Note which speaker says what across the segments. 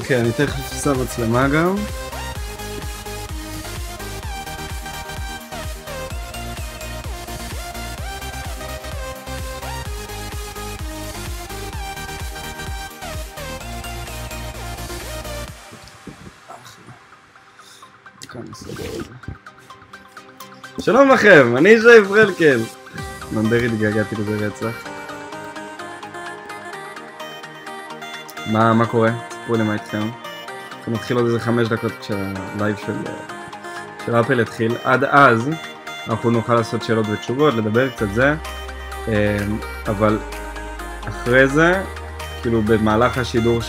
Speaker 1: אוקיי, אני תכף שם מצלמה גם. שלום לכם, אני איתי פרלקל. ננדר התגעגעתי לזה רצח. מה קורה? תספרו לי מה איתכם. אנחנו נתחיל עוד איזה 5 דקות כשהלייב של אפל יתחיל. עד אז אנחנו נוכל לעשות שאלות ותשובות, לדבר קצת זה. אבל אחרי זה, כאילו במהלך השידור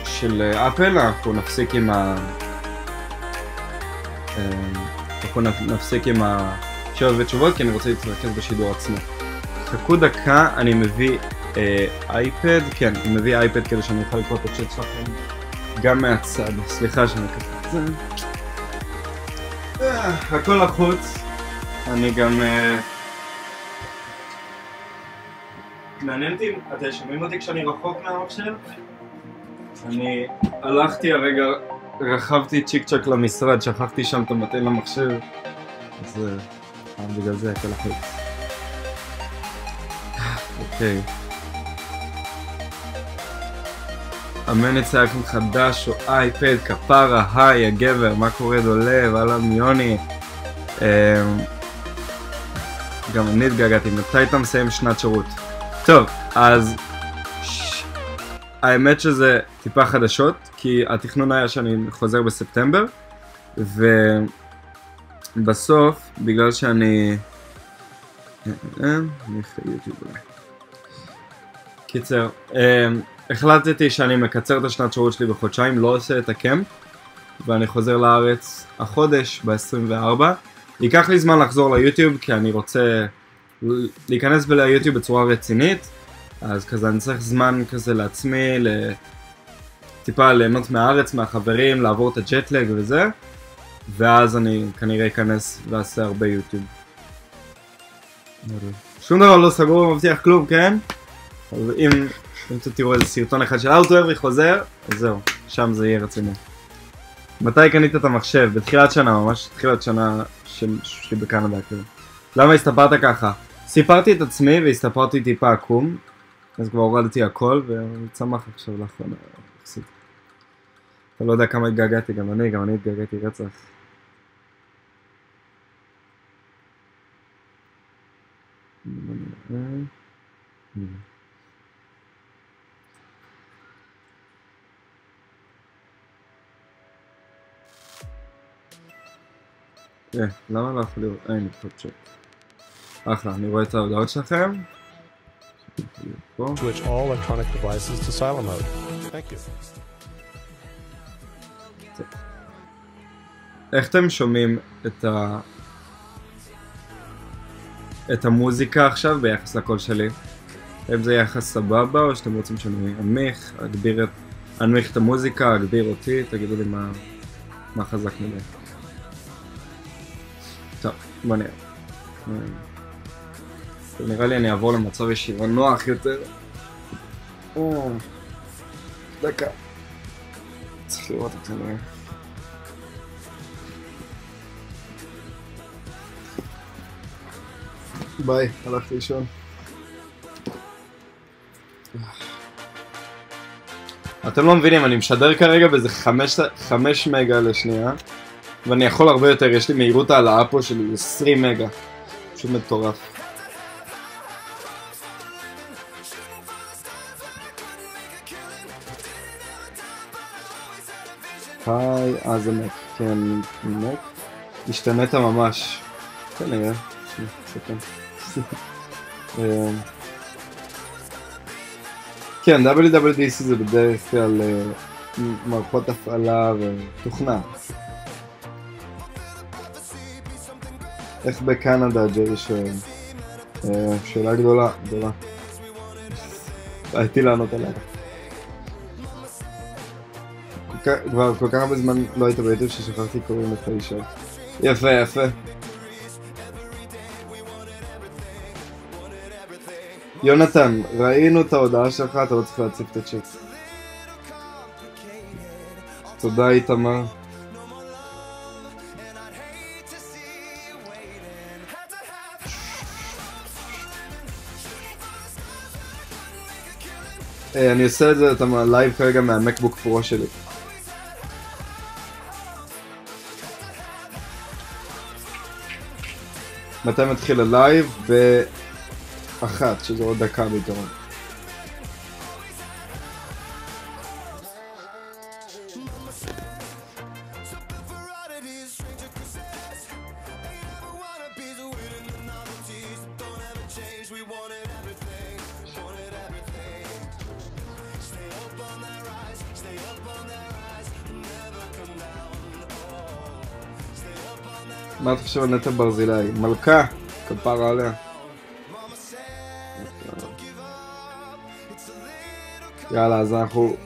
Speaker 1: של אפל, אנחנו נפסיק עם השאלות ותשובות, כי אני רוצה להתרכז בשידור עצמו. חכו דקה, אני מביא אייפד, כן, אני מביא אייפד כדי שאני אוכל לקרוא את הצ'אט שלכם גם מהצד. סליחה שאני אקח את זה. הכל לחוץ. אני גם מעניין אותי, אתם שומעים אותי כשאני רחוק מהמחשב? אני הלכתי הרגע, רכבתי צ'יק צ'ק למשרד, שכחתי שם את המתן למחשב, אז בגלל זה הכל לחוץ. אוקיי. אמן יצא לכם חדש או אייפד, כפרה, היי הגבר, מה קורה דולב, אהלן יוני. גם אני התגעגעתי, מתי אתה מסיים שנת שירות? טוב, אז האמת שזה טיפה חדשות, כי התכנון היה שאני חוזר בספטמבר, ובסוף, בגלל שאני... קיצר, החלטתי שאני מקצר את השנת שירות שלי בחודשיים, לא עושה את הקמפ, ואני חוזר לארץ החודש ב-24. ייקח לי זמן לחזור ליוטיוב, כי אני רוצה להיכנס ליוטיוב בצורה רצינית, אז כזה אני צריך זמן כזה לעצמי, טיפה ליהנות מהארץ, מהחברים, לעבור את הג'טלג וזה, ואז אני כנראה אכנס ועשה הרבה יוטיוב. שום דבר לא סגור, מבטיח כלום, כן? אבל אם תראו איזה סרטון אחד של אוטו-אברי חוזר, אז זהו, שם זה יהיה רציני. מתי קנית את המחשב? בתחילת שנה, ממש תחילת שנה שלי בקנדה, כאילו. למה הסתפרת ככה? סיפרתי את עצמי והסתפרתי טיפה עקום, אז כבר הורדתי הכל וצמח עכשיו לאחרונה. אתה לא יודע כמה התגעגעתי, גם אני התגעגעתי רצח. למה לא יכול לראות? אין לי פה צ'ק. אחלה, אני רואה את ההודעות שלכם.
Speaker 2: Switch all electronic devices to silent mode. Thank you.
Speaker 1: איך אתם שומעים את המוזיקה עכשיו ביחס לקול שלי? האם זה יחס סבבה או שאתם רוצים שאני אנמיך את המוזיקה, אגביר אותי, תגידו לי מה חזק מדי. טוב, בוא נראה. נראה לי אני אעבור למצב ישיבה נוח יותר. דקה. צריך לראות את זה נראה. ביי, הלכתי לישון. אתם לא מבינים, אני משדר כרגע באיזה 5 מגה לשנייה, ואני יכול הרבה יותר, יש לי מהירות העלאה פה של 20 מגה. פשוט מטורף. היי, זה מק. כן, מק. השתנית ממש. כנראה. כן, ל-WWDC זה בדרך כלל מערכות הפעלה ותוכנה. איך בקנדה, ג'רי שואל? שאלה גדולה. הייתי לענות עליה. כבר כל כך הרבה זמן לא היית ביוטיוב ששכחתי קוראים את האישה. יפה. יונתן, ראינו את ההודעה שלך, אתה לא צריך להציף את הצ'אט. תודה איתמר. אני עושה את זה, אתה לייב כרגע מהמקבוק פרו שלי. מתי מתחיל הלייב? באחת, שזה עוד דקה בעיקרון. מה אתה חושב על נטע ברזילי? מלכה, כפרה עליה. יאללה, אז אנחנו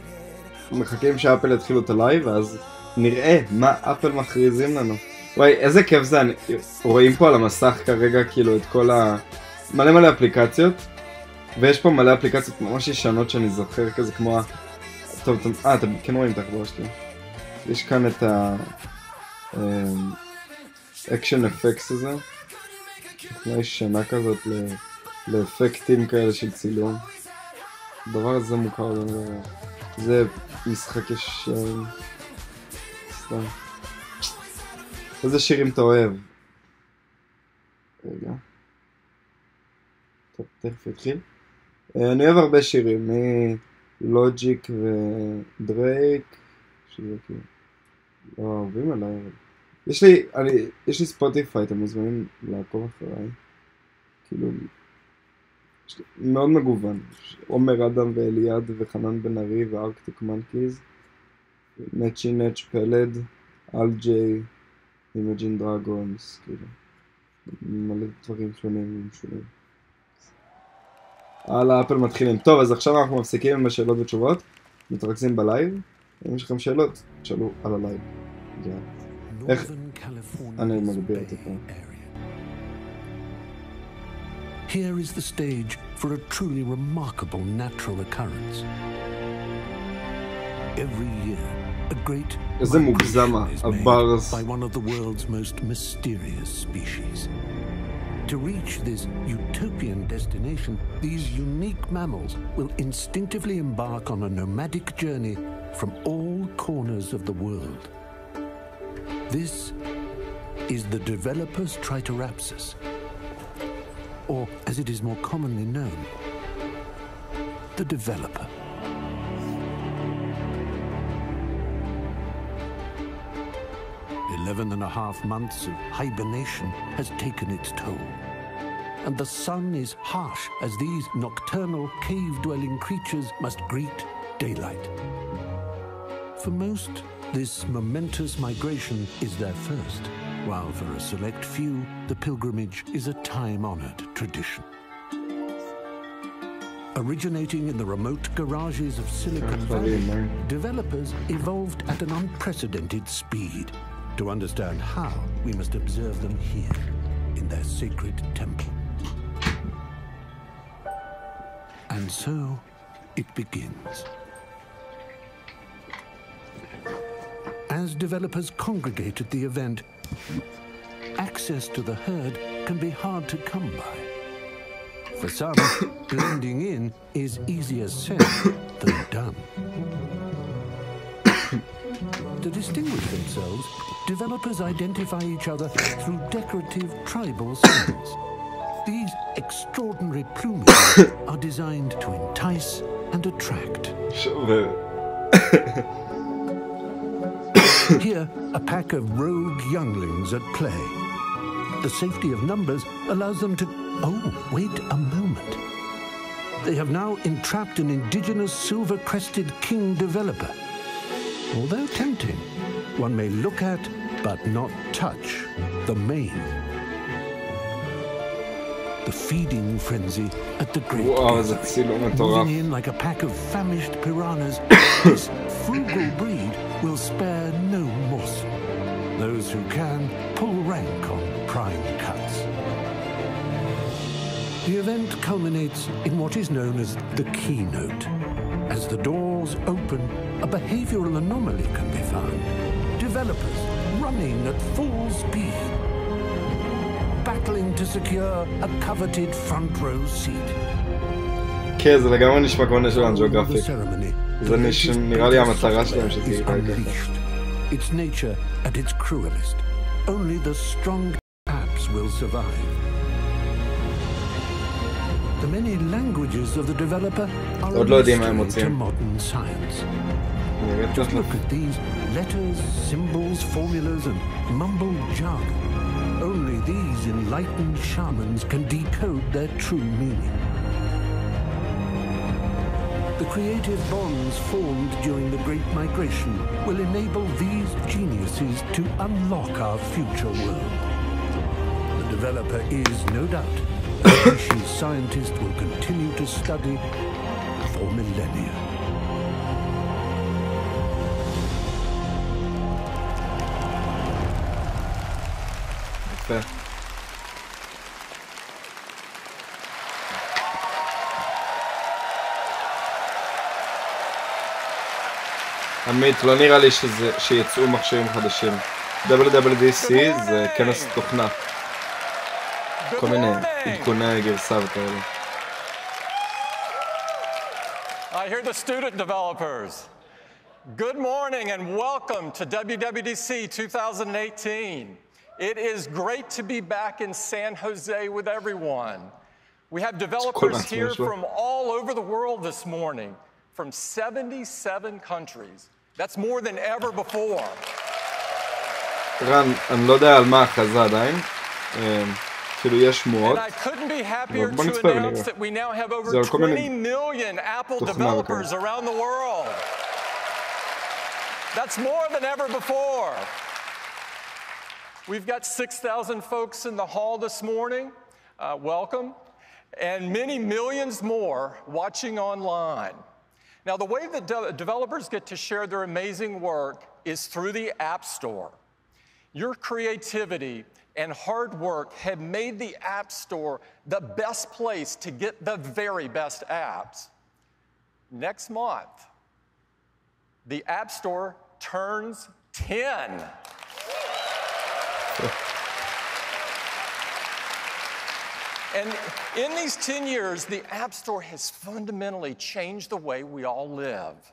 Speaker 1: מחכים שאפל יתחילו את הלייב, ואז נראה מה אפל מכריזים לנו. וואי, איזה כיף זה, רואים פה על המסך כרגע כאילו את כל מלא אפליקציות, ויש פה מלא אפליקציות ממש ישנות שאני זוכר, כזה כמו טוב, אתם כן רואים את החברה שלי. יש כאן את אקשן אפקס הזה, תוכנה ישנה כזאת לאפקטים כאלה של צילום. הדבר הזה מוכר לנו, זה משחק ישן. סתם. איזה שירים אתה אוהב? רגע. טוב, תכף יתחיל. אני אוהב הרבה שירים, מלוג'יק ודרייק, שזה כאילו לא אוהבים עליי, אבל יש לי ספוטיפיי, אתם מוזמנים לעקוב אחריי, כאילו מאוד מגוון, עומר אדם ואליעד וחנן בן ארי וארקטיק מנקיז, נצ'י נצ' פלד, אל ג'יי, אימג'ין דרגונס, כאילו מלא דברים שונים ומשונים. הלאה, אפל מתחילים. טוב, אז עכשיו אנחנו מפסיקים עם השאלות ותשובות, מתרכזים בלייב. אם יש לכם שאלות, תשאלו על הלייב. איך? אני מגביר את זה פה.
Speaker 3: Here is the stage for a truly remarkable natural occurrence. Every year, a great migration is made by one of the world's most mysterious species. To reach this utopian destination, these unique mammals will instinctively embark on a nomadic journey from all corners of the world. This is the developer's Tricerapsus, or as it is more commonly known, the developer. Eleven and a half months of hibernation has taken its toll, and the sun is harsh as these nocturnal cave-dwelling creatures must greet daylight. For most, this momentous migration is their first, while for a select few, the pilgrimage is a time-honored tradition. Originating in the remote garages of Silicon Valley, developers evolved at an unprecedented speed. To understand how, we must observe them here, in their sacred temple. And so, it begins. As developers congregate at the event, access to the herd can be hard to come by. For some, blending in is easier said than done. To distinguish themselves, developers identify each other through decorative tribal symbols. These extraordinary plumages are designed to entice and attract. Here, a pack of rogue younglings at play. The safety of numbers allows them to... Oh, wait a moment. They have now entrapped an indigenous silver-crested king developer. Although tempting, one may look at, but not touch, the mane. The feeding frenzy at the great moving in like a pack of famished piranhas, this frugal breed will spare no morsel. Those who can pull rank on prime cuts. The event culminates in what is known as the keynote. As the doors open, a behavioral anomaly can be found. Developers running at full speed, battling to secure a coveted front row seat.
Speaker 1: כן, זה לגמרי נשמע כמו נשיון ג'אוגרפיק. זה נראה לי המטרה שלהם שזה יהיה ככה.
Speaker 3: Its nature at its cruelest. Only the strong apps will survive. The many languages of the developer are a mystery to modern science. Just look at these letters, symbols, formulas, and mumbled jargon. Only these enlightened shamans can decode their true meaning. The creative bonds formed during the Great Migration will enable these geniuses to unlock our future world. The developer is, no doubt, a species scientist will continue to study for millennia.
Speaker 1: Fair. עמית, לא נראה לי שיצאו מכשירים חדשים. ל-WWDC זה כנס תוכנה. כל מיני עדכוני גרסה וכאלה.
Speaker 4: I hear the student developers. Good morning and welcome to WWDC 2018. It is great to be back in San Jose with everyone. We have developers here from all over the world this morning, from 77 countries. That's more than ever before.
Speaker 1: רן, אני לא יודע על מה ההכרזה עדיין. כאילו יש שמועות.
Speaker 4: And I couldn't be happier to announce that we now have over 20 million Apple developers around the world. That's more than ever before. We've got 6,000 folks in the hall this morning. Welcome. And many millions more watching online. Now, the way that developers get to share their amazing work is through the App Store. Your creativity and hard work have made the App Store the best place to get the very best apps. Next month, the App Store turns 10. And in these 10 years, the App Store has fundamentally changed the way we all live.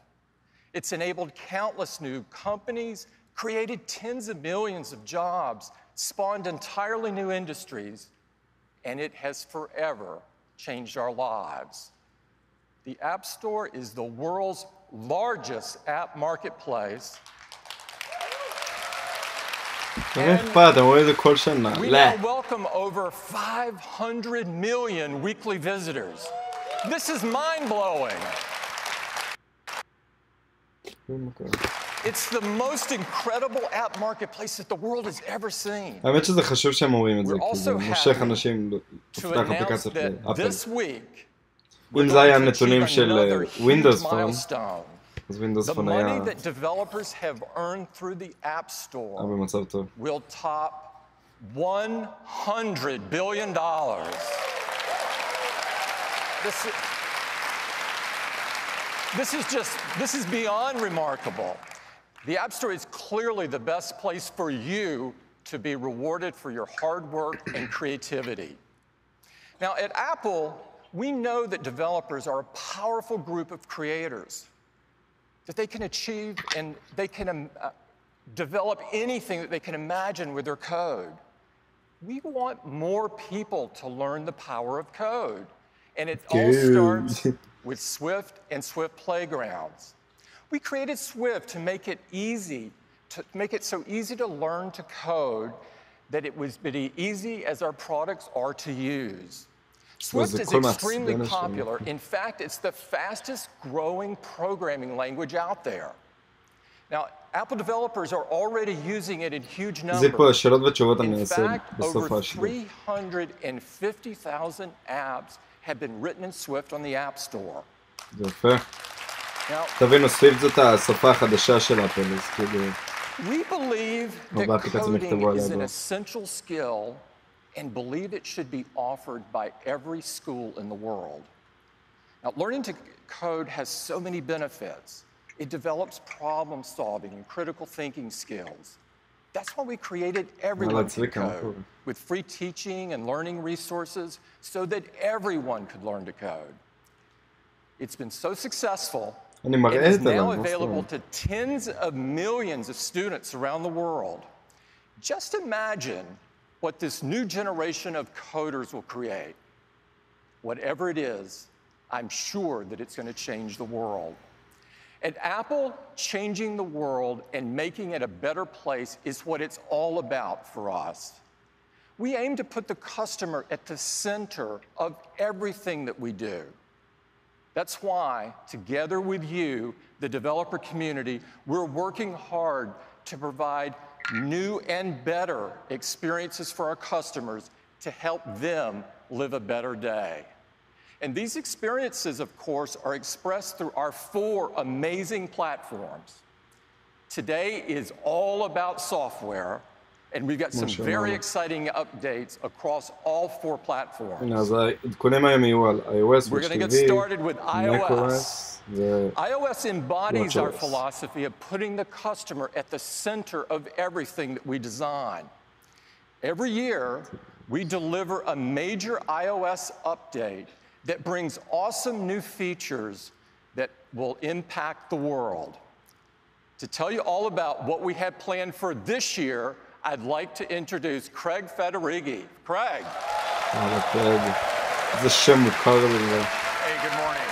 Speaker 4: It's enabled countless new companies, created tens of millions of jobs, spawned entirely new industries, and it has forever changed our lives. The App Store is the world's largest app marketplace. And we now welcome over 500 million weekly visitors. This is mind-blowing. It's the most incredible app marketplace that the world has ever seen.
Speaker 1: האמת שזה חשוב שהם אומרים את זה, כי זה מושך אנשים לפתח אפליקציות לאפל. אם זה היה נתונים של Windows Phone, אז Windows Phone היה...
Speaker 4: The money that developers have earned through the App Store will top $100 billion. This is beyond remarkable. The App Store is clearly the best place for you to be rewarded for your hard work and creativity. Now, at Apple, we know that developers are a powerful group of creators, that they can achieve and they can develop anything that they can imagine with their code. We want more people to learn the power of code. And it all starts with Swift and Swift Playgrounds. We created Swift to make it so easy to learn to code that it was as easy as our products are to use. Swift is extremely popular. In fact, it's the fastest growing programming language out there. Now, Apple developers are already using it in huge numbers. In fact, over 350,000 apps have been written in Swift on the App Store. Now, we believe that coding is an essential skill and believe it should be offered by every school in the world. Now, learning to code has so many benefits. It develops problem solving and critical thinking skills. That's why we created Everyone Can Code with free teaching and learning resources so that everyone could learn to code. It's been so successful, it is now available to tens of millions of students around the world. Just imagine what this new generation of coders will create. Whatever it is, I'm sure that it's going to change the world. At Apple, changing the world and making it a better place is what it's all about for us. We aim to put the customer at the center of everything that we do. That's why, together with you, the developer community, we're working hard to provide new and better experiences for our customers to help them live a better day. And these experiences, of course, are expressed through our 4 amazing platforms. Today is all about software, and we've got some very exciting updates across all 4 platforms. We're going to get started with iOS. iOS embodies our philosophy of putting the customer at the center of everything that we design. Every year, we deliver a major iOS update that brings awesome new features that will impact the world. To tell you all about what we have planned for this year, I'd like to introduce Craig Federighi. Craig.
Speaker 5: Hey, good morning.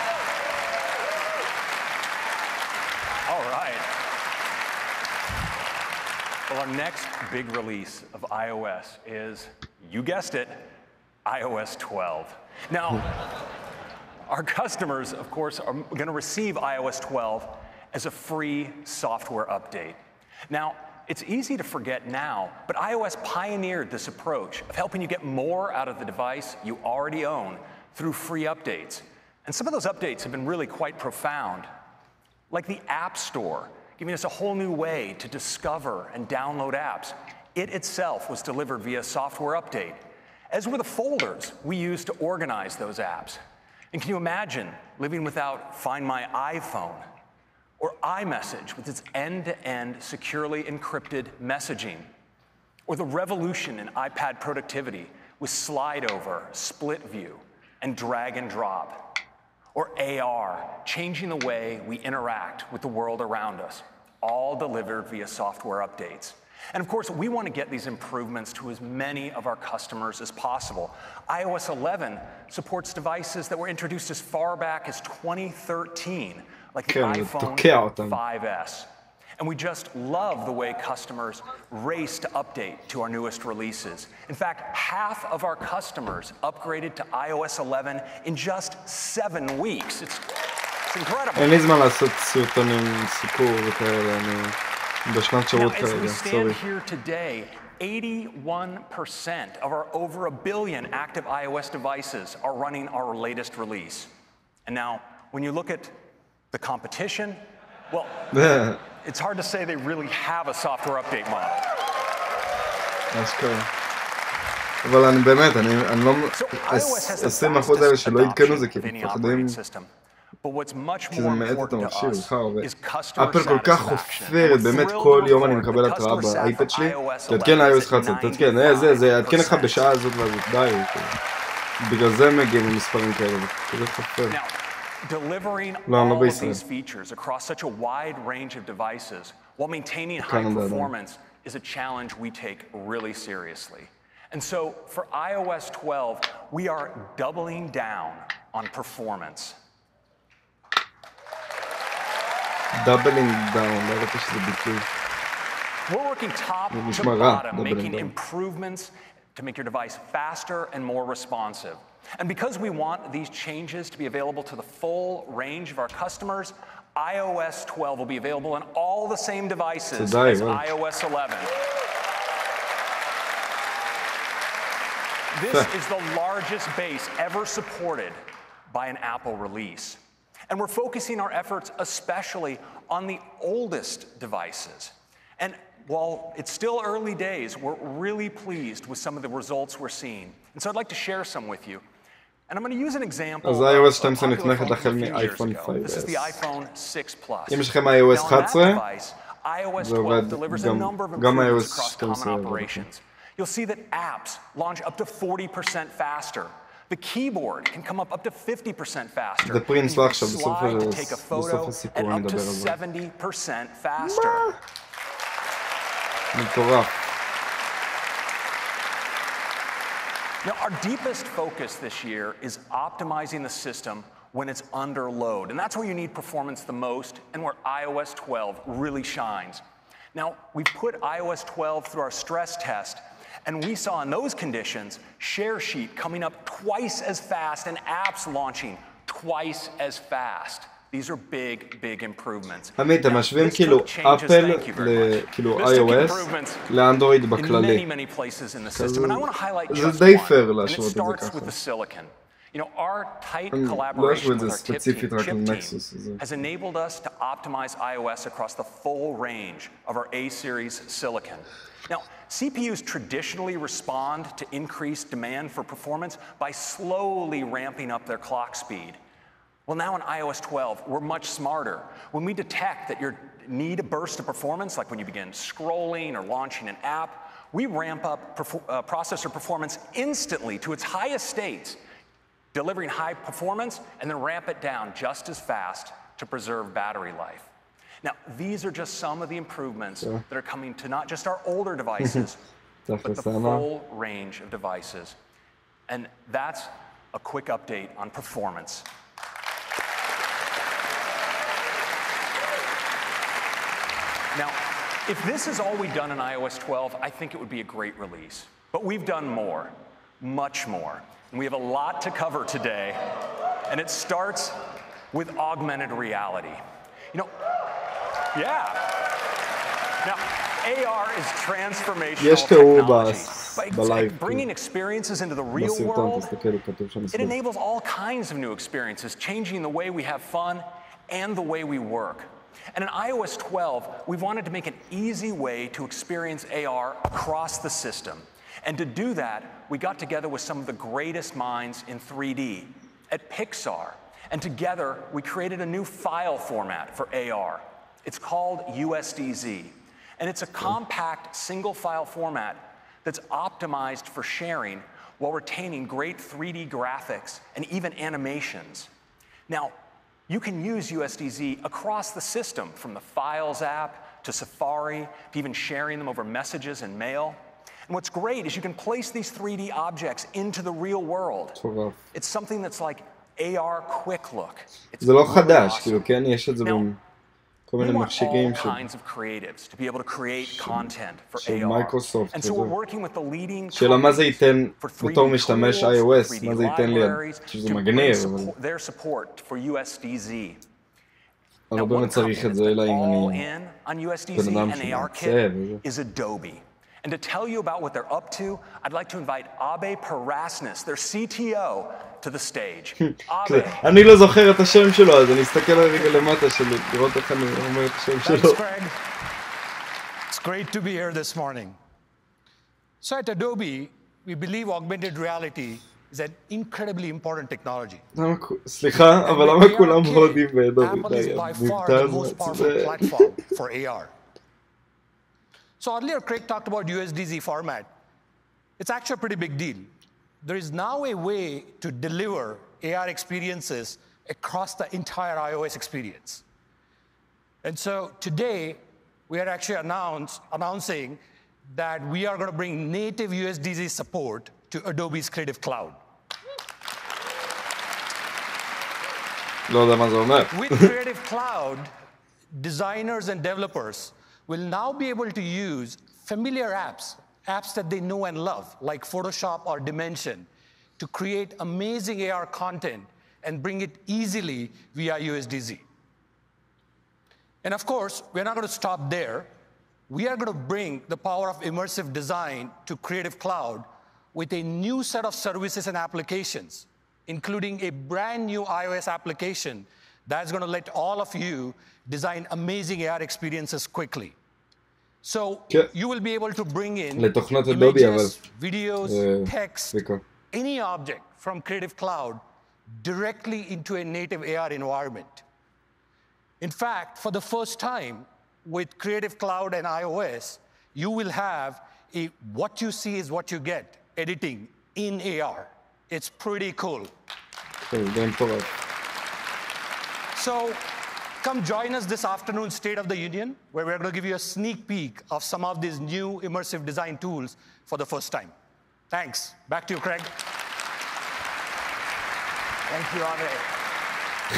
Speaker 5: All right. Well, our next big release of iOS is, you guessed it, iOS 12. Now, our customers, of course, are going to receive iOS 12 as a free software update. Now, it's easy to forget now, but iOS pioneered this approach of helping you get more out of the device you already own through free updates. And some of those updates have been really quite profound, like the App Store, giving us a whole new way to discover and download apps. It itself was delivered via software update, as were the folders we use to organize those apps. And can you imagine living without Find My iPhone, or iMessage with its end-to-end securely encrypted messaging, or the revolution in iPad productivity with slide over, split view, and drag and drop, or AR, changing the way we interact with the world around us, all delivered via software updates. And of course, we want to get these improvements to as many of our customers as possible. iOS 11 supports devices that were introduced as far back as 2013, like the iPhone 5S. And we just love the way customers race to update to our newest releases. In fact, half of our customers upgraded to iOS 11 in just 7 weeks. It's incredible.
Speaker 1: אין לי זמן לעשות סרטונים, סיפור וכאלה, בשנת שירות כרגע,
Speaker 5: As we stand here today, 81% of our over 1 billion active iOS devices are running our latest release. And now, when you look at the competition, well, it's hard to say they really have a software update model.
Speaker 1: That's cool. אבל אני באמת, אני לא... 20% האלה שלא יתקנו זה כי מפחדים... כי זה מעט את המכשיר, אפל כל כך חופרת, באמת כל יום אני מקבל התראה באייפד שלי, תעדכן iOS 11, תעדכן, זה יעדכן לך בשעה הזאת והזאת, די, בגלל זה מגיעים למספרים כאלה, זה חופר.
Speaker 5: Delivering all of these features across such a wide range of devices while maintaining high performance is a challenge we take really seriously. And so for iOS 12, we are doubling down on performance.
Speaker 1: Doubling down, that is the big.
Speaker 5: We're working top to bottom, making improvements to make your device faster and more responsive. And because we want these changes to be available to the full range of our customers, iOS 12 will be available on all the same devices as iOS 11. This is the largest base ever supported by an Apple release. And we're focusing our efforts especially on the oldest devices. And while it's still early days, we're really pleased with some of the results we're seeing. And so I'd like to share some with you. And I'm going to use an example
Speaker 1: אז
Speaker 5: of
Speaker 1: iOS
Speaker 5: a
Speaker 1: 12
Speaker 5: popular
Speaker 1: נתמכת
Speaker 5: phone
Speaker 1: החל
Speaker 5: from a few years
Speaker 1: מאייפון
Speaker 5: ago.
Speaker 1: 5S.
Speaker 5: This is the iPhone 6 Plus.
Speaker 1: אם יש לכם iOS
Speaker 5: Now, on that
Speaker 1: 11,
Speaker 5: device, iOS 12 delivers a number of
Speaker 1: גם
Speaker 5: improvements
Speaker 1: iOS
Speaker 5: across
Speaker 1: 12
Speaker 5: common operations. You'll see that apps launch up to 40% faster. The keyboard can come up to 50% faster.
Speaker 1: זה פרינס לא עכשיו,
Speaker 5: Slide to take a photo
Speaker 1: בסוף הסיפור
Speaker 5: and
Speaker 1: אני
Speaker 5: up to
Speaker 1: מדבר על זה.
Speaker 5: 70% faster.
Speaker 1: מטורף.
Speaker 5: Now, our deepest focus this year is optimizing the system when it's under load. And that's where you need performance the most and where iOS 12 really shines. Now, we've put iOS 12 through our stress test, and we saw in those conditions share sheet coming up twice as fast and apps launching twice as fast. These are big, big improvements.
Speaker 1: עמית, הם משווים כאילו אפל, כאילו iOS, לאנדרואיד בכללי. זה די פייר להשוות את זה ככה.
Speaker 5: You know, our tight collaboration with our chip team has enabled us to optimize iOS across the full range of our A-series silicon. Now, CPUs traditionally respond to increased demand for performance by slowly ramping up their clock speed. Well, now in iOS 12, we're much smarter. When we detect that you need a burst of performance, like when you begin scrolling or launching an app, we ramp up processor performance instantly to its highest states, delivering high performance, and then ramp it down just as fast to preserve battery life. Now, these are just some of the improvements that are coming to not just our older devices, but the full range of devices. And that's a quick update on performance. Now, if this is all we've done in iOS 12, I think it would be a great release. But we've done more, much more. And we have a lot to cover today, and it starts with augmented reality. You know, yeah. Now, AR is transformational technology. By bringing experiences into the real world, it enables all kinds of new experiences, changing the way we have fun and the way we work. And in iOS 12, we wanted to make an easy way to experience AR across the system. And to do that, we got together with some of the greatest minds in 3D at Pixar. And together, we created a new file format for AR. It's called USDZ. And it's a compact single file format that's optimized for sharing while retaining great 3D graphics and even animations. Now, you can use USDZ across the system, from the Files app to Safari, to even sharing them over messages and mail. And what's great is you can place these 3D objects into the real world. It's something that's like AR Quick Look.
Speaker 1: זה לא חדש, כאילו, כן? יש את זה בכל מיני מכשירים של מייקרוסופט. שאלה מה זה ייתן בתור משתמש iOS, מה זה ייתן לי, שזה מגניב, אבל לא באמת צריך את זה, אלא אם אני בן אדם שמעצב וזה.
Speaker 5: And to tell you about what they're up to, I'd like to invite Abe Parasnis, their CTO, to the stage. Abe.
Speaker 1: אני לא זוכר את השם שלו, אז אני אסתכל רגע למטה שלי, לראות איך אני אומר את השם שלו.
Speaker 6: Thanks, Craig. It's great to be here this morning. So at Adobe, we believe augmented reality is an incredibly important technology.
Speaker 1: סליחה, אבל למה כולם הודים באדובי?
Speaker 6: Apple is by far the most powerful platform for AR. So earlier, Craig talked about USDZ format. It's actually a pretty big deal. There is now a way to deliver AR experiences across the entire iOS experience. And so today, we are actually announcing that we are going to bring native USDZ support to Adobe's Creative Cloud. With Creative Cloud, designers and developers will now be able to use familiar apps that they know and love, like Photoshop or Dimension, to create amazing AR content and bring it easily via USDZ. And of course, we're not going to stop there. We are going to bring the power of immersive design to Creative Cloud with a new set of services and applications, including a brand new iOS application that's going to let all of you design amazing AR experiences quickly. So you will be able to bring in images, videos, text, any object from Creative Cloud directly into a native AR environment. In fact, for the first time with Creative Cloud and iOS, you will have a what you see is what you get editing in AR. It's pretty cool. So come join us this afternoon, State of the Union, where we're going to give you a sneak peek of some of these new immersive design tools for the first time. Thanks. Back to you, Craig.
Speaker 5: Thank you, Aave.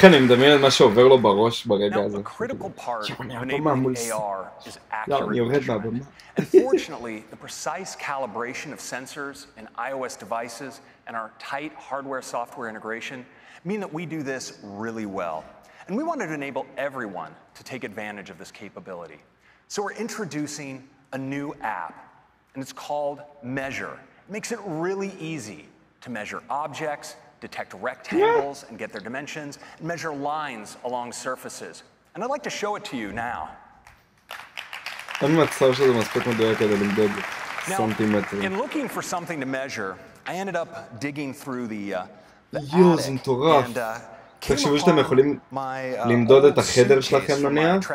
Speaker 1: כן, אני מדמיין את מה שעובר לו בראש ברגע הזה.
Speaker 5: Now, a critical part of enabling AR is accurate measurement. And fortunately, the precise calibration of sensors and iOS devices and our tight hardware-software integration mean that we do this really well. And we wanted to enable everyone to take advantage of this capability. So we're introducing a new app, and it's called Measure. It makes it really easy to measure objects, detect rectangles and get their dimensions, and measure lines along surfaces. And I'd like to show it to you now.
Speaker 1: אין מצב שזה מספיק מדויק כדי למדוד סנטימטרים.
Speaker 5: In looking for something to measure, I ended up digging through the
Speaker 1: יואו, זה מטורף. תחשבו שאתם יכולים למדוד את החדר שלכם נניח,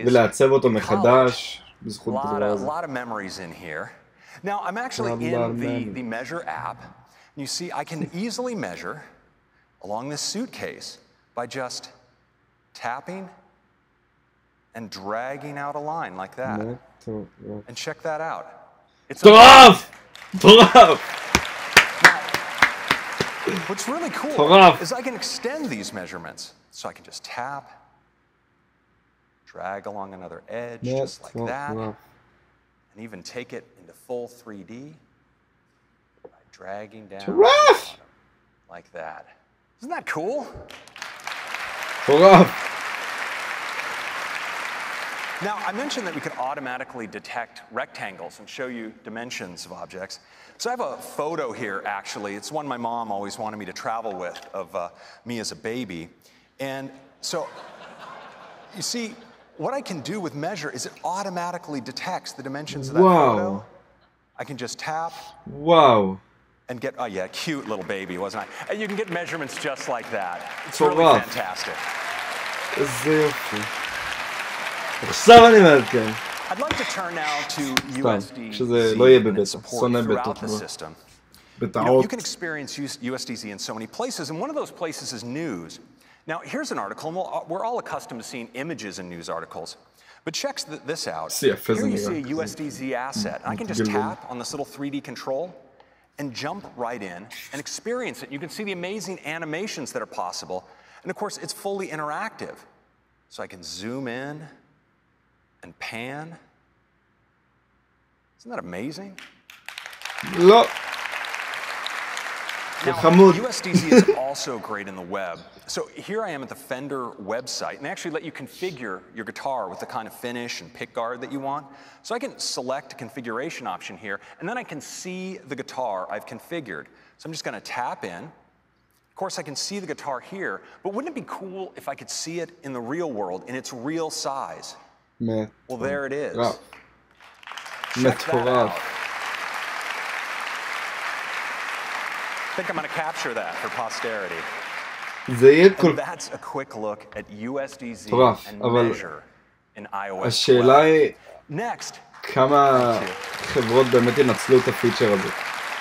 Speaker 1: ולעצב אותו מחדש בזכות הדבר הזה.
Speaker 5: A lot of memories in here. Now, I'm actually in the Measure app. You see, I can easily measure along this suitcase by just tapping and dragging out a line like that. And check that out. It's what's really cool is I can extend these measurements. So I can just tap, drag along another edge just like that, and even take it into full 3D. Dragging down like that. Isn't that cool? Now, I mentioned that we could automatically detect rectangles and show you dimensions of objects. So I have a photo here, actually. It's one my mom always wanted me to travel with of me as a baby. And so, you see, what I can do with Measure is it automatically detects the dimensions of that photo. I can just tap.
Speaker 1: Wow.
Speaker 5: And get, oh yeah, cute little baby, wasn't I? And you can get measurements just like that. It's really fantastic. I'd like to turn now to USDC and its support throughout the system. You can experience USDC in so many places, and one of those places is news. Now, here's an article, and we're all accustomed to seeing images in news articles. But check this out. Here you see a USDC asset. I can just tap on this little 3D control and jump right in and experience it. You can see the amazing animations that are possible. And of course, it's fully interactive. So I can zoom in and pan. Isn't that amazing?
Speaker 1: Look.
Speaker 5: Now, USDC is also great in the web. So here I am at the Fender website, and they actually let you configure your guitar with the kind of finish and pickguard that you want. So I can select a configuration option here, and then I can see the guitar I've configured. So I'm just going to tap in. Of course, I can see the guitar here, but wouldn't it be cool if I could see it in the real world, in its real size? Well, there it is. Check that out. I think I'm going to capture that for posterity. And that's a quick look at USDC and Measure in iOS 12. Next,
Speaker 1: כמה חברות באמת ינצלו את הפיצ'ר הזה.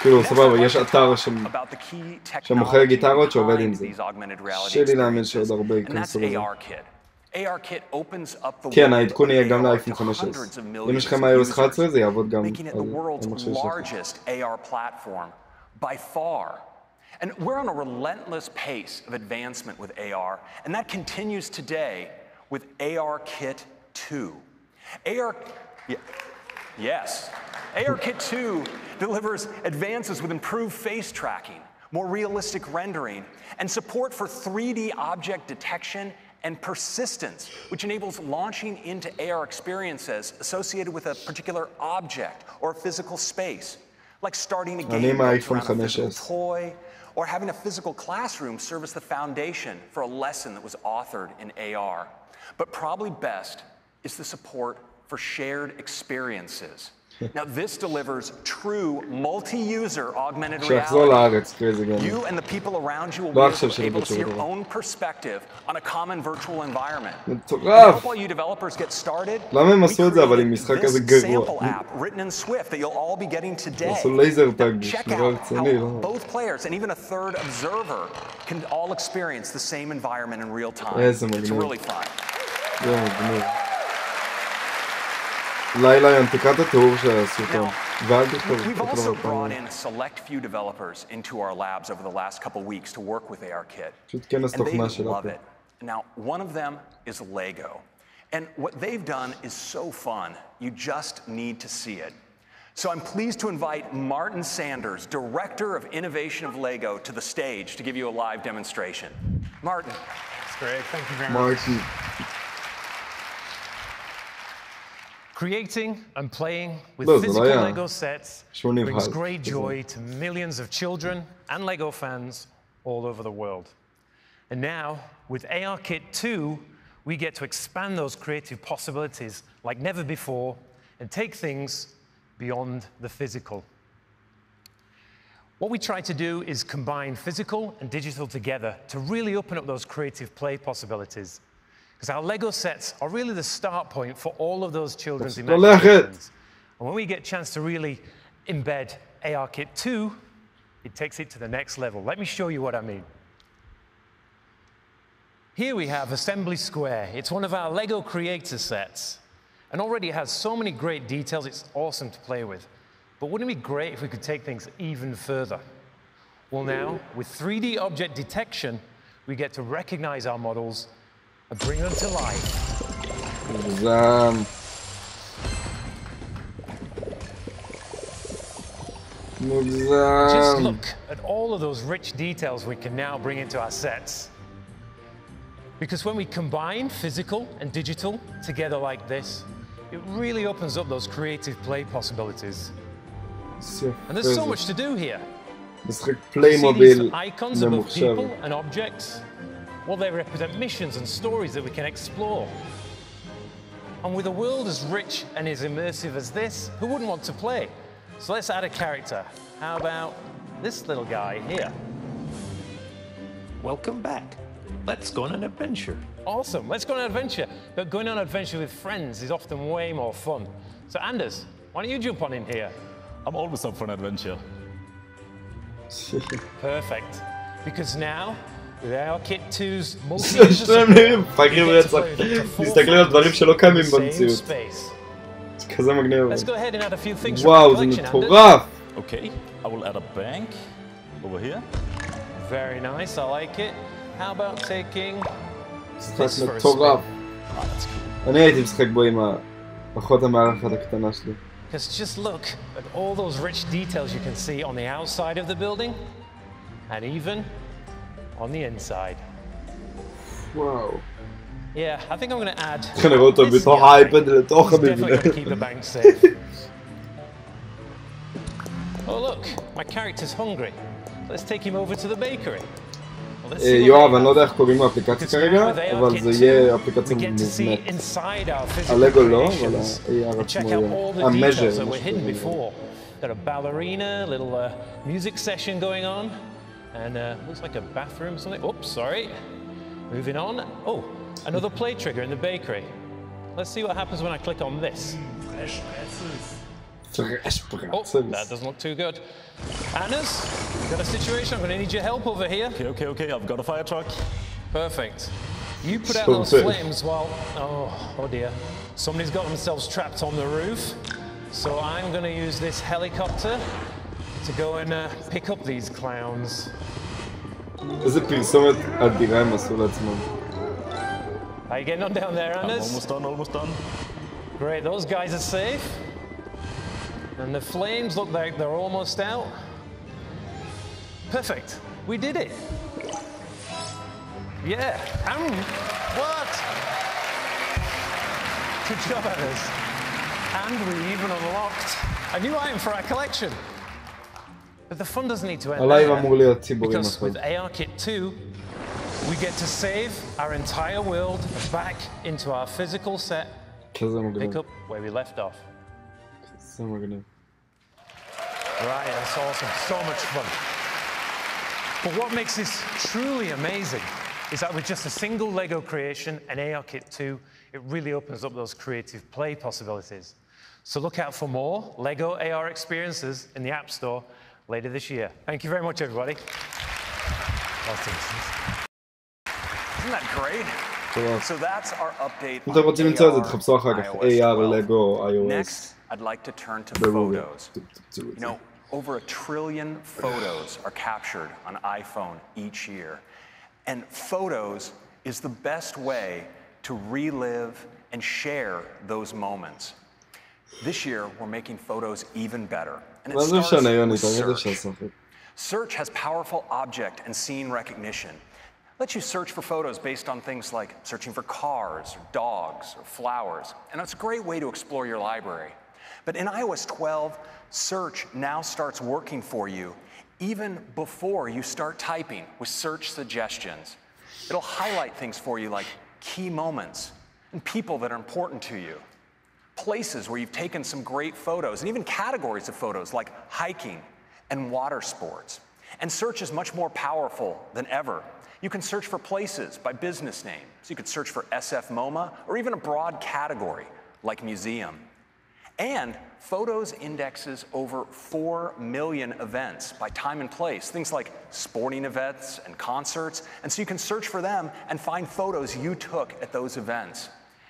Speaker 1: כאילו, סבבה, יש אתר שמוכר גיטרות שעובד עם זה. שלי להאמין שעוד הרבה ייכנסו לזה. כן, העדכון יהיה גם לאייפון 15. אם יש לכם iOS 11 זה יעבוד גם על המכשיר שלכם.
Speaker 5: By far. And we're on a relentless pace of advancement with AR, and that continues today with ARKit 2. ARKit 2 delivers advances with improved face tracking, more realistic rendering, and support for 3D object detection and persistence, which enables launching into AR experiences associated with a particular object or a physical space. Like starting a game built around a physical toy, or having a physical classroom serve as the foundation for a lesson that was authored in AR. But probably best is the support for shared experiences. Now, this delivers true multi-user augmented
Speaker 1: שיחזור
Speaker 5: reality.
Speaker 1: לארץ, קרייזי גמי.
Speaker 5: You and the people around you will
Speaker 1: לא
Speaker 5: be
Speaker 1: עכשיו
Speaker 5: able to see your
Speaker 1: שבטוח.
Speaker 5: own perspective on a common virtual environment. To
Speaker 1: מטורף!
Speaker 5: help all you developers get started,
Speaker 1: למה הם
Speaker 5: we
Speaker 1: עשו את זה אבל עם
Speaker 5: created
Speaker 1: משחק
Speaker 5: this
Speaker 1: כזה גרוע?
Speaker 5: sample app written in Swift that you'll all be getting today.
Speaker 1: עשו לייזר טאג,
Speaker 5: Check
Speaker 1: דבר
Speaker 5: out
Speaker 1: רציני,
Speaker 5: how
Speaker 1: לא?
Speaker 5: both players and even a third observer can all experience the same environment in real time.
Speaker 1: איזה
Speaker 5: It's
Speaker 1: מגניב.
Speaker 5: really fun.
Speaker 1: זה מגניב. לילה ינתיקת התיאור שעשו כאן. ואל תכתוב.
Speaker 5: We've also brought in a select few developers into our labs over the last couple weeks to work with ARKit.
Speaker 1: פשוט כנס
Speaker 5: And
Speaker 1: תוכנה
Speaker 5: they
Speaker 1: שלו.
Speaker 5: love it. Now, one of them is Lego. And what they've done is so fun, you just need to see it. So I'm pleased to invite Martin Sanders, Director of Innovation of Lego, to the stage to give you a live demonstration. Martin.
Speaker 7: That's great. Thank you very much.
Speaker 1: מרטי.
Speaker 7: Creating and playing with
Speaker 1: No,
Speaker 7: physical
Speaker 1: yeah.
Speaker 7: Lego sets
Speaker 1: Shouldn't have
Speaker 7: brings
Speaker 1: had-
Speaker 7: great joy to millions of children and Lego fans all over the world. And now, with ARKit 2, we get to expand those creative possibilities like never before and take things beyond the physical. What we try to do is combine physical and digital together to really open up those creative play possibilities. Because our Lego sets are really the start point for all of those children's imaginations. And when we get a chance to really embed ARKit 2, it takes it to the next level. Let me show you what I mean. Here we have Assembly Square. It's one of our Lego creator sets. And already it has so many great details, it's awesome to play with. But wouldn't it be great if we could take things even further? Well now, with 3D object detection, we get to recognize our models and bring them to life.
Speaker 1: מוגזם. מוגזם.
Speaker 7: Just look at all of those rich details we can now bring into our sets. Because when we combine physical and digital together like this, it really opens up those creative play possibilities. And there's so much to do here.
Speaker 1: משחק
Speaker 7: See
Speaker 1: פליימוביל
Speaker 7: these icons above
Speaker 1: ממוחשב.
Speaker 7: people and objects? Well, they represent missions and stories that we can explore. And with a world as rich and as immersive as this, who wouldn't want to play? So let's add a character. How about this little guy here?
Speaker 8: Welcome back. Let's go on an adventure.
Speaker 7: Awesome, let's go on an adventure. But going on an adventure with friends is often way more fun. So Anders, why don't you jump on in here?
Speaker 9: I'm always up for an adventure.
Speaker 7: Perfect. Because now, with ARKit 2's
Speaker 1: שלהם נראים מפגרים רצח. מסתכלים על דברים שלא קיימים במציאות. זה כזה מגניב.
Speaker 7: Let's go ahead and add a few things from
Speaker 1: וואו,
Speaker 7: the
Speaker 1: זה
Speaker 7: collection, Anders.
Speaker 1: מטורף!
Speaker 9: Okay, I will add a bank over here.
Speaker 7: Very nice, I like it. How about taking
Speaker 1: משחק
Speaker 7: this for a
Speaker 1: מטורף.
Speaker 7: spin?
Speaker 1: אני הייתי משחק בו עם האחות המארחת הקטנה שלי.
Speaker 7: Because just look at all those rich details you can see on the outside of the building, and even on the inside.
Speaker 1: וואו.
Speaker 7: Yeah, I think I'm going to add
Speaker 1: אני רואה אותו
Speaker 7: this
Speaker 1: בתוך
Speaker 7: guy.
Speaker 1: האייפד לתוך
Speaker 7: He's definitely
Speaker 1: המבנה.
Speaker 7: going to keep the bank safe. Oh look, my character's hungry. Let's take him over to the bakery. Well, let's see what
Speaker 1: יואב,
Speaker 7: they
Speaker 1: אני לא
Speaker 7: have.
Speaker 1: יודע איך קוראים לאפליקציה
Speaker 7: Because
Speaker 1: כרגע,
Speaker 7: now with
Speaker 1: אבל
Speaker 7: ARKit
Speaker 1: זה
Speaker 7: 2,
Speaker 1: יהיה אפליקציה
Speaker 7: we get to see
Speaker 1: מובנית.
Speaker 7: inside our physical
Speaker 1: הלגו לא, אבל
Speaker 7: creations
Speaker 1: ה-AR
Speaker 7: and check
Speaker 1: עצמו
Speaker 7: out
Speaker 1: יהיה.
Speaker 7: all the
Speaker 1: המז'ר,
Speaker 7: details that
Speaker 1: מה
Speaker 7: were hidden
Speaker 1: שקוראים.
Speaker 7: before. Got a ballerina, little music session going on, and looks like a bathroom or something. Oops, sorry. Moving on. Oh, another play trigger in the bakery. Let's see what happens when I click on this. Oh, that doesn't look too good. Anna's, got a situation. I'm going to need your help over here.
Speaker 9: Okay, I've got a fire truck.
Speaker 7: Perfect. You put out those flames while... Oh dear. Somebody's got themselves trapped on the roof. So I'm going to use this helicopter to go and pick up these clowns.
Speaker 1: איזה פרסומת אדירה הם עשו לעצמם.
Speaker 7: How you getting on down there,
Speaker 9: I'm
Speaker 7: Anders?
Speaker 9: almost done.
Speaker 7: Great, those guys are safe. And the flames look like they're almost out. Perfect. We did it. Yeah. What? Good job, Anders. And we even unlocked a new item for our collection. But the fun doesn't need to end
Speaker 1: הלייב
Speaker 7: there.
Speaker 1: אמור להיות ציבורי
Speaker 7: Because
Speaker 1: נכון.
Speaker 7: with ARKit 2, we get to save our entire world back into our physical set,
Speaker 1: כזה
Speaker 7: pick
Speaker 1: מגניב.
Speaker 7: up where we left off.
Speaker 1: זה מגניב.
Speaker 7: Right, that's awesome. So much fun. But what makes this truly amazing is that with just a single Lego creation and AR Kit 2, it really opens up those creative play possibilities. So look out for more Lego AR experiences in the App Store later this year. Thank you very much, everybody. Awesome.
Speaker 5: Isn't that great? So that's our update
Speaker 1: אם אתם רוצים למצוא את זה,
Speaker 5: on
Speaker 1: תחפשו אחר כך
Speaker 5: iOS
Speaker 1: AR,
Speaker 5: 12.
Speaker 1: לגו, iOS.
Speaker 5: Next, I'd like to turn to
Speaker 1: בגוגל.
Speaker 5: photos. You know, over 1 trillion photos are captured on iPhone each year. And photos is the best way to relive and share those moments. This year, we're making photos even better. And it starts with search. Search has powerful object and scene recognition. It lets you search for photos based on things like searching for cars, or dogs, or flowers. And it's a great way to explore your library. But in iOS 12, search now starts working for you even before you start typing with search suggestions. It'll highlight things for you like key moments and people that are important to you, places where you've taken some great photos, and even categories of photos like hiking and water sports. And search is much more powerful than ever. You can search for places by business name. So you could search for SF MoMA or even a broad category like museum. And Photos indexes over 4 million events by time and place, things like sporting events and concerts. And so you can search for them and find photos you took at those events.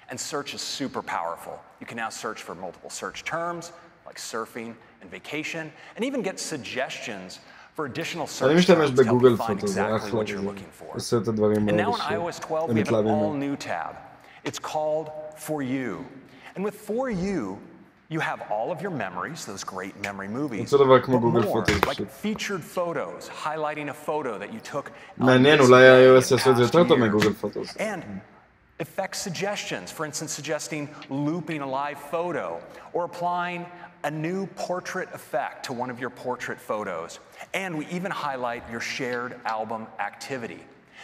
Speaker 5: And search is super powerful. You can now search for multiple search terms like surfing and vacation, and even get suggestions for additional search terms to help you find exactly what you're looking for. And now in iOS 12, we have an all-new tab. It's called For You. And with For You, you have all of your memories, those great memory movies, but more, like featured photos, highlighting a photo that you took and effect suggestions, for instance, suggesting looping a live photo or applying a new portrait effect to one of your portrait photos. And we even highlight your shared album activity.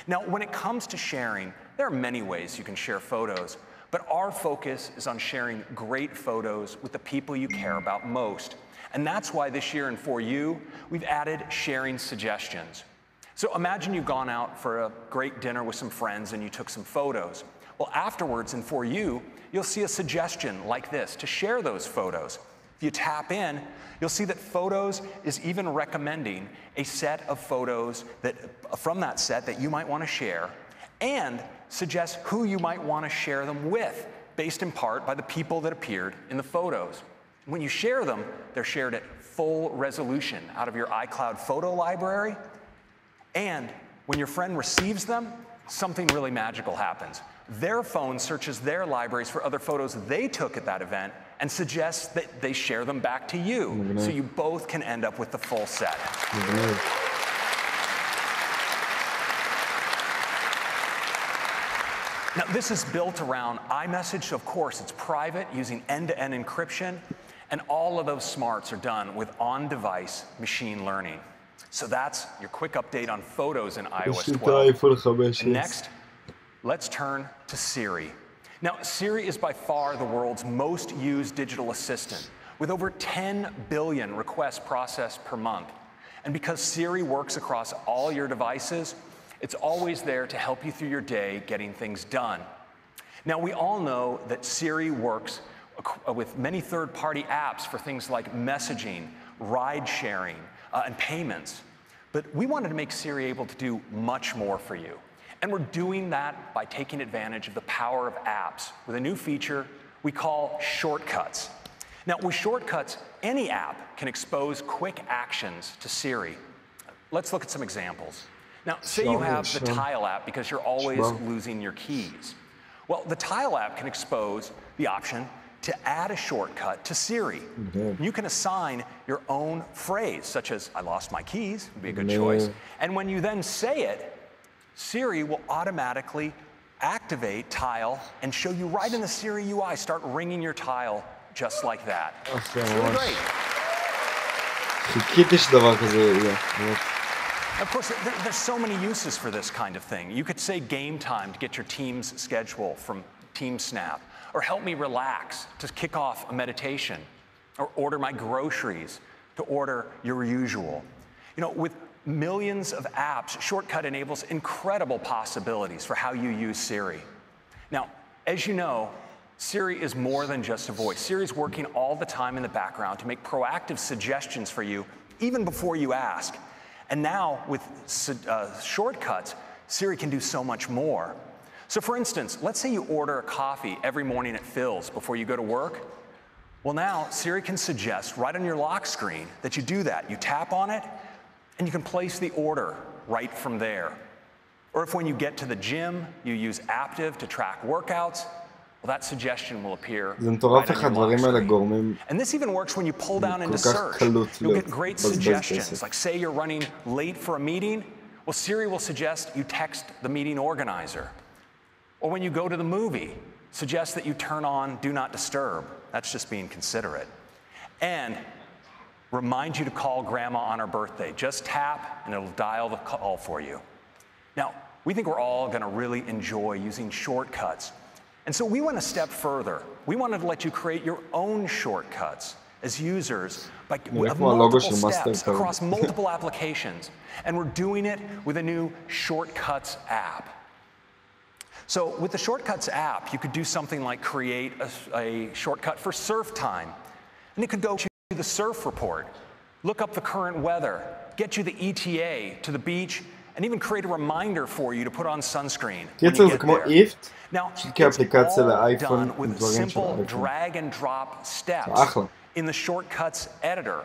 Speaker 5: Now, when it comes to sharing, there are many ways you can share photos, but our focus is on sharing great photos with the people you care about most. And that's why this year in For You, we've added sharing suggestions. So imagine you've gone out for a great dinner with some friends and you took some photos. Well, afterwards in For You, you'll see a suggestion like this to share those photos. If you tap in, you'll see that Photos is even recommending a set of photos from that set that you might want to share, and suggest who you might want to share them with, based in part by the people that appeared in the photos. When you share them, they're shared at full resolution out of your iCloud photo library, and when your friend receives them, something really magical happens. Their phone searches their libraries for other photos they took at that event and suggests that they share them back to you, so you both can end up with the full set. Now, this is built around iMessage, so of course it's private using end-to-end encryption, and all of those smarts are done with on-device machine learning. So that's your quick update on photos in iOS 12. And next, let's turn to Siri. Now, Siri is by far the world's most used digital assistant, with over 10 billion requests processed per month. And because Siri works across all your devices, it's always there to help you through your day getting things done. Now, we all know that Siri works with many third-party apps for things like messaging, ride-sharing, and payments. But we wanted to make Siri able to do much more for you. And we're doing that by taking advantage of the power of apps with a new feature we call shortcuts. Now, with shortcuts, any app can expose quick actions to Siri. Let's look at some examples. Now, say you have the Tile app because you're always losing your keys. Well, the Tile app can expose the option to add a shortcut to Siri. You can assign your own phrase, such as, I lost my keys, would be a good choice. And when you then say it, Siri will automatically activate Tile and show you right in the Siri UI, start ringing your Tile just like that. It's really great. Of course, there's so many uses for this kind of thing. You could say game time to get your team's schedule from TeamSnap, or help me relax to kick off a meditation. or order my groceries to order your usual. You know, with millions of apps, Shortcut enables incredible possibilities for how you use Siri. Now, as you know, Siri is more than just a voice. Siri is working all the time in the background to make proactive suggestions for you, even before you ask. And now, with shortcuts, Siri can do so much more. So for instance, let's say you order a coffee every morning at Phil's before you go to work. Well, now Siri can suggest right on your lock screen that you do that. You tap on it, and you can place the order right from there. Or if when you get to the gym, you use Aptiv to track workouts, well, that suggestion will appear right on your lock screen. And this even works when you pull down into search. You'll get great suggestions, like say you're running late for a meeting, well, Siri will suggest you text the meeting organizer. Or when you go to the movie, suggest that you turn on Do Not Disturb. That's just being considerate. And remind you to call Grandma on her birthday. Just tap, and it'll dial the call for you. Now, we think we're all going to really enjoy using shortcuts. And so we went a step further. We wanted to let you create your own shortcuts as users of multiple steps across multiple applications. And we're doing it with a new Shortcuts app. So with the Shortcuts app, you could do something like create a shortcut for surf time. And it could go to the surf report, look up the current weather, get you the ETA to the beach, and even create a reminder for you to put on sunscreen when you get there. Now, it's all done with simple drag and drop steps in the Shortcuts editor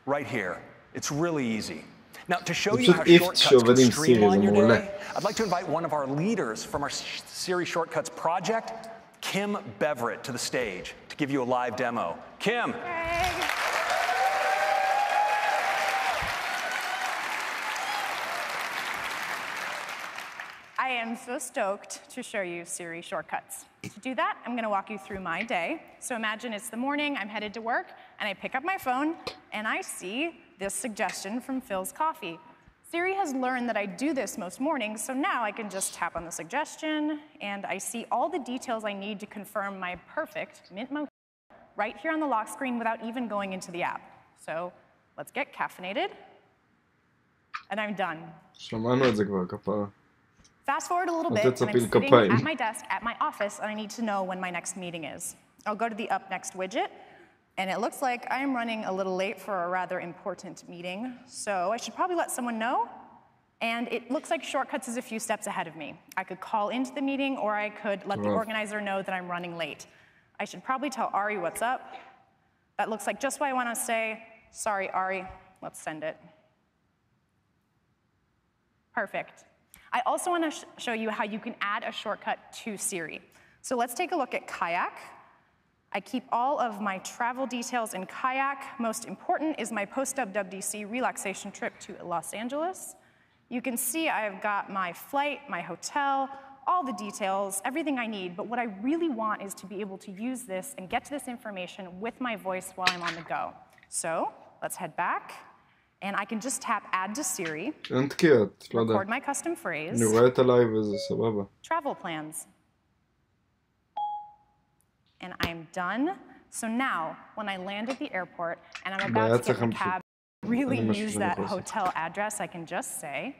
Speaker 5: right here. It's really easy. Now, to show you how shortcuts can streamline your day, I'd like to invite one of our leaders from our Siri Shortcuts project, Kim Beverett, to the stage to give you a live demo. Kim.
Speaker 10: I am so stoked to show you Siri Shortcuts. To do that, I'm going to walk you through my day. So imagine it's the morning, I'm headed to work, and I pick up my phone, and I see this suggestion from Phil's Coffee. Siri has learned that I do this most mornings, so now I can just tap on the suggestion, and I see all the details I need to confirm my perfect mint mocha right here on the lock screen without even going into the app. So let's get caffeinated, and I'm done. Fast forward a little bit, and I'm sitting at my desk at my office, and I need to know when my next meeting is. I'll go to the Up Next widget, and it looks like I'm running a little late for a rather important meeting, so I should probably let someone know. And it looks like Shortcuts is a few steps ahead of me. I could call into the meeting, or I could let the organizer know that I'm running late. I should probably tell Ari what's up. That looks like just what I want to say. Sorry, Ari. Let's send it. Perfect. I also want to show you how you can add a shortcut to Siri. So let's take a look at Kayak. I keep all of my travel details in Kayak. Most important is my post-WWDC relaxation trip to Los Angeles. You can see I've got my flight, my hotel, all the details, everything I need. But what I really want is to be able to use this and get to this information with my voice while I'm on the go. So let's head back. And I can just tap Add to Siri, record my custom phrase, travel plans. And I'm done. So now, when I land at the airport and I'm about to get in a cab, really use that hotel address, I can just say,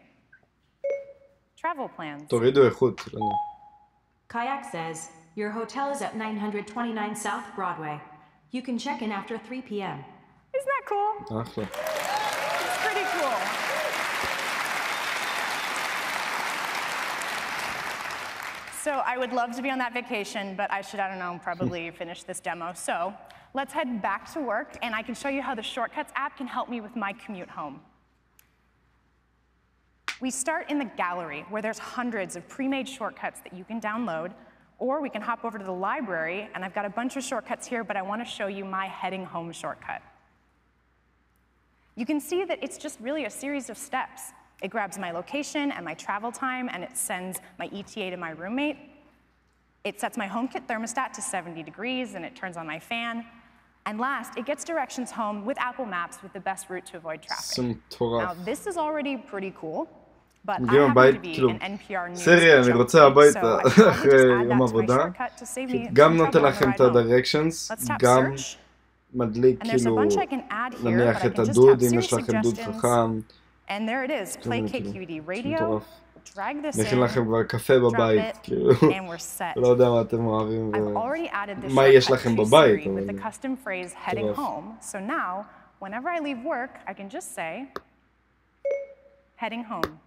Speaker 10: travel plans.
Speaker 11: Kayak says, your hotel is at 929 South Broadway. You can check in after 3 p.m.
Speaker 10: Isn't that cool? Pretty cool. So I would love to be on that vacation, but I should, I don't know, probably finish this demo. So let's head back to work, and I can show you how the Shortcuts app can help me with my commute home. We start in the gallery, where there's hundreds of pre-made shortcuts that you can download, or we can hop over to the library, and I've got a bunch of shortcuts here, but I want to show you my heading home shortcut. You can see that it's just really a series of steps. It grabs my location and my travel time, and it sends my ETA to my roommate. It sets my HomeKit thermostat to 70 degrees, and it turns on my fan. And last, it gets directions home with Apple Maps with the best route to avoid traffic. Now, this is already pretty cool, but I happen to be an NPR news
Speaker 1: סרי, אני רוצה הביתה אחרי יום עבודה. גם נותן לכם את הדירקשנס, גם מדליק כאילו, נניח את הדוד אם יש לכם דוד חכם.
Speaker 10: And there it is, play KQED radio, drag this in,
Speaker 1: מכין לכם כבר קפה בבית, כאילו,
Speaker 10: and we're set.
Speaker 1: לא יודע מה אתם אוהבים,
Speaker 10: I've already added the
Speaker 1: מה יש
Speaker 10: shortcut
Speaker 1: לכם
Speaker 10: to
Speaker 1: בבית,
Speaker 10: Siri with the custom phrase heading home. So now, whenever I leave work, I can just say, heading home.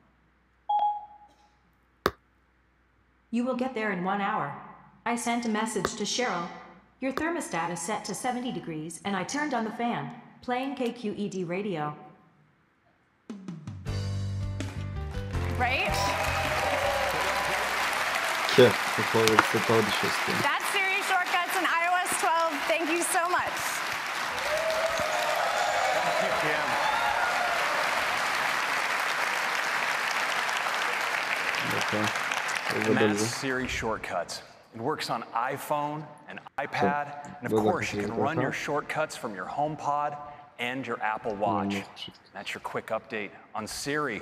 Speaker 11: You will get there in 1 hour. I sent a message to Cheryl. Your thermostat is set to 70 degrees, and I turned on the fan, playing KQED radio.
Speaker 10: Right?
Speaker 1: כן, זה פרדי שסטים.
Speaker 10: That's Siri shortcuts in iOS 12. Thank you so much.
Speaker 5: That's Siri shortcuts. It works on iPhone and iPad, and of course you can run your shortcuts from your HomePod and your Apple Watch. That's your quick update on Siri.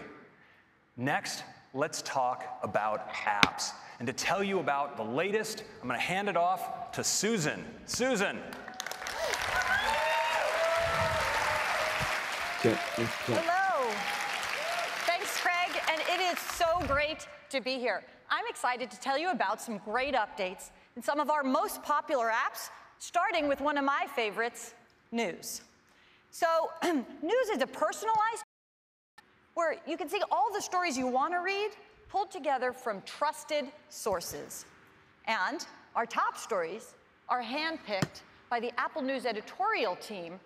Speaker 5: Next, let's talk about apps. And to tell you about the latest, I'm going to hand it off to Susan. Susan.
Speaker 12: Hello. Thanks, Craig, and it is so great to be here. I'm excited to tell you about some great updates in some of our most popular apps, starting with one of my favorites, News. So, News is a personalized where you can see all the stories you want to read pulled together from trusted sources. And our top stories are handpicked by the Apple News editorial team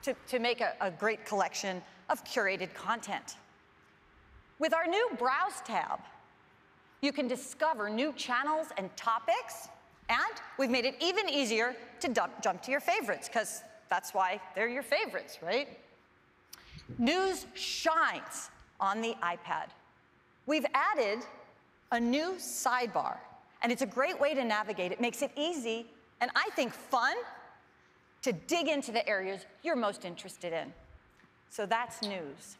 Speaker 12: to make a great collection of curated content. With our new Browse tab, you can discover new channels and topics, and we've made it even easier to jump to your favorites, because that's why they're your favorites, right? News shines on the iPad. We've added a new sidebar, and it's a great way to navigate. It makes it easy, and I think fun, to dig into the areas you're most interested in. So that's News.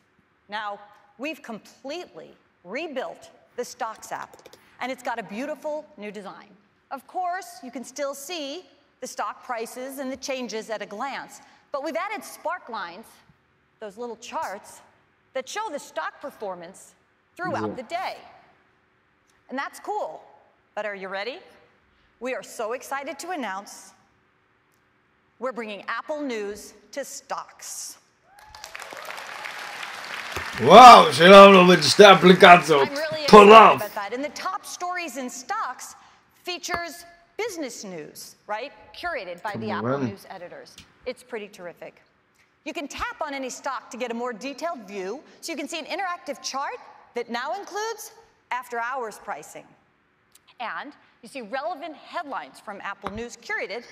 Speaker 12: Now, we've completely rebuilt the Stocks app, and it's got a beautiful new design. Of course, you can still see the stock prices and the changes at a glance, but we've added spark lines, those little charts, that show the stock performance throughout the day. And that's cool, but are you ready? We are so excited to announce we're bringing Apple News to Stocks.
Speaker 1: וואו, שלנו בין שתי אפליקציות. Pull off.
Speaker 12: And the top stories in Stocks features business news, right? Curated by the Apple News editors. It's pretty terrific. You can tap on any stock to get a more detailed view, so you can see an interactive chart that now includes after-hours pricing. And you see relevant headlines from Apple News curated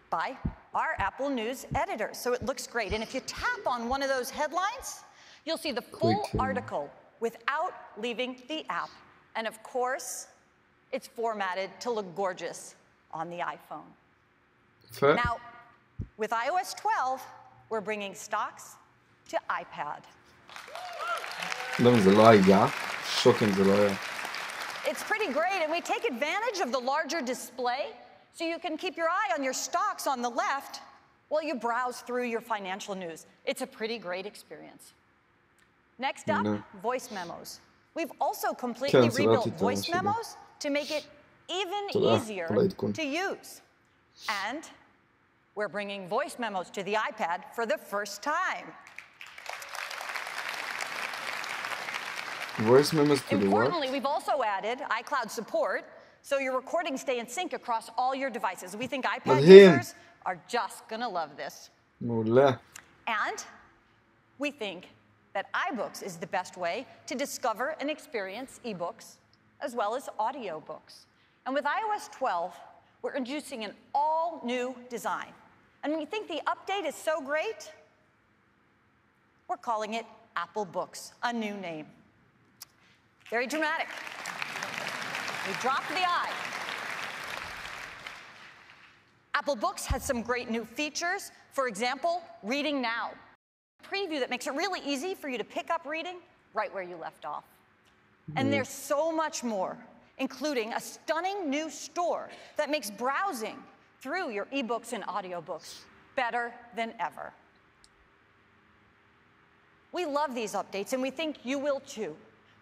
Speaker 12: by our Apple News editors. So it looks great. And if you tap on one of those headlines, you'll see the full article without leaving the app. And of course, it's formatted to look gorgeous on the iPhone. Now, with iOS 12, we're bringing Stocks to iPad. It's pretty great, and we take advantage of the larger display, so you can keep your eye on your stocks on the left while you browse through your financial news. It's a pretty great experience. Next up, voice memos. We've also completely rebuilt voice memos to make it even easier to use. And we're bringing voice memos to the iPad for the first time.
Speaker 1: Voice memos to the what?
Speaker 12: Importantly, we've also added iCloud support, so your recordings stay in sync across all your devices. We think iPad users are just gonna love this. And we think that iBooks is the best way to discover and experience ebooks, as well as audiobooks. And with iOS 12, we're introducing an all-new design. And we think the update is so great, we're calling it Apple Books, a new name. Very dramatic. We dropped the I. Apple Books has some great new features. For example, Reading Now. A preview that makes it really easy for you to pick up reading right where you left off. And there's so much more, including a stunning new store that makes browsing through your ebooks and audiobooks better than ever. We love these updates, and we think you will too.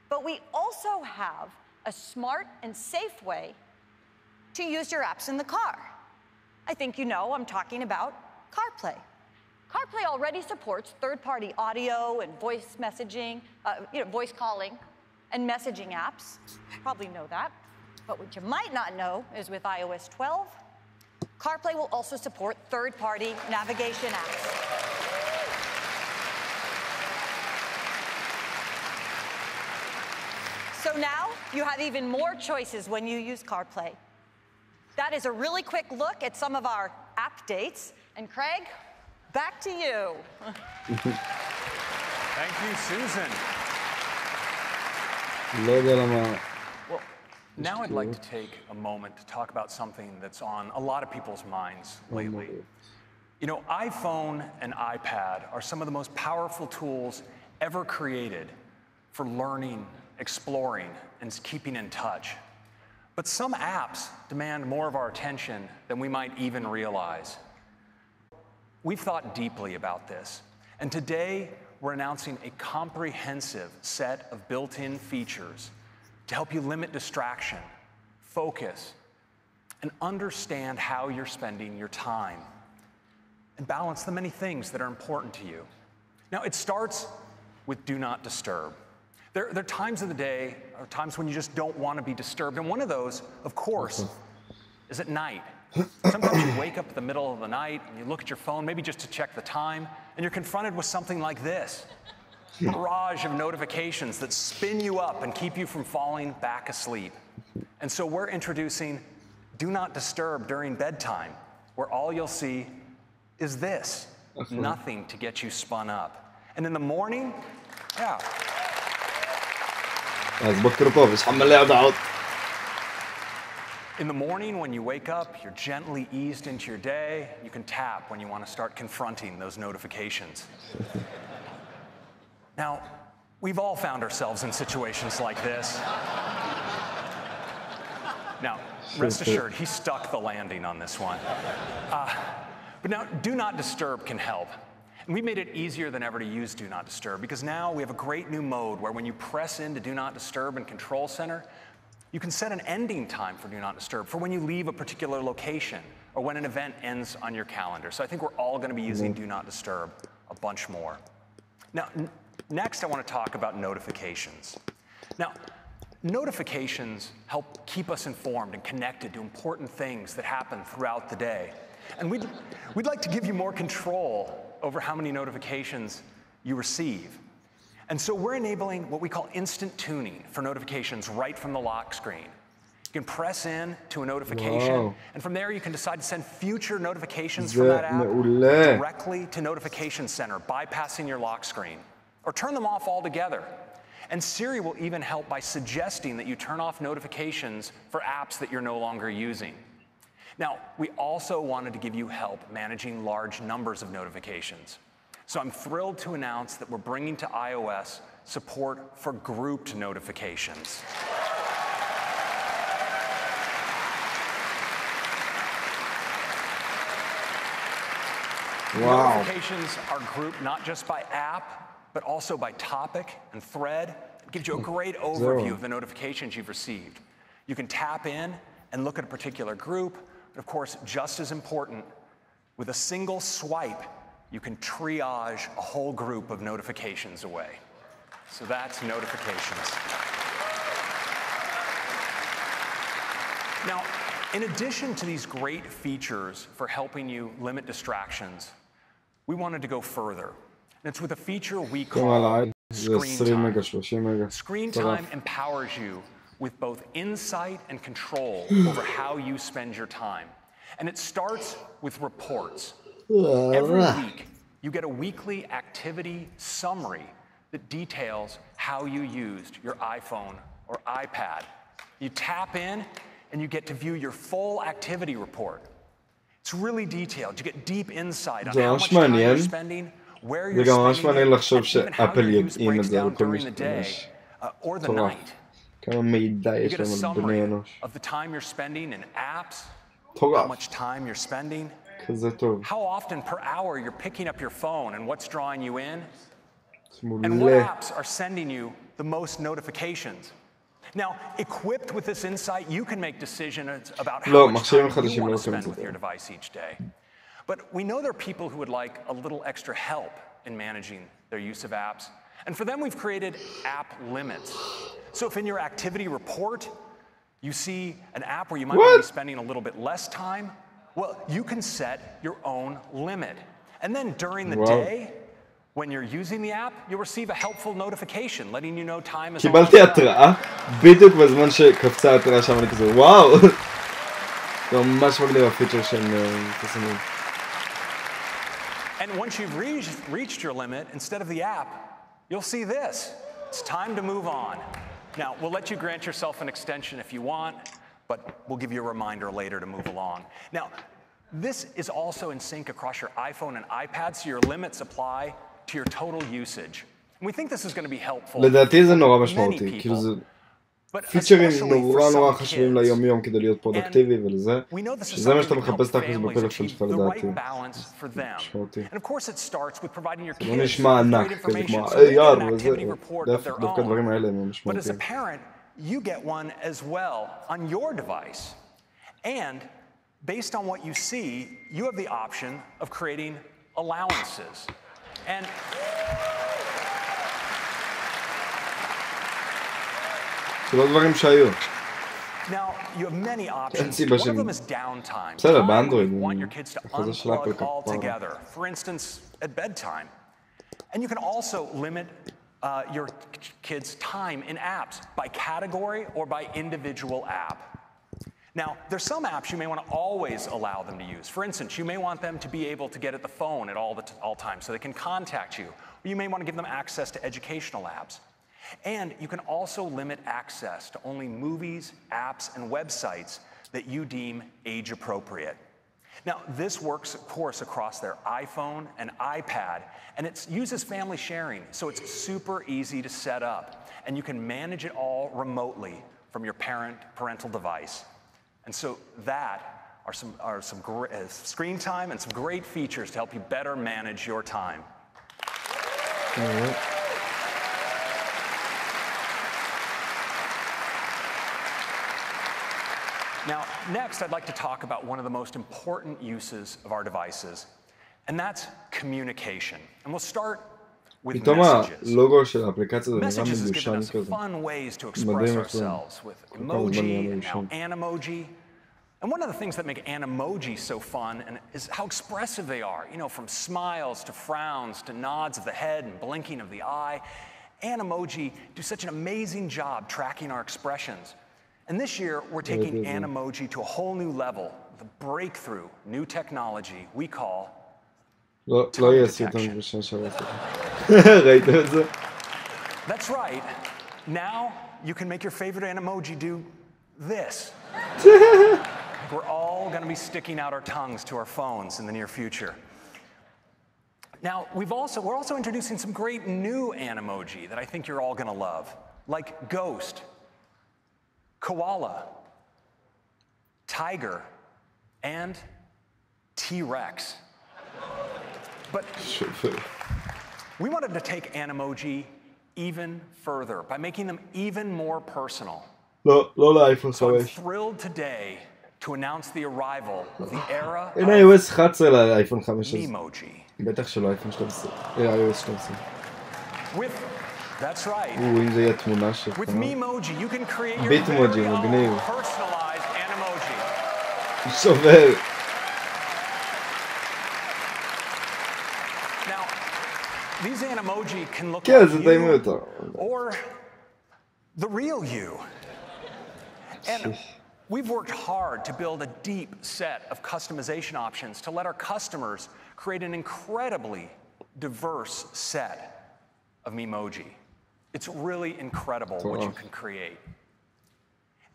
Speaker 12: But we also have a smart and safe way to use your apps in the car. I think you know I'm talking about CarPlay. CarPlay already supports third-party audio and voice messaging, voice calling and messaging apps. You probably know that. But what you might not know is with iOS 12, CarPlay will also support third-party navigation apps. So now you have even more choices when you use CarPlay. That is a really quick look at some of our app dates. And Craig, back to you.
Speaker 5: Thank you, Susan. Well, now I'd like to take a moment to talk about something that's on a lot of people's minds lately. You know, iPhone and iPad are some of the most powerful tools ever created for learning, exploring, and keeping in touch. But some apps demand more of our attention than we might even realize. We've thought deeply about this, and today we're announcing a comprehensive set of built-in features to help you limit distraction, focus, and understand how you're spending your time, and balance the many things that are important to you. Now, it starts with Do Not Disturb. There are times of the day, or times when you just don't want to be disturbed, and one of those, of course, is at night. Sometimes you wake up in the middle of the night, and you look at your phone, maybe just to check the time, and you're confronted with something like this. A barrage of notifications that spin you up and keep you from falling back asleep. And so we're introducing Do Not Disturb during bedtime, where all you'll see is this, nothing to get you spun up. And in the morning, in the morning, when you wake up, you're gently eased into your day. You can tap when you want to start confronting those notifications. Now, we've all found ourselves in situations like this. Now, rest assured, he stuck the landing on this one. But now, Do Not Disturb can help. And we made it easier than ever to use Do Not Disturb, because now we have a great new mode where when you press into Do Not Disturb in Control Center, you can set an ending time for Do Not Disturb for when you leave a particular location or when an event ends on your calendar. So I think we're all going to be using Do Not Disturb a bunch more. Now, next I want to talk about notifications. Now, notifications help keep us informed and connected to important things that happen throughout the day. And we'd like to give you more control over how many notifications you receive. And so we're enabling what we call instant tuning for notifications right from the lock screen. You can press in to a notification, and from there you can decide to send future notifications from that app directly to Notification Center, bypassing your lock screen, or turn them off altogether. And Siri will even help by suggesting that you turn off notifications for apps that you're no longer using. Now, we also wanted to give you help managing large numbers of notifications. So I'm thrilled to announce that we're bringing to iOS support for grouped notifications. Wow. Notifications are grouped not just by app, but also by topic and thread. It gives you a great overview of the notifications you've received. You can tap in and look at a particular group. But of course, just as important, with a single swipe, you can triage a whole group of notifications away. So that's notifications. Now, in addition to these great features for helping you limit distractions, we wanted to go further. And it's with a feature we call Screen Time. Screen Time empowers you with both insight and control over how you spend your time. And it starts with reports. Every week, you get a weekly activity summary that details how you used your iPhone or iPad. You tap in, and you get to view your full activity report. It's really detailed. You get deep insight on how much time you're spending, where you're spending it, and even how your use breaks down during the day or the night. You get a summary of the time you're spending in apps, how much time you're spending, how often per hour you're picking up your phone and what's drawing you in, and what apps are sending you the most notifications. Now, equipped with this insight, you can make decisions about how much time you want to spend with your device each day. But we know there are people who would like a little extra help in managing their use of apps. And for them, we've created app limits. So if in your activity report, you see an app where you might want to be spending a little bit less time, well, you can set your own limit. And then during the day, when you're using the app, you'll receive a helpful notification letting you know time is
Speaker 1: קיבלתי התראה, בדיוק בזמן שקפצה התראה שם, אני כזה, וואו! זה ממש מגניב הפיצ'ר שהם תסמים.
Speaker 5: And once you've reached your limit, instead of the app, you'll see this. It's time to move on. Now, we'll let you grant yourself an extension if you want, but we'll give you a reminder later to move along. Now, this is also in sync across your iPhone and iPad, so your limits apply to your total usage. And we think this is going to be helpful
Speaker 1: לדעתי זה נורא משמעותי, כאילו זה פיצ'רים נורא חשובים ליום-יום כדי להיות פרודקטיבי ולזה, שזה מה שאתה מחפש תכלס בפלאפון שלך לדעתי. משמעותי. זה לא נשמע ענק, כזה כמו יאר וזה, דווקא הדברים האלה הם משמעותיים.
Speaker 5: You get one as well on your device. And based on what you see, you have the option of creating allowances. And
Speaker 1: זה לא דברים שהיו.
Speaker 5: Now, you have many options. One of them is downtime.
Speaker 1: בסדר, באנדרואיד,
Speaker 5: want your kids to unplug altogether. For instance, at bedtime. And you can also limit your kids' time in apps by category or by individual app. Now, there's some apps you may want to always allow them to use. For instance, you may want them to be able to get at the phone at all times so they can contact you. Or you may want to give them access to educational apps. And you can also limit access to only movies, apps, and websites that you deem age appropriate. Now, this works, of course, across their iPhone and iPad, and it uses family sharing, so it's super easy to set up. And you can manage it all remotely from your parental device. And so that are some great screen time and some great features to help you better manage your time. Now, next, I'd like to talk about one of the most important uses of our devices, and that's communication. And we'll start with messages. Messages has given us fun ways to express ourselves with emoji and now Animoji. And one of the things that make Animoji so fun is how expressive they are. You know, from smiles to frowns to nods of the head and blinking of the eye. Animoji do such an amazing job tracking our expressions. And this year, we're taking Animoji to a whole new level with a breakthrough new technology we call tone detection. That's right. Now, you can make your favorite Animoji do this. We're all going to be sticking out our tongues to our phones in the near future. Now, we're also introducing some great new Animoji that I think you're all going to love, like Ghost, Koala, Tiger, and T-Rex. But we wanted to take Animoji even further by making them even more personal. So I'm thrilled today to announce the arrival of the era of
Speaker 1: iOS 11 לאייפון 15.
Speaker 5: Memoji.
Speaker 1: בטח שלא אייפון 12. iOS 12.
Speaker 5: That's right.
Speaker 1: אם זה יהיה תמונה שלך.
Speaker 5: With Memoji, you can create your
Speaker 1: ביטמוג'י,
Speaker 5: very
Speaker 1: מגניב.
Speaker 5: own personalized Animoji.
Speaker 1: שובר.
Speaker 5: Now, these Animoji can look
Speaker 1: כן,
Speaker 5: like
Speaker 1: זה די
Speaker 5: you
Speaker 1: מיותר.
Speaker 5: or the real you. And we've worked hard to build a deep set of customization options to let our customers create an incredibly diverse set of Memoji. It's really incredible what you can create.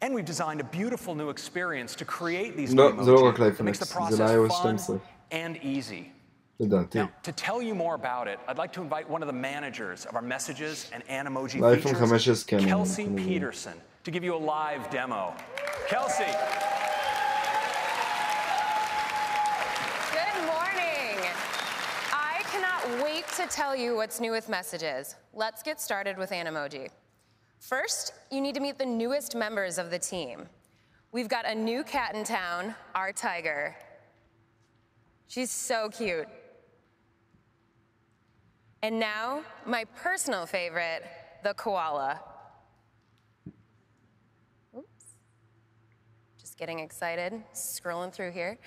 Speaker 5: And we've designed a beautiful new experience to create these Memoji that makes the process fun and easy. Now, to tell you more about it, I'd like to invite one of the managers of our messages and Animoji features, Kelsey Peterson, to give you a live demo. Kelsey.
Speaker 13: to tell you what's new with messages. Let's get started with Animoji. First, you need to meet the newest members of the team. We've got a new cat in town, our tiger. She's so cute. And now, my personal favorite, the koala. Oops. Just getting excited, scrolling through here.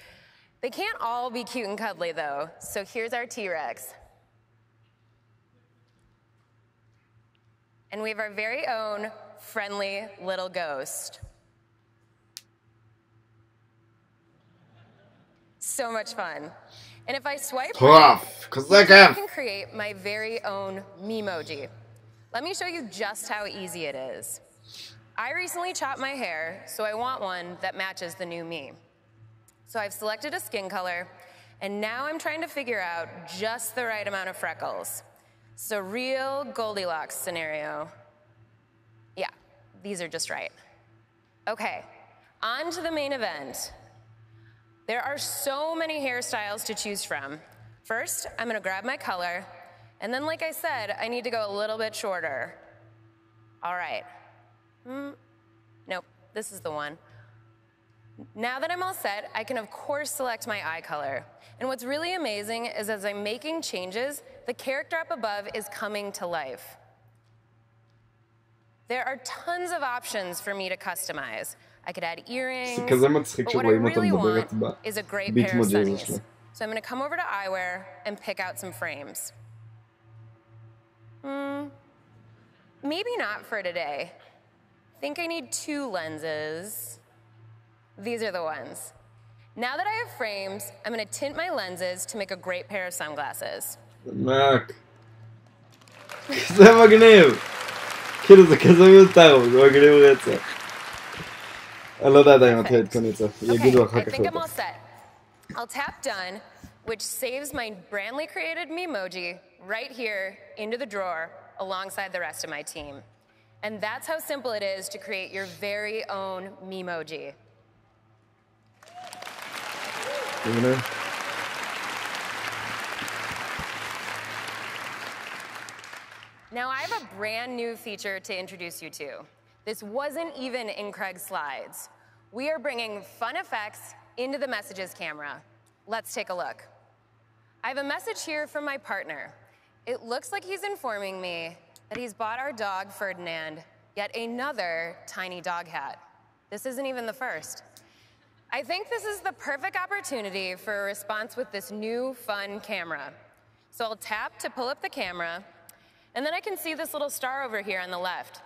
Speaker 13: They can't all be cute and cuddly, though, so here's our T-Rex. And we have our very own friendly little ghost. So much fun. And if I swipe right, I can create my very own Memoji. Let me show you just how easy it is. I recently chopped my hair, so I want one that matches the new me. So I've selected a skin color, and now I'm trying to figure out just the right amount of freckles. It's a real Goldilocks scenario. Yeah, these are just right. Okay, on to the main event. There are so many hairstyles to choose from. First, I'm gonna grab my color, and then like I said, I need to go a little bit shorter. All right. Nope, this is the one. Now that I'm all set, I can of course select my eye color. And what's really amazing is as I'm making changes, the character up above is coming to life. There are tons of options for me to customize. I could add earrings, but what I really want is a great pair of sunnies. So I'm gonna come over to eyewear and pick out some frames. Maybe not for today. I think I need 2 lenses. These are the ones. Now that I have frames, I'm gonna tint my lenses to make a great pair of sunglasses.
Speaker 1: Mac. זה מגניב. כאילו זה כזה מיותר, זה מגניב רצח. אני לא יודע עדיין מתי להתכונן את זה. יגידו אחר כך.
Speaker 13: I think I'm all set. I'll tap done, which saves my brandly created Memoji right here into the drawer alongside the rest of my team. And that's how simple it is to create your very own Memoji. Now I have a brand new feature to introduce you to. This wasn't even in Craig's slides. We are bringing fun effects into the messages camera. Let's take a look. I have a message here from my partner. It looks like he's informing me that he's bought our dog Ferdinand yet another tiny dog hat. This isn't even the first. I think this is the perfect opportunity for a response with this new fun camera. So I'll tap to pull up the camera, and then I can see this little star over here on the left.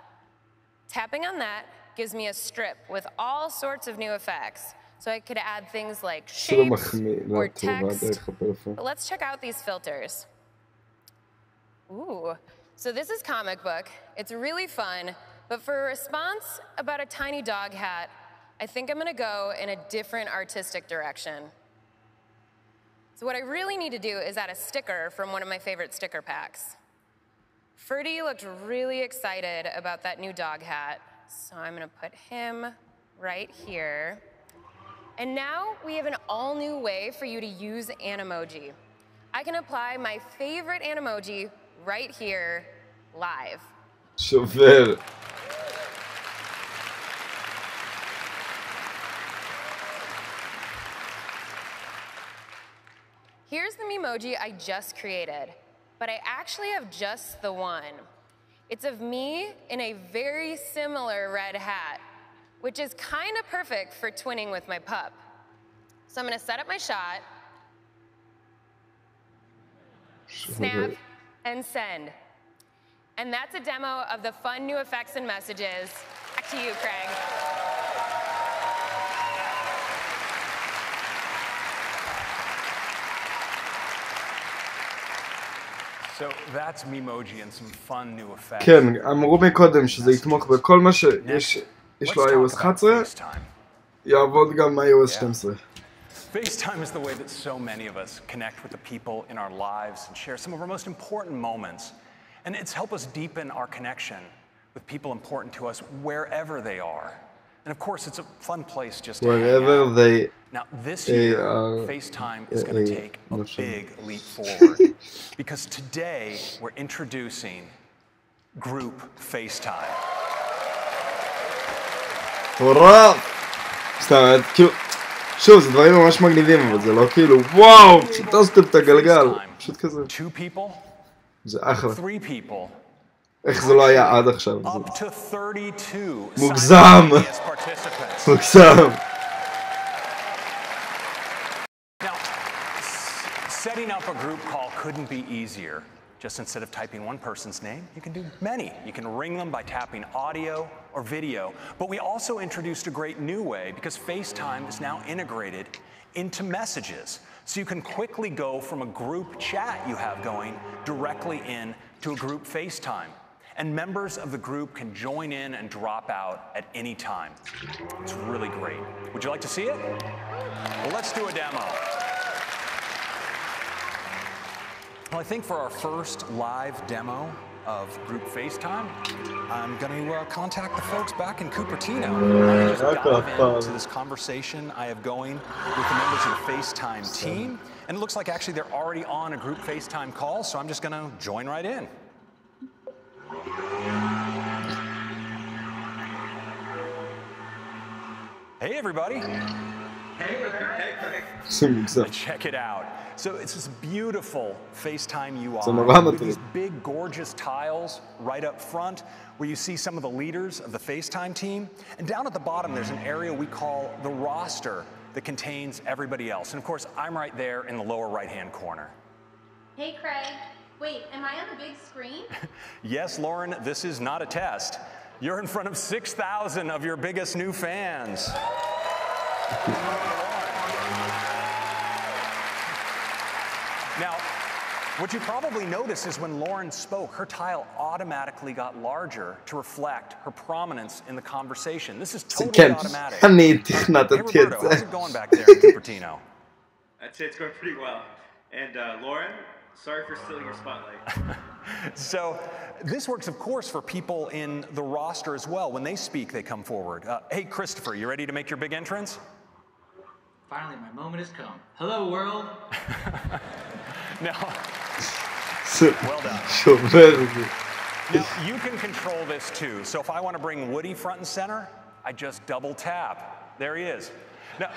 Speaker 13: Tapping on that gives me a strip with all sorts of new effects. So I could add things like shapes or text. But let's check out these filters. Ooh, so this is comic book. It's really fun, but for a response about a tiny dog hat, I think I'm gonna go in a different artistic direction. So what I really need to do is add a sticker from one of my favorite sticker packs. Ferdy looked really excited about that new dog hat, so I'm gonna put him right here. And now we have an all-new way for you to use Animoji. I can apply my favorite Animoji right here, live.
Speaker 1: שובר.
Speaker 13: Here's the Memoji I just created, but I actually have just the one. It's of me in a very similar red hat, which is kind of perfect for twinning with my pup. So I'm gonna set up my shot, snap, and send. And that's a demo of the fun new effects and messages. Back to you, Craig.
Speaker 5: So that's Memoji and some fun new effects.
Speaker 1: כן, אמרו מקודם שזה יתמוך בכל מה שיש לו iOS 11, יעבוד גם iOS 12.
Speaker 5: FaceTime is the way that so many of us connect with the people in our lives and share some of our most important moments. And it's helped us deepen our connection with people important to us wherever they are. And of course, it's a fun place just to
Speaker 1: wherever
Speaker 5: hang out.
Speaker 1: they
Speaker 5: Now, this year, FaceTime is going to take a big leap forward because today we're introducing group FaceTime.
Speaker 1: הורא! סתם, כאילו, שוב, זה דברים ממש מגניבים, אבל זה לא כאילו, וואו, פשוט תעשתם את הגלגל, פשוט כזה. זה אחלה. איך זה לא היה עד עכשיו? מוגזם! מוגזם!
Speaker 5: Setting up a group call couldn't be easier. Just instead of typing one person's name, you can do many. You can ring them by tapping audio or video. But we also introduced a great new way because FaceTime is now integrated into messages. So you can quickly go from a group chat you have going directly in to a group FaceTime. And members of the group can join in and drop out at any time. It's really great. Would you like to see it? Well, let's do a demo. Well, I think for our first live demo of group FaceTime, I'm going to contact the folks back in Cupertino. I'm going to just dive into this conversation I have going with the members of the FaceTime team. And it looks like actually they're already on a group FaceTime call, so I'm just going to join right in. Hey, everybody. Hey, check it out. So it's this beautiful FaceTime UI with these big, gorgeous tiles right up front where you see some of the leaders of the FaceTime team. And down at the bottom, there's an area we call the roster that contains everybody else. And of course, I'm right there in the lower right-hand corner.
Speaker 13: Hey, Craig. Wait, am I on the big screen?
Speaker 5: Yes, Lauren, this is not a test. You're in front of 6,000 of your biggest new fans. Now, what you probably noticed is when Lauren spoke, her tile automatically got larger to reflect her prominence in the conversation. This is totally automatic. Hey, Roberto, how's it going back there in Cupertino?
Speaker 14: I'd say it's going pretty well. And Lauren, sorry for stealing your spotlight.
Speaker 5: So this works, of course, for people in the roster as well. When they speak, they come forward. Hey, Christopher, you ready to make your big entrance?
Speaker 15: Finally, my moment has come. Hello, world.
Speaker 5: Now, well done. Now, you can control this too. So if I want to bring Woody front and center, I just double tap. There he is. Now,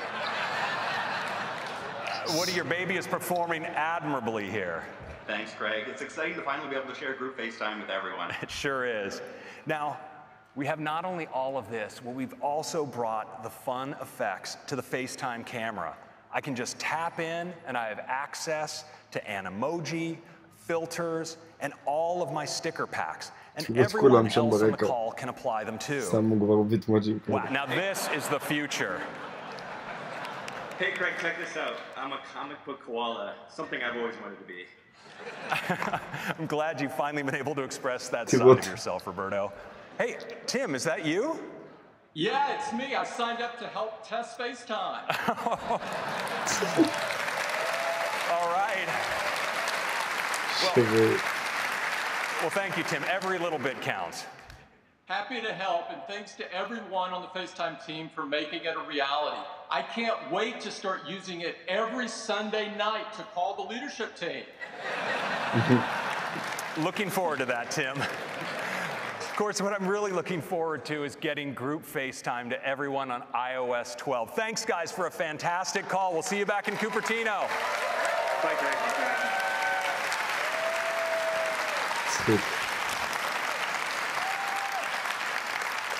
Speaker 5: Woody, your baby is performing admirably here.
Speaker 14: Thanks, Craig. It's exciting to finally be able to share group FaceTime with everyone.
Speaker 5: It sure is. Now, we have not only all of this, but we've also brought the fun effects to the FaceTime camera. I can just tap in and I have access to an emoji, filters, and all of my sticker packs. And everyone else on the call can apply them too. Wow, now this is the future.
Speaker 14: Hey Craig, check this out. I'm a comic book koala, something I've always wanted to be.
Speaker 5: I'm glad you've finally been able to express that side of yourself, Roberto. Hey, Tim, is that you?
Speaker 16: Yeah, it's me. I signed up to help test FaceTime.
Speaker 5: All right. Well, thank you, Tim. Every little bit counts.
Speaker 16: Happy to help, and thanks to everyone on the FaceTime team for making it a reality. I can't wait to start using it every Sunday night to call the leadership team.
Speaker 5: Looking forward to that, Tim. Of course, what I'm really looking forward to is getting group FaceTime to everyone on iOS 12. Thanks, guys, for a fantastic call. We'll see you back in Cupertino.
Speaker 14: Bye, Greg.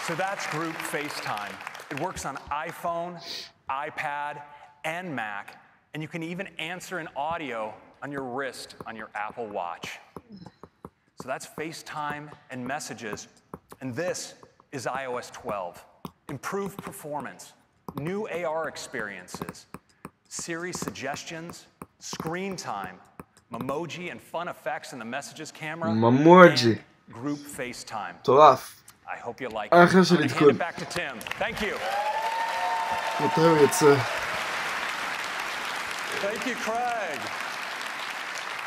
Speaker 5: So that's group FaceTime. It works on iPhone, iPad, and Mac, and you can even answer in audio on your wrist on your Apple Watch. So that's FaceTime and messages, and this is iOS 12. Improved performance, new AR experiences, Siri suggestions, screen time, Memoji and fun effects in the messages camera, and group FaceTime. I hope you like it. I'm going to hand it back to Tim. Thank you.
Speaker 4: Thank you, Craig.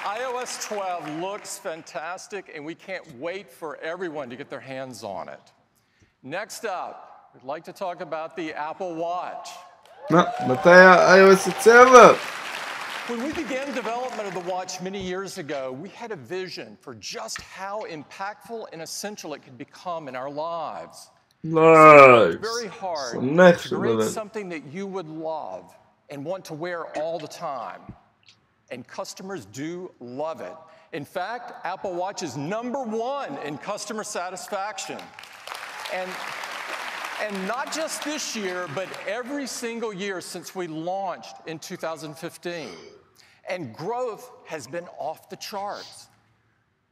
Speaker 4: iOS 12 looks fantastic, and we can't wait for everyone to get their hands on it. Next up, we'd like to talk about the Apple Watch.
Speaker 1: מתי ה-iOS 7?
Speaker 4: When we began development of the watch many years ago, we had a vision for just how impactful and essential it could become in our lives. So we worked very hard to create something that you would love and want to wear all the time. And customers do love it. In fact, Apple Watch is #1 in customer satisfaction. And not just this year, but every single year since we launched in 2015. And growth has been off the charts.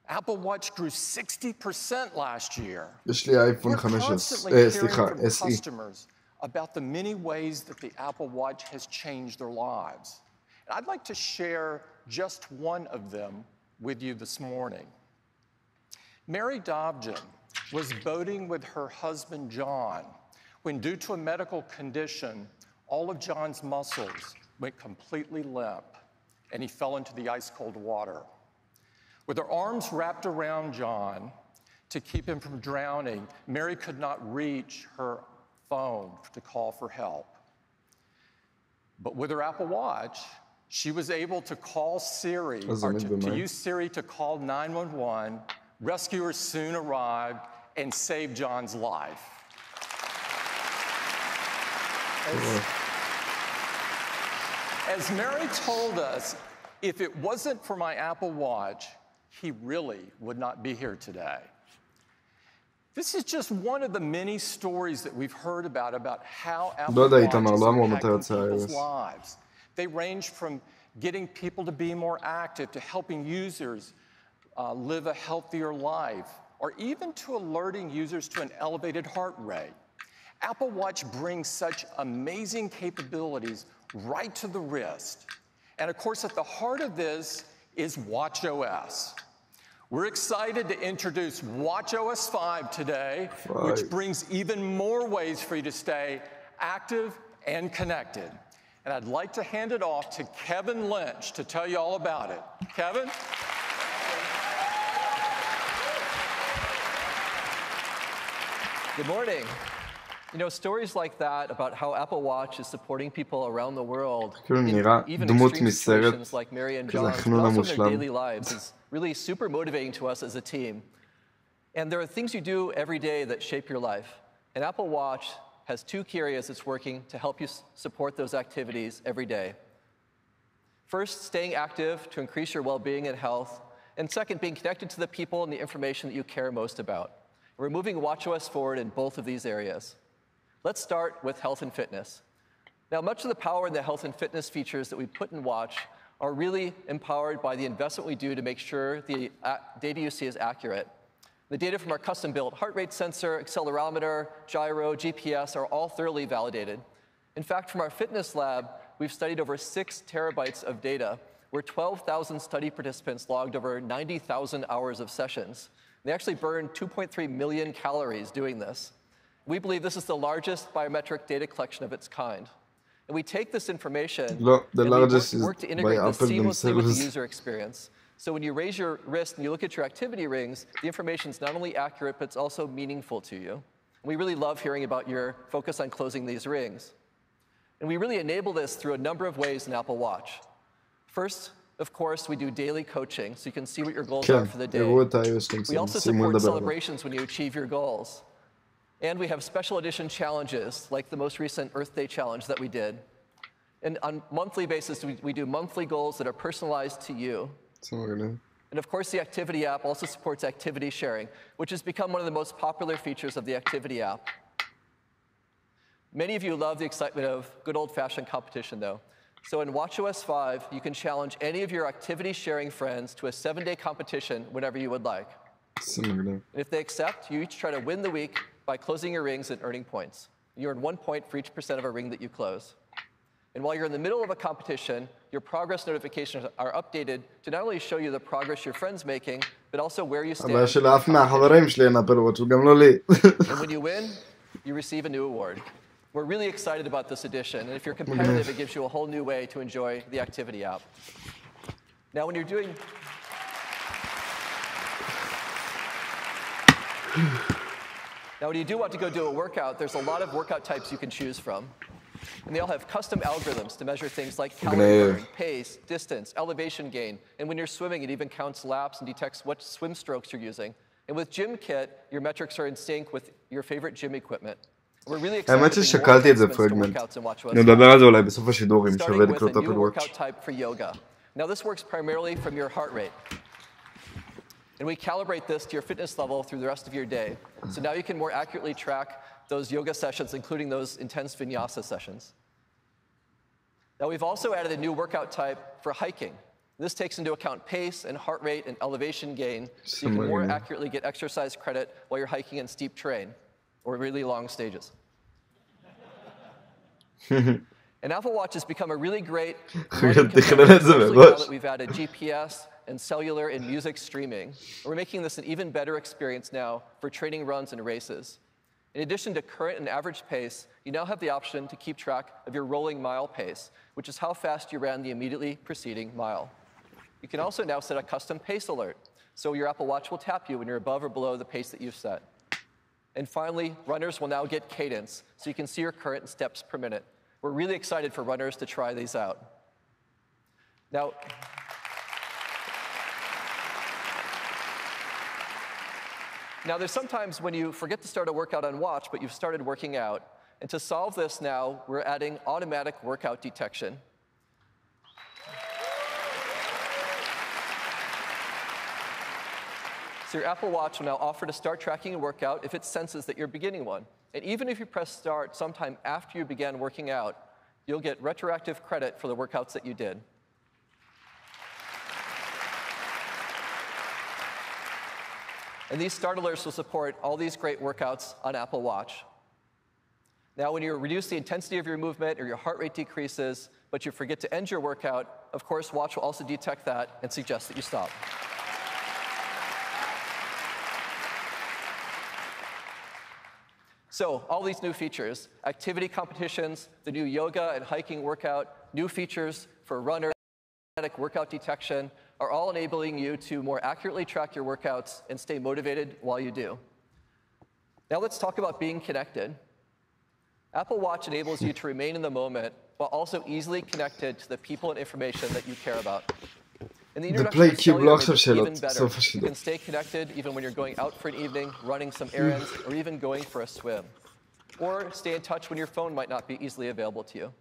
Speaker 4: Apple Watch grew 60% last year. We're constantly hearing from customers about the many ways that the Apple Watch has changed their lives. And I'd like to share just one of them with you this morning. Mary Dobjan was boating with her husband John when, due to a medical condition, all of John's muscles went completely limp and he fell into the ice-cold water. With her arms wrapped around John to keep him from drowning, Mary could not reach her phone to call for help. But with her Apple Watch, she was able to call Siri, or to use Siri to call 911. Rescuers soon arrived and saved John's life. As Mary told us, if it wasn't for my Apple Watch, he really would not be here today. This is just one of the many stories that we've heard about how Apple Watch is impacting people's lives. They range from getting people to be more active, to helping users live a healthier life, or even to alerting users to an elevated heart rate. Apple Watch brings such amazing capabilities right to the wrist. And of course, at the heart of this is watchOS. We're excited to introduce watchOS 5 today, which brings even more ways for you to stay active and connected. And I'd like to hand it off to Kevin Lynch to tell you all about it. Kevin?
Speaker 17: Good morning. You know, stories like that about how Apple Watch is supporting people around the world in even extreme situations like Mary and John, but also in their daily lives, is really super motivating to us as a team. And there are things you do every day that shape your life. And Apple Watch has 2 key areas it's working to help you support those activities every day. First, staying active to increase your well-being and health. And second, being connected to the people and the information that you care most about. We're moving watchOS forward in both of these areas. Let's start with health and fitness. Now, much of the power in the health and fitness features that we put in Watch are really empowered by the investment we do to make sure the data you see is accurate. The data from our custom-built heart rate sensor, accelerometer, gyro, GPS are all thoroughly validated. In fact, from our fitness lab, we've studied over 6 terabytes of data, where 12,000 study participants logged over 90,000 hours of sessions. They actually burned 2.3 million calories doing this. We believe this is the largest biometric data collection of its kind. And we take this information and we work to integrate this seamlessly with the user experience. So when you raise your wrist and you look at your activity rings, the information is not only accurate, but it's also meaningful to you. And we really love hearing about your focus on closing these rings. And we really enable this through a number of ways in Apple Watch. First, of course, we do daily coaching, so you can see what your goals are for the day. We also support celebrations when you achieve your goals. And we have special edition challenges, like the most recent Earth Day challenge that we did. And on a monthly basis, we do monthly goals that are personalized to you. And of course, the Activity app also supports activity sharing, which has become one of the most popular features of the Activity app. Many of you love the excitement of good old-fashioned competition, though. So in watchOS 5, you can challenge any of your activity-sharing friends to a 7-day competition whenever you would like. And if they accept, you each try to win the week by closing your rings and earning points. You earn 1 point for each % of a ring that you close. And while you're in the middle of a competition, your progress notifications are updated to not only show you the progress your friend's making, but also where you stand. And when you win, you receive a new award. We're really excited about this edition, and if you're competitive, it gives you a whole new way to enjoy the Activity app. Now, when you're doing... Now, when you do want to go do a workout, there's a lot of workout types you can choose from. And they all have custom algorithms to measure things like calorie burn, pace, distance, elevation gain. And when you're swimming, it even counts laps and detects what swim strokes you're using. And with Gym Kit, your metrics are in sync with your favorite gym equipment. We're really excited
Speaker 1: האמת ששקלתי את זה פרגמנט. נדבר על זה אולי בסוף השידור, אם שווה לקלוט אפל וואץ'.
Speaker 17: Now this works primarily from your heart rate. And we calibrate this to your fitness level through the rest of your day. So now you can more accurately track those yoga sessions, including those intense vinyasa sessions. Now we've also added a new workout type for hiking. This takes into account pace and heart rate and elevation gain, so you can more accurately get exercise credit while you're hiking in steep terrain or really long stages. And Apple Watch has become a really great especially now that we've added GPS and cellular and music streaming. We're making this an even better experience now for training runs and races. In addition to current and average pace, you now have the option to keep track of your rolling mile pace, which is how fast you ran the immediately preceding mile. You can also now set a custom pace alert, so your Apple Watch will tap you when you're above or below the pace that you've set. And finally, runners will now get cadence, so you can see your current steps per minute. We're really excited for runners to try these out. Now, there's sometimes when you forget to start a workout on Watch, but you've started working out. And to solve this now, we're adding automatic workout detection. So your Apple Watch will now offer to start tracking a workout if it senses that you're beginning one. And even if you press start sometime after you began working out, you'll get retroactive credit for the workouts that you did. And these start alerts will support all these great workouts on Apple Watch. Now, when you reduce the intensity of your movement or your heart rate decreases, but you forget to end your workout, of course, Watch will also detect that and suggest that you stop. So all these new features, activity competitions, the new yoga and hiking workout, new features for runners, automatic workout detection, are all enabling you to more accurately track your workouts and stay motivated while you do. Now let's talk about being connected. Apple Watch enables you to remain in the moment while also easily connected to the people and information that you care about. And the introduction of cellular makes it even better. You can stay connected even when you're going out for an evening, running some errands, or even going for a swim. Or stay in touch when your phone might not be easily available to you.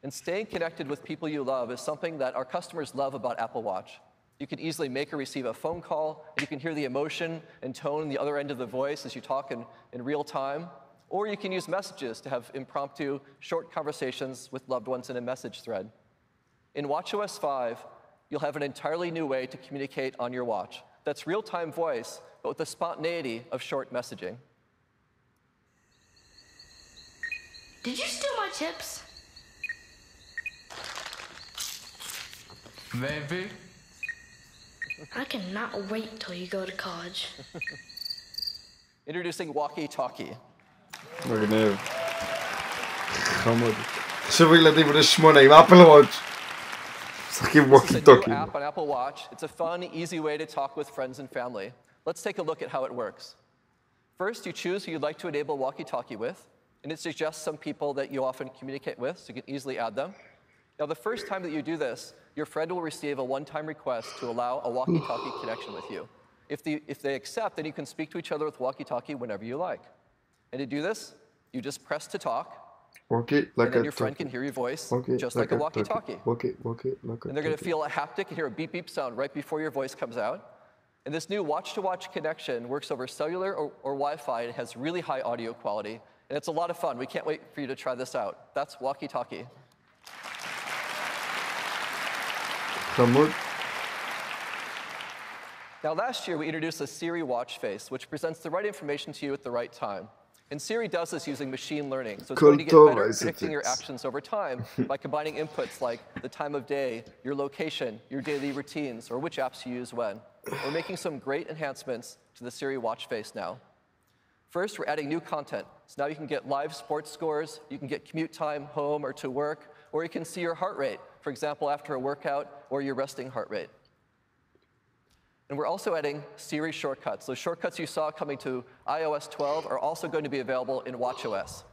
Speaker 17: And staying connected with people you love is something that our customers love about Apple Watch. You can easily make or receive a phone call, and you can hear the emotion and tone on the other end of the voice as you talk in real time. Or you can use messages to have impromptu, short conversations with loved ones in a message thread. In watchOS 5, you'll have an entirely new way to communicate on your watch. That's real-time voice, but with the spontaneity of short messaging.
Speaker 18: Did you steal my chips?
Speaker 19: Maybe.
Speaker 18: I cannot wait till you go to college.
Speaker 17: Introducing walkie-talkie.
Speaker 1: מגניב. חמוד. תחשבו ילדים בני 8 עם אפל וואץ'. משחקים walkie-talkie.
Speaker 17: App on Apple Watch. It's a fun, easy way to talk with friends and family. Let's take a look at how it works. First, you choose who you'd like to enable walkie-talkie with, and it suggests some people that you often communicate with, so you can easily add them. Now, the first time that you do this, your friend will receive a one-time request to allow a walkie-talkie connection with you. If they accept, then you can speak to each other with walkie-talkie whenever you like. And to do this, you just press to talk, and then your friend can hear your voice, just like a walkie-talkie. And they're going to feel a haptic and hear a beep-beep sound right before your voice comes out. And this new watch-to-watch connection works over cellular or Wi-Fi. It has really high audio quality, and it's a lot of fun. We can't wait for you to try this out. That's walkie-talkie. Now, last year, we introduced a Siri watch face, which presents the right information to you at the right time. And Siri does this using machine learning, so it's going to get better at predicting your actions over time by combining inputs like the time of day, your location, your daily routines, or which apps you use when. We're making some great enhancements to the Siri watch face now. First, we're adding new content. So now you can get live sports scores, you can get commute time home or to work, or you can see your heart rate, for example, after a workout, or your resting heart rate. And we're also adding Siri shortcuts. Those shortcuts you saw coming to iOS 12 are also going to be available in watchOS.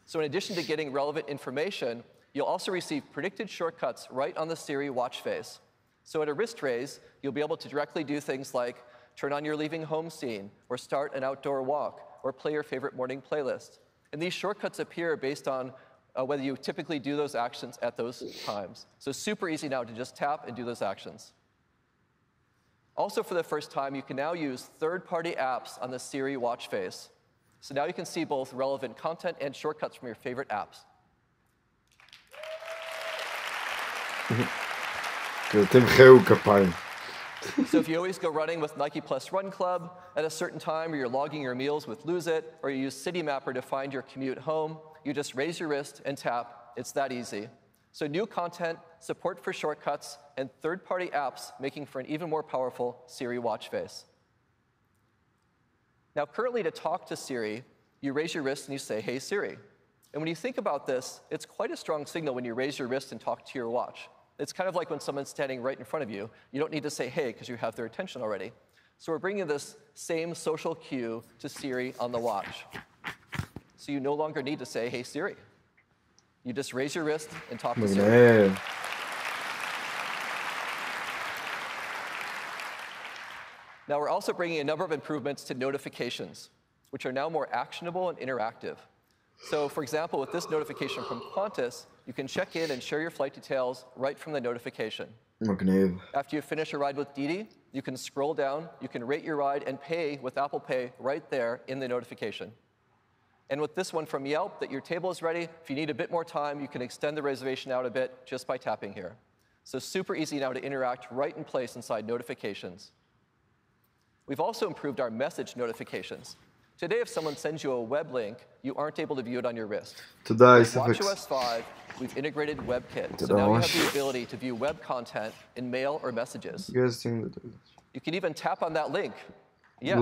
Speaker 17: So in addition to getting relevant information, you'll also receive predicted shortcuts right on the Siri watch face. So at a wrist raise, you'll be able to directly do things like turn on your leaving home scene, or start an outdoor walk, or play your favorite morning playlist. And these shortcuts appear based on whether you typically do those actions at those times. So super easy now to just tap and do those actions. Also, for the first time, you can now use third-party apps on the Siri watch face. So now you can see both relevant content and shortcuts from your favorite apps. So if you always go running with Nike Plus Run Club at a certain time, or you're logging your meals with Lose It, or you use City Mapper to find your commute home, you just raise your wrist and tap. It's that easy. So new content, support for shortcuts, and third-party apps making for an even more powerful Siri watch face. Now, currently, to talk to Siri, you raise your wrist and you say, "Hey, Siri." And when you think about this, it's quite a strong signal when you raise your wrist and talk to your watch. It's kind of like when someone's standing right in front of you. You don't need to say, "Hey," because you have their attention already. So we're bringing this same social cue to Siri on the watch. So you no longer need to say, "Hey, Siri." You just raise your wrist and talk to Siri. Now we're also bringing a number of improvements to notifications, which are now more actionable and interactive. So for example, with this notification from Qantas, you can check in and share your flight details right from the notification. After you finish a ride with Didi, you can scroll down, you can rate your ride and pay with Apple Pay right there in the notification. And with this one from Yelp, that your table is ready, if you need a bit more time, you can extend the reservation out a bit just by tapping here. So super easy now to interact right in place inside notifications. We've also improved our message notifications. Today, if someone sends you a web link, you aren't able to view it on your wrist. With watchOS 5, we've integrated WebKit. So now you have the ability to view web content in mail or messages. You can even tap on that link. Yes.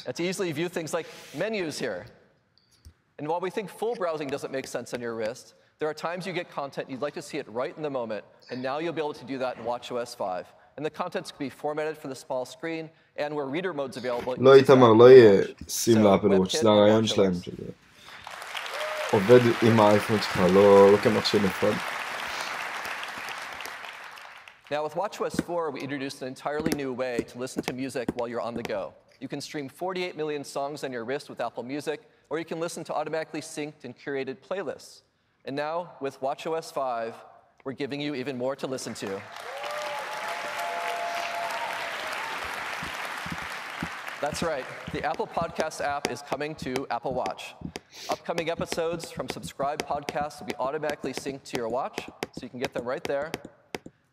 Speaker 17: And to easily view things like menus here. And while we think full browsing doesn't make sense on your wrist, there are times you get content you'd like to see it right in the moment, and now you'll be able to do that in watchOS 5. And the contents can be formatted for the small screen, and where reader mode's available.
Speaker 1: לא איתמר, לא יהיה סים לאפל וואץ', זה הרעיון שלהם, שזה עובד עם האייפון שלך, לא כמחשב נפרד.
Speaker 17: Now with watchOS 4, we introduced an entirely new way to listen to music while you're on the go. You can stream 48 million songs on your wrist with Apple Music, or you can listen to automatically synced and curated playlists. And now, with watchOS 5, we're giving you even more to listen to. That's right. The Apple Podcast app is coming to Apple Watch. Upcoming episodes from subscribed podcasts will be automatically synced to your watch, so you can get them right there.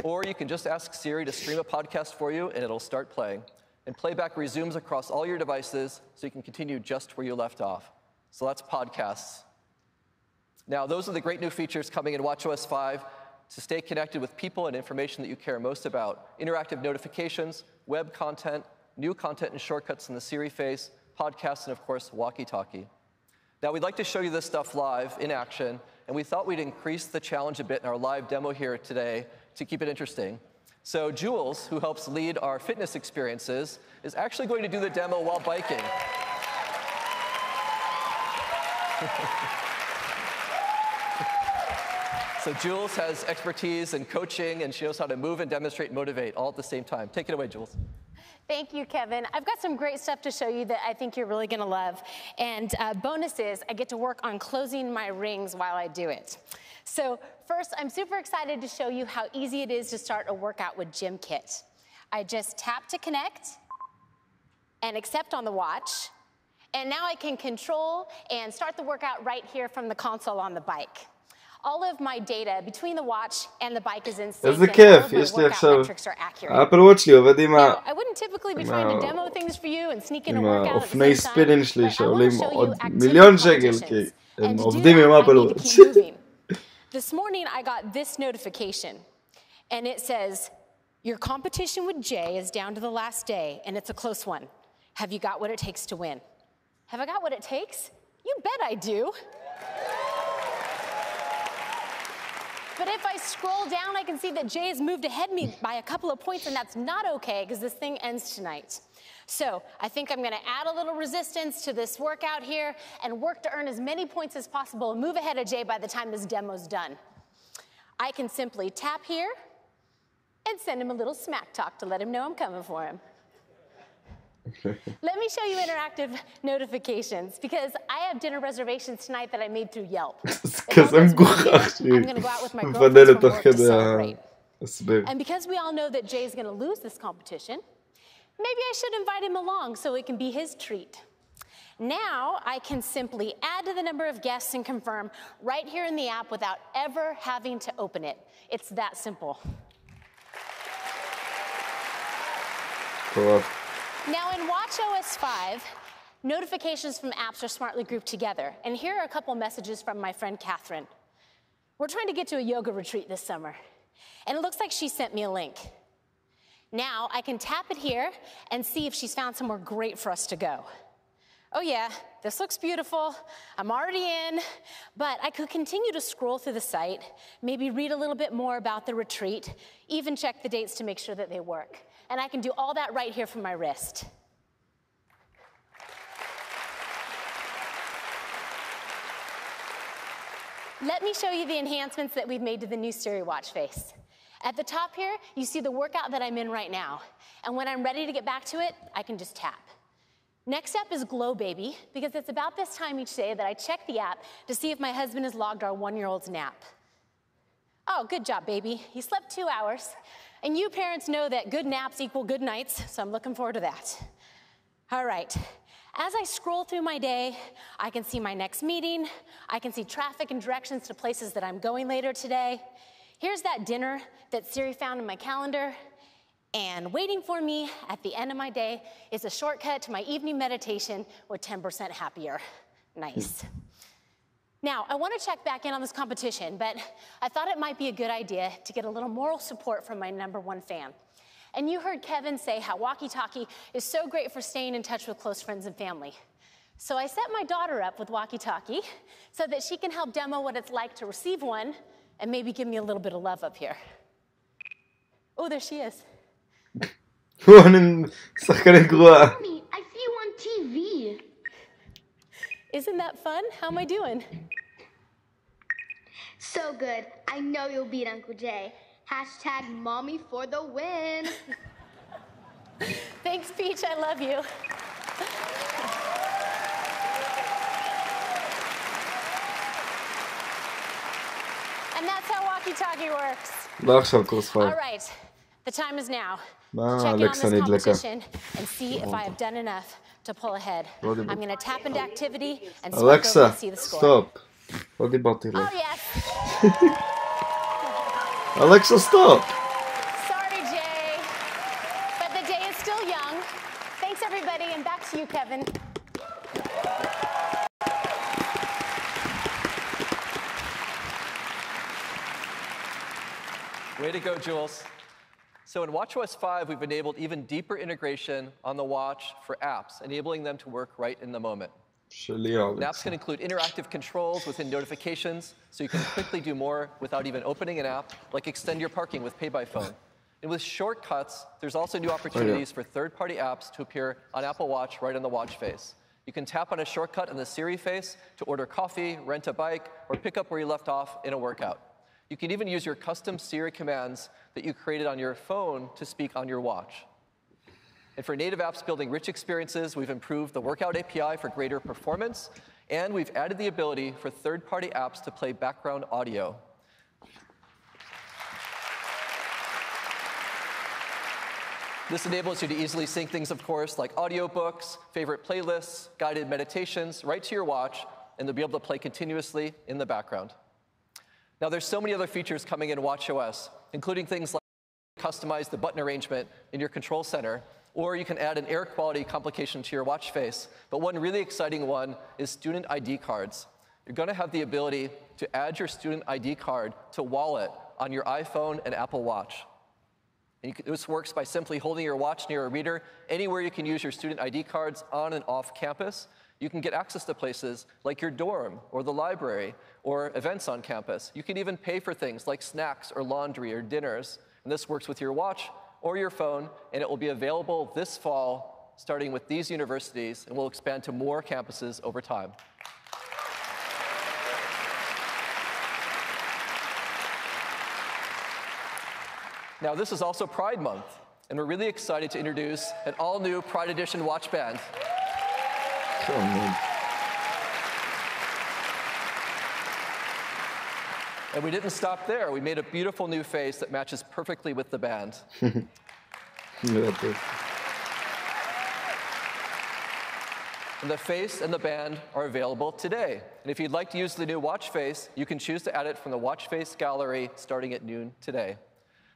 Speaker 17: Or you can just ask Siri to stream a podcast for you, and it'll start playing. And playback resumes across all your devices, so you can continue just where you left off. So that's podcasts. Now, those are the great new features coming in watchOS 5 to stay connected with people and information that you care most about. Interactive notifications, web content, new content and shortcuts in the Siri face, podcasts, and of course, walkie-talkie. Now, we'd like to show you this stuff live in action, and we thought we'd increase the challenge a bit in our live demo here today to keep it interesting. So Jules, who helps lead our fitness experiences, is actually going to do the demo while biking. So Jules has expertise in coaching, and she knows how to move and demonstrate and motivate all at the same time. Take it away, Jules.
Speaker 19: Thank you, Kevin. I've got some great stuff to show you that I think you're really going to love. And bonus is I get to work on closing my rings while I do it. So first, I'm super excited to show you how easy it is to start a workout with GymKit. I just tap to connect and accept on the watch. And now I can control and start the workout right here from the console on the bike. All of my data between the watch and the bike is in sync.
Speaker 1: איזה כיף, יש לי עכשיו, האפל וואץ' שלי עובד עם האופני ספינינג שלי שעולים עוד מיליון שקל, כי הם עובדים עם האפל וואץ'.
Speaker 19: This morning I got this notification, and it says, your competition with Jay is down to the last day, and it's a close one. Have you got what it takes to win? Have I got what it takes? You bet I do. But if I scroll down, I can see that Jay has moved ahead me by a couple of points, and that's not okay because this thing ends tonight. So I think I'm going to add a little resistance to this workout here and work to earn as many points as possible and move ahead of Jay by the time this demo's done. I can simply tap here and send him a little smack talk to let him know I'm coming for him. Let me show you interactive notifications because I have dinner reservations tonight that I made through Yelp. I'm going to go out with my girlfriends from work to celebrate. And because we all know that Jay's going to lose this competition, maybe I should invite him along so it can be his treat. Now I can simply add to the number of guests and confirm right here in the app without ever having to open it. It's that simple.
Speaker 1: Cool.
Speaker 19: Now in watchOS 5, notifications from apps are smartly grouped together. And here are a couple messages from my friend Catherine. We're trying to get to a yoga retreat this summer. And it looks like she sent me a link. Now I can tap it here and see if she's found somewhere great for us to go. Oh yeah, this looks beautiful. I'm already in, but I could continue to scroll through the site, maybe read a little bit more about the retreat, even check the dates to make sure that they work. And I can do all that right here from my wrist. Let me show you the enhancements that we've made to the new Siri watch face. At the top here, you see the workout that I'm in right now. And when I'm ready to get back to it, I can just tap. Next up is Glow Baby, because it's about this time each day that I check the app to see if my husband has logged our one-year-old's nap. Oh, good job, baby. He slept 2 hours. And you parents know that good naps equal good nights, so I'm looking forward to that. All right. As I scroll through my day, I can see my next meeting. I can see traffic and directions to places that I'm going later today. Here's that dinner that Siri found in my calendar. And waiting for me at the end of my day is a shortcut to my evening meditation with 10% happier. Nice. Now, I want to check back in on this competition, but I thought it might be a good idea to get a little moral support from my #1 fan. And you heard Kevin say how walkie-talkie is so great for staying in touch with close friends and family. So I set my daughter up with walkie-talkie so that she can help demo what it's like to receive one and maybe give me a little bit of love up here. Oh, there she is.
Speaker 1: Mommy,
Speaker 18: I see you on TV.
Speaker 19: Isn't that fun? How am I doing?
Speaker 18: So good. I know you'll beat Uncle Jay. Hashtag mommy for the win.
Speaker 19: Thanks, Peach. I love you. And that's how walkie-talkie works. All right. The time is now. Check in on this competition and see if I have done enough to pull ahead. I'm going to tap into activity and swipe over to see the score.
Speaker 1: stop. לא דיברתי לך.
Speaker 19: Oh, yes.
Speaker 1: Alexa, stop.
Speaker 19: Sorry, Jay. But the day is still young. Thanks, everybody, and back to you, Kevin.
Speaker 17: Way to go, Jules. So in watchOS 5, we've enabled even deeper integration on the watch for apps, enabling them to work right in the moment. Apps can include interactive controls within notifications, so you can quickly do more without even opening an app, like extend your parking with Pay by Phone. And with shortcuts, there's also new opportunities for third-party apps to appear on Apple Watch right on the watch face. You can tap on a shortcut on the Siri face to order coffee, rent a bike, or pick up where you left off in a workout. You can even use your custom Siri commands that you created on your phone to speak on your watch. And for native apps building rich experiences, we've improved the Workout API for greater performance, and we've added the ability for third-party apps to play background audio. This enables you to easily sync things, of course, like audiobooks, favorite playlists, guided meditations, right to your watch, and they'll be able to play continuously in the background. Now, there's so many other features coming in watchOS, including things like customize the button arrangement in your control center, or you can add an air quality complication to your watch face. But one really exciting one is student ID cards. You're going to have the ability to add your student ID card to Wallet on your iPhone and Apple Watch. And this works by simply holding your watch near a reader. Anywhere you can use your student ID cards on and off campus. You can get access to places like your dorm or the library or events on campus. You can even pay for things like snacks or laundry or dinners. And this works with your watch or your phone, and it will be available this fall, starting with these universities, and will expand to more campuses over time. Now, this is also Pride Month, and we're really excited to introduce an all-new Pride Edition watch band. And we didn't stop there. We made a beautiful new face that matches perfectly with the band. And the face and the band are available today. And if you'd like to use the new watch face, you can choose to add it from the watch face gallery starting at noon today.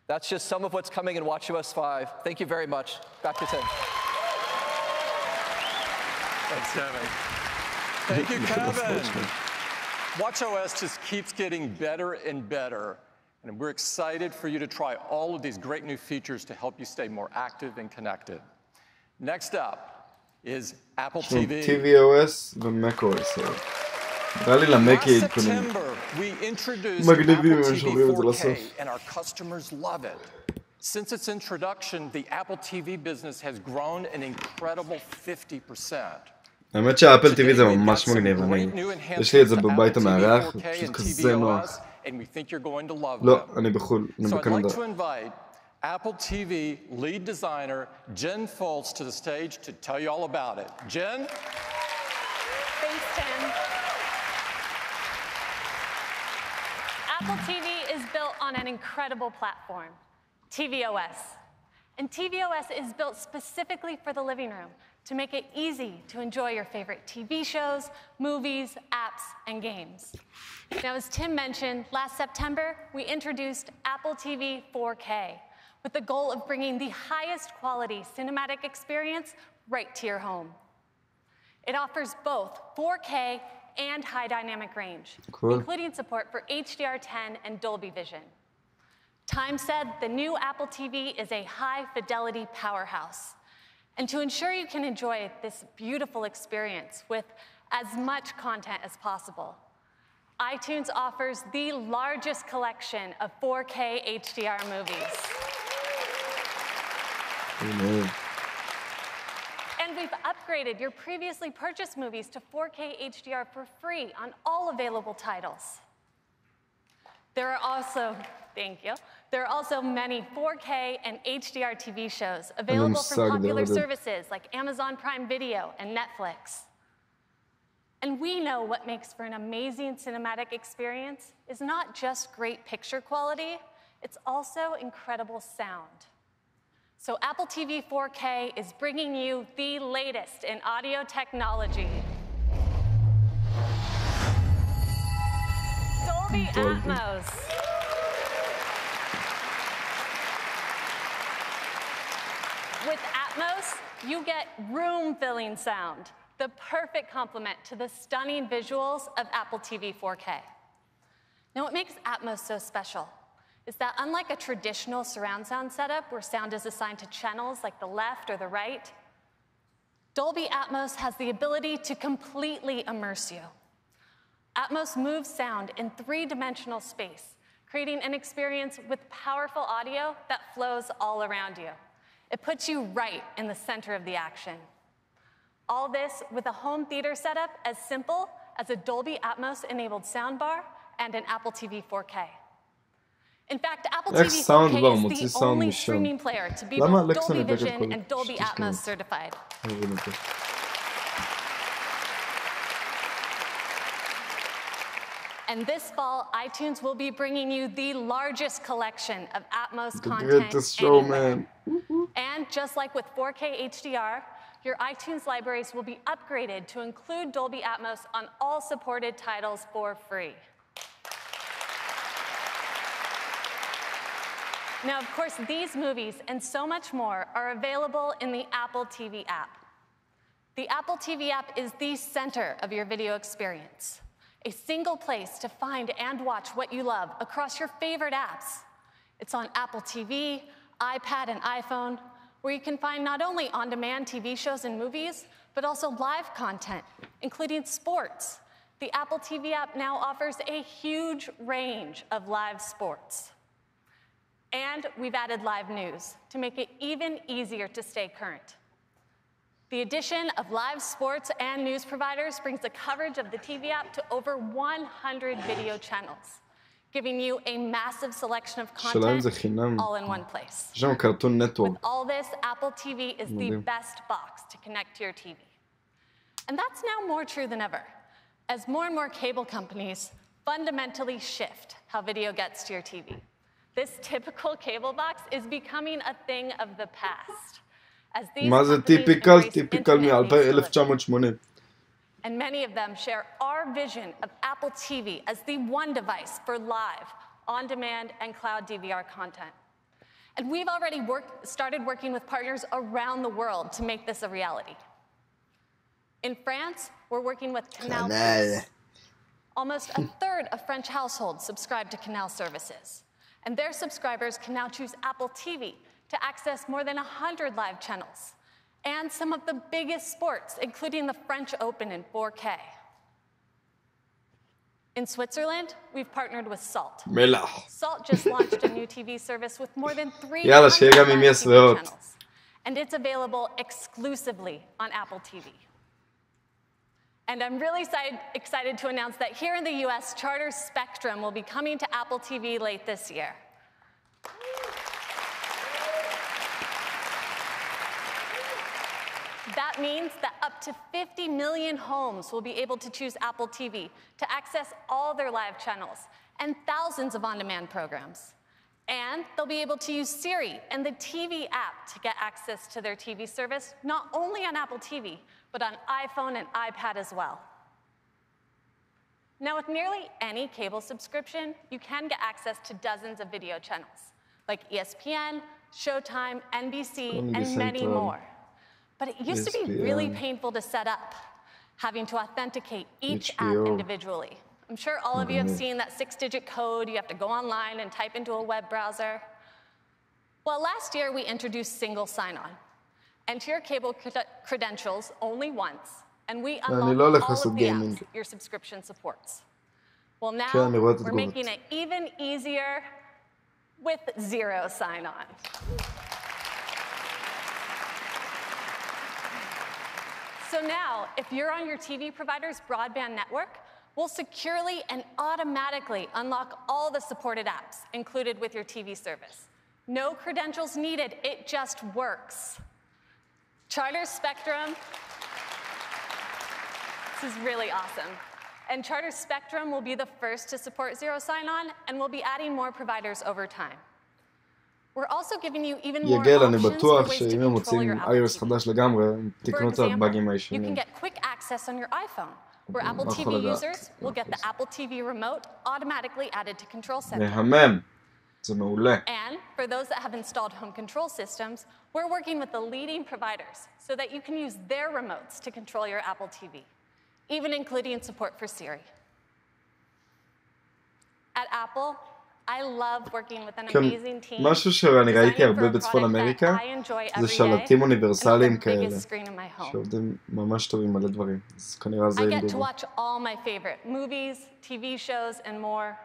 Speaker 17: That's just some of what's coming in watchOS 5. Thank you very much. Back to Tim.
Speaker 4: Thanks, Kevin. Thank you, Kevin. watchOS just keeps getting better and better, and we're excited for you to try all of these great new features to help you stay more active and connected. Next up is Apple TV.
Speaker 1: tvOS ו-macOS. נראה לי למקי עדכונים מגניבים אם הם שומעים את זה לסוף.
Speaker 4: And our customers love it. Since its introduction, the Apple TV business has grown an incredible 50%.
Speaker 1: האמת שהאפל TV זה ממש מגניב, יש לי את זה בבית המארח, פשוט כזה נוח. לא, אני בחול, אני בקנדה.
Speaker 4: Apple TV lead designer Jen Foltz to the stage to tell you all about it. Jen?
Speaker 19: Thanks, Tim. Apple TV is built on an incredible platform, tvOS. And tvOS is built specifically for the living room to make it easy to enjoy your favorite TV shows, movies, apps, and games. Now, as Tim mentioned, last September, we introduced Apple TV 4K with the goal of bringing the highest quality cinematic experience right to your home. It offers both 4K and high dynamic range, including support for HDR10 and Dolby Vision. Time said the new Apple TV is a high-fidelity powerhouse. And to ensure you can enjoy this beautiful experience with as much content as possible, iTunes offers the largest collection of 4K HDR movies. And we've upgraded your previously purchased movies to 4K HDR for free on all available titles. There are also, thank you, there are also many 4K and HDR TV shows available from popular services like Amazon Prime Video and Netflix. And we know what makes for an amazing cinematic experience is not just great picture quality, it's also incredible sound. So Apple TV 4K is bringing you the latest in audio technology. Dolby Atmos. With Atmos, you get room-filling sound, the perfect complement to the stunning visuals of Apple TV 4K. Now, what makes Atmos so special is that unlike a traditional surround sound setup where sound is assigned to channels like the left or the right, Dolby Atmos has the ability to completely immerse you. Atmos moves sound in three-dimensional space, creating an experience with powerful audio that flows all around you. It puts you right in the center of the action. All this with a home theater setup as simple as a Dolby Atmos-enabled soundbar and an Apple TV 4K. In fact, Apple TV 4K is the only streaming player to be both Dolby Vision and Dolby Atmos certified. And this fall, iTunes will be bringing you the largest collection of Atmos content anywhere. And just like with 4K HDR, your iTunes libraries will be upgraded to include Dolby Atmos on all supported titles for free. Now, of course, these movies and so much more are available in the Apple TV app. The Apple TV app is the center of your video experience, a single place to find and watch what you love across your favorite apps. It's on Apple TV, iPad, and iPhone, where you can find not only on-demand TV shows and movies, but also live content,
Speaker 10: including sports. The Apple TV app now offers a huge range of live sports. And we've added live news to make it even easier to stay current. The addition of live sports and news providers brings the coverage of the TV app to over 100 video channels, giving you a massive selection of content all in one place. With all this, Apple TV is the best box to connect to your TV. And that's now more true than ever, as more and more cable companies fundamentally shift how video gets to your TV. This typical cable box is becoming a thing of the past.
Speaker 1: מה זה טיפיקל? טיפיקל מ-1980.
Speaker 10: And many of them share our vision of Apple TV as the one device for live, on-demand, and cloud DVR content. And we've already started working with partners around the world to make this a reality. In France, we're working with Canal+. Almost a third of French households subscribe to Canal services. And their subscribers can now choose Apple TV to access more than 100 live channels and some of the biggest sports, including the French Open in 4K. In Switzerland, we've partnered with Salt. Salt just launched a new TV service with more than 300 TV channels, and it's available exclusively on Apple TV. And I'm really excited to announce that here in the US, Charter Spectrum will be coming to Apple TV late this year. That means that up to 50 million homes will be able to choose Apple TV to access all their live channels and thousands of on-demand programs. And they'll be able to use Siri and the TV app to get access to their TV service, not only on Apple TV, but on iPhone and iPad as well. Now, with nearly any cable subscription, you can get access to dozens of video channels, like ESPN, Showtime, NBC, and many more. But it used to be really painful to set up, having to authenticate each app individually. I'm sure all of you have seen that 6-digit code you have to go online and type into a web browser. Well, last year we introduced single sign-on. Enter your cable credentials only once, and we unlock all of the apps your subscription supports. Well, now we're making it even easier with zero sign-on. So now, if you're on your TV provider's broadband network, we'll securely and automatically unlock all the supported apps included with your TV service. No credentials needed, it just works. Charter Spectrum, this is really awesome. And Charter Spectrum will be the first to support zero sign-on, and we'll be adding more providers over time. We're also giving you even more options for ways to control your Apple TV. For example, you can get quick access on your iPhone, where Apple TV users will get the Apple TV remote automatically added to Control Center. And for those that have installed home control systems, we're working with the leading providers so that you can use their remotes to control your Apple TV, even including support for Siri. At Apple, I love working with an amazing team.
Speaker 1: משהו שאני ראיתי הרבה בצפון אמריקה זה שלטים אוניברסליים כאלה שעובדים ממש טוב עם מלא דברים. אז כנראה זה
Speaker 10: I get to watch all my favorite movies, TV shows and more.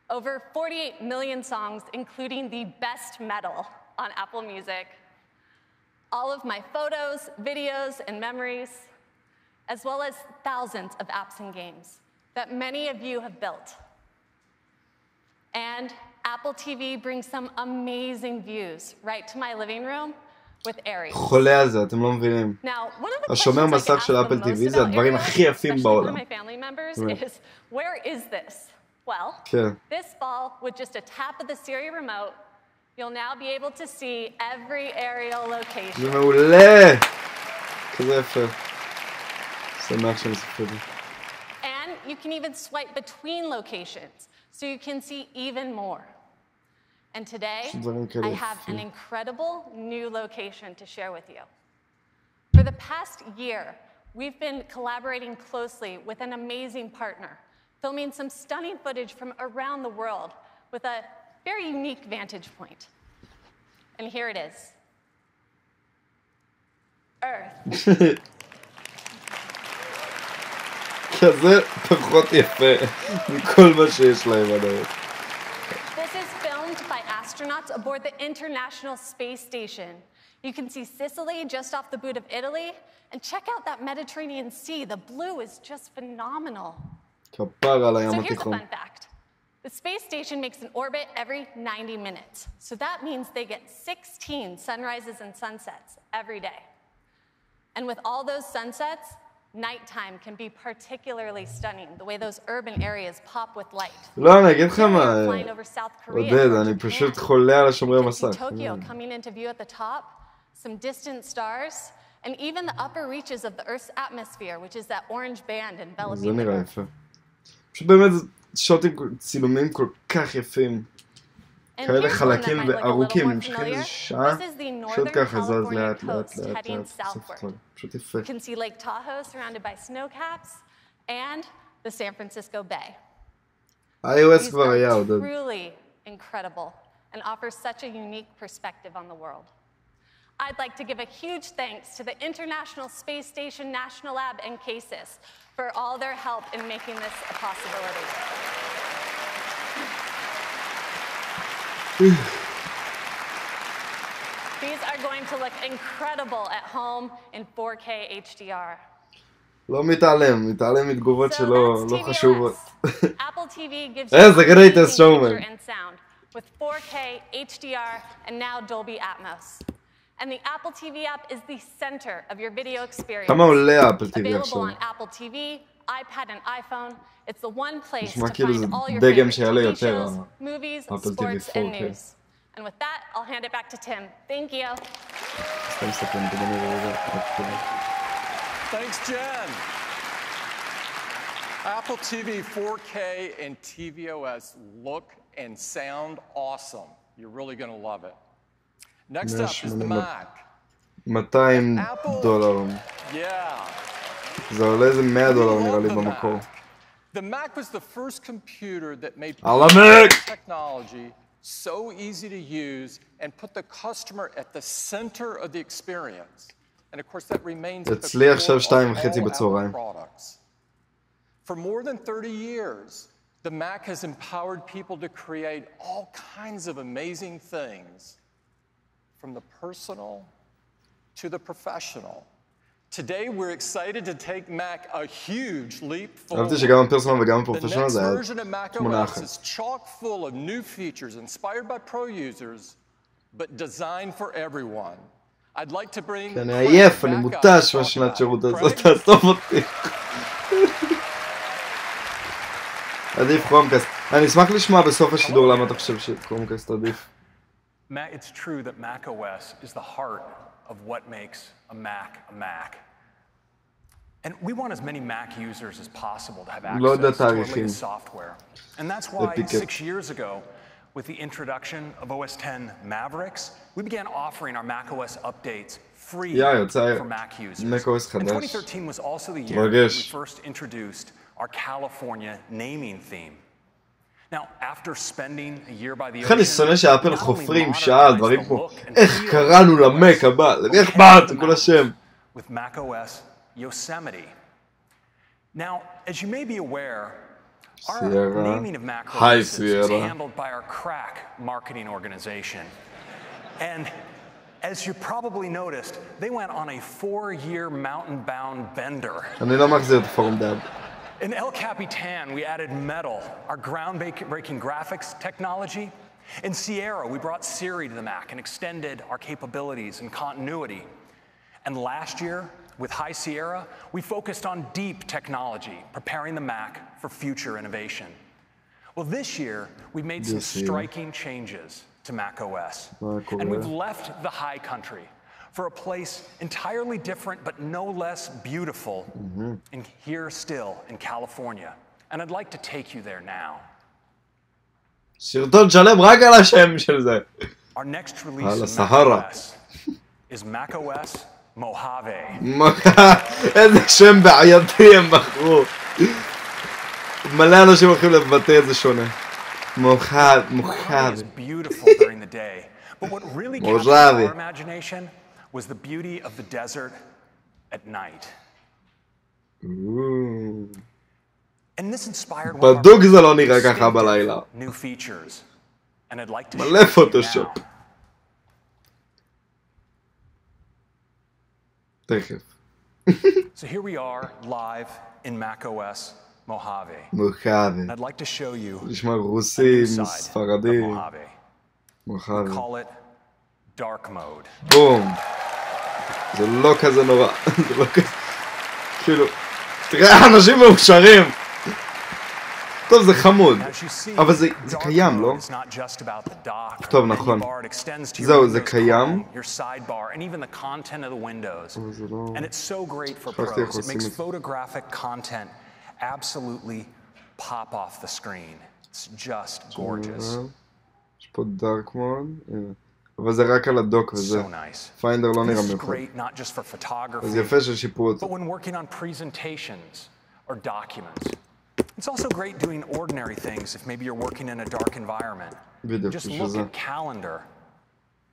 Speaker 10: Over 48 million songs, including the best metal on Apple Music. All of my photos, videos and memories, as well as thousands of apps and games that many of you have built. And Apple TV brings some amazing views right to my living room with Aries.
Speaker 1: חולה על זה, אתם לא מבינים. השומר מסך של אפל TV זה הדברים הכי יפים בעולם.
Speaker 10: Where is this? Well, this fall, with just a tap of the Siri remote, you'll now be able to see every aerial location.
Speaker 1: זה מעולה! כזה יפה. שמח שאני סופר.
Speaker 10: And you can even swipe between locations, so you can see even more. And today, I have an incredible new location to share with you. For the past year, we've been collaborating closely with an amazing partner, filming some stunning footage from around the world with a very unique vantage point. And here it is. Earth.
Speaker 1: כזה פחות יפה מכל מה שיש להם עד היום.
Speaker 13: This is filmed by astronauts aboard the International Space Station. You can see Sicily just off the boot of Italy, and check out that Mediterranean Sea. The blue is just phenomenal.
Speaker 1: כפר על הים
Speaker 13: So here's a
Speaker 1: התיכון.
Speaker 13: fun fact. The space station makes an orbit every 90 minutes. So that means they get 16 sunrises and sunsets every day. And with all those sunsets, nighttime can be particularly stunning, the way those urban areas pop with light.
Speaker 1: לא, אני אגיד לך מה, עודד, אני פשוט חולה על השומרי מסך.
Speaker 13: Tokyo coming into view at the top, some distant stars, and even the upper reaches of the Earth's atmosphere, which is that orange band enveloping
Speaker 1: זה
Speaker 13: the
Speaker 1: נראה
Speaker 13: Earth.
Speaker 1: יפה. פשוט באמת שוטים, צילומים כל כך יפים. כאלה חלקים וארוכים, נמשכים איזה שעה, פשוט ככה זז לאט לאט לאט לאט, בסוף הכל, פשוט יפה.
Speaker 13: You can see Lake Tahoe surrounded by snow caps and the San Francisco Bay.
Speaker 1: iOS כבר היה, עודד.
Speaker 13: These are truly incredible and offer such a unique perspective on the world. I'd like to give a huge thanks to the International Space Station National Lab and CASIS for all their help in making this a possibility. These are going to look incredible at home in 4K HDR.
Speaker 1: לא מתעלם מתגובות שלא חשובות.
Speaker 13: Apple TV gives you
Speaker 1: the greatest showman.
Speaker 13: and sound with 4K HDR and now Dolby Atmos. And the Apple TV app is the center of your video experience.
Speaker 1: כמה עולה אפל TV
Speaker 13: Available
Speaker 1: עכשיו?
Speaker 13: on Apple TV, iPad and iPhone. It's the one place
Speaker 1: נשמע
Speaker 13: to
Speaker 1: כאילו
Speaker 13: find
Speaker 1: זה
Speaker 13: all your
Speaker 1: דגם
Speaker 13: favorite
Speaker 1: שיעלה
Speaker 13: TV
Speaker 1: יותר,
Speaker 13: shows, movies,
Speaker 1: אפל TV
Speaker 13: sports, and
Speaker 1: 4K.
Speaker 13: news. And with that, I'll hand it back to Tim. Thank you.
Speaker 1: סתם מסתכלים, תודה נראה.
Speaker 4: Thanks, Jen. Apple TV 4K and tvOS look and sound awesome. You're really going to love it. Next up is the Mac.
Speaker 1: $200.
Speaker 4: Yeah.
Speaker 1: זה עולה איזה $100 נראה לי במקור.
Speaker 4: The Mac was the first computer that made technology so easy to use and put the customer at the center of the experience. And of course that remains at the core of all Apple products. For more than 30 years, the Mac has empowered people to create all kinds of amazing things, from the personal to the professional. Today, we're excited to take Mac a huge leap forward. The next version of Mac OS is chock full of new features inspired by pro users, but designed for everyone. I'd like to bring
Speaker 1: אני עייף, אני מותש מהשנת שירות הזאת, תעזוב אותי. עדיף קרומקאסט. אני אשמח לשמוע בסוף השידור למה אתה חושב שקרומקאסט עדיף.
Speaker 5: It's true that Mac OS is the heart of what makes a Mac a Mac. And we want as many Mac users as possible to have access to our latest software. And that's why 6 years ago, with the introduction of OS X Mavericks, we began offering our Mac OS updates free for Mac users. And 2013 was also the year we first introduced our California naming theme. Now, after spending a year by the ocean,
Speaker 1: אני שונא שאפל חופרים שעה על דברים כמו איך קראנו למק הבא, איך בעט, כל השם.
Speaker 5: With Mac OS Yosemite. Now, as you may be aware, our naming of Mac OS is handled by our crack marketing organization. And as you probably noticed, they went on a 4-year mountain-bound bender.
Speaker 1: אני לא מחזיר את הפורום דאב.
Speaker 5: In El Capitan, we added Metal, our groundbreaking graphics technology. In Sierra, we brought Siri to the Mac and extended our capabilities and continuity. And last year, with High Sierra, we focused on deep technology, preparing the Mac for future innovation. Well, this year, we made some striking changes to Mac OS. And we've left the high country for a place entirely different but no less beautiful and here still in California. And I'd like to take you there now.
Speaker 1: סרטון שלם רק על השם של זה.
Speaker 5: Our next release of Mac OS is Mac OS Mojave.
Speaker 1: איזה שם בעייתי הם בחרו. מלא אנשים הולכים לבטא את זה שונה. מojave.
Speaker 5: Mojave is beautiful during the day, but what really captured our imagination was the beauty of the desert at night.
Speaker 1: Ooh. בדוק זה לא נראה ככה בלילה. מלא פוטושופ. תכף.
Speaker 5: So here we are live in macOS Mojave.
Speaker 1: Mojave.
Speaker 5: I'd like to show you
Speaker 1: לשמוע רוסים, ספרדים.
Speaker 5: We call it dark mode.
Speaker 1: בום. זה לא כזה נורא. זה לא כזה... כאילו... תראה, אנשים מאושרים. טוב, זה חמוד. אבל זה קיים, לא? טוב, נכון. זהו, זה קיים. אבל זה לא... שכחתי איך עושים את זה. יש פה דארק מוד. אבל זה רק על הדוק וזה. פיינדר לא נראה מיוחד. אז יפה ששיפרו אותו.
Speaker 5: It's also great doing ordinary things if maybe you're working in a dark environment. Just look at calendar,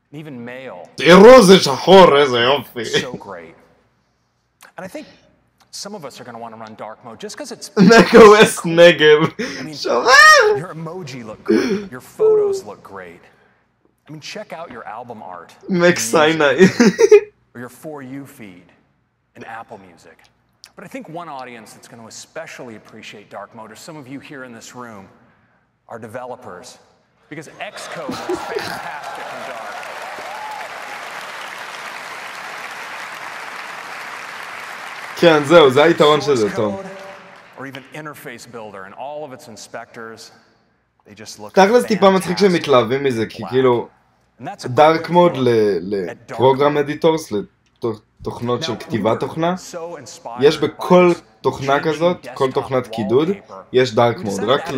Speaker 5: and even mail.
Speaker 1: תראו, זה שחור, איזה יופי.
Speaker 5: So great. And I think some of us are going to want to run dark mode just because it's...
Speaker 1: macOS נגב.
Speaker 5: Your emoji look great. Your photos look great. I mean, check out your album art.
Speaker 1: Mac Sinai.
Speaker 5: Or your For You feed in Apple Music. But I think one audience that's going to especially appreciate dark mode, or some of you here in this room, are developers. Because Xcode is fantastic in dark.
Speaker 1: כן, זהו, זה היתרון של זה, טוב.
Speaker 5: Or even interface builder and all of its inspectors, they just look
Speaker 1: תכלס טיפה מצחיק שהם מתלהבים מזה, כי כאילו, דארק מוד לפרוגרם אדיטורס, תוכנות של כתיבת תוכנה, יש בכל תוכנה כזאת, כל תוכנת קידוד, יש דארק מוד, רק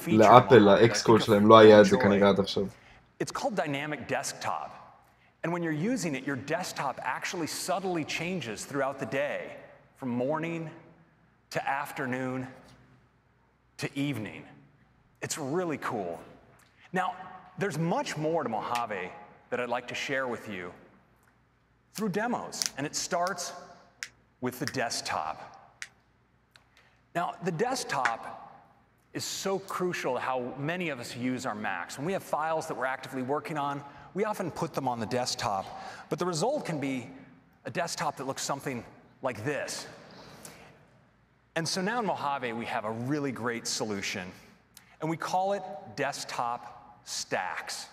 Speaker 1: לאפל, לאקסקוד שלהם, לא היה את זה כנראה עד עכשיו.
Speaker 5: It's called dynamic desktop, and when you're using it, your desktop actually subtly changes throughout the day, from morning to afternoon to evening. It's really cool. Now, there's much more to Mojave that I'd like to share with you through demos, and it starts with the desktop. Now, the desktop is so crucial to how many of us use our Macs. When we have files that we're actively working on, we often put them on the desktop, but the result can be a desktop that looks something like this. And so now in Mojave, we have a really great solution, and we call it desktop stacks.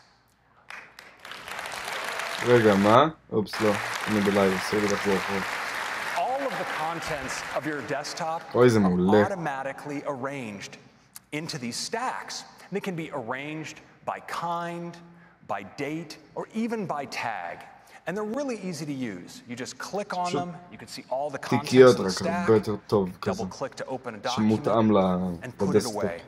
Speaker 1: רגע, מה? אופס, לא. אני בלייב, אסור לי לחזור אחרי.
Speaker 5: All of the contents of your desktop
Speaker 1: אוי, זה מעולה.
Speaker 5: are automatically arranged into these stacks. They can be arranged by kind, by date, or even by tag. And they're really easy to use. You just click on them, you can see all the contents of the stack, double click to open a document, and put it away.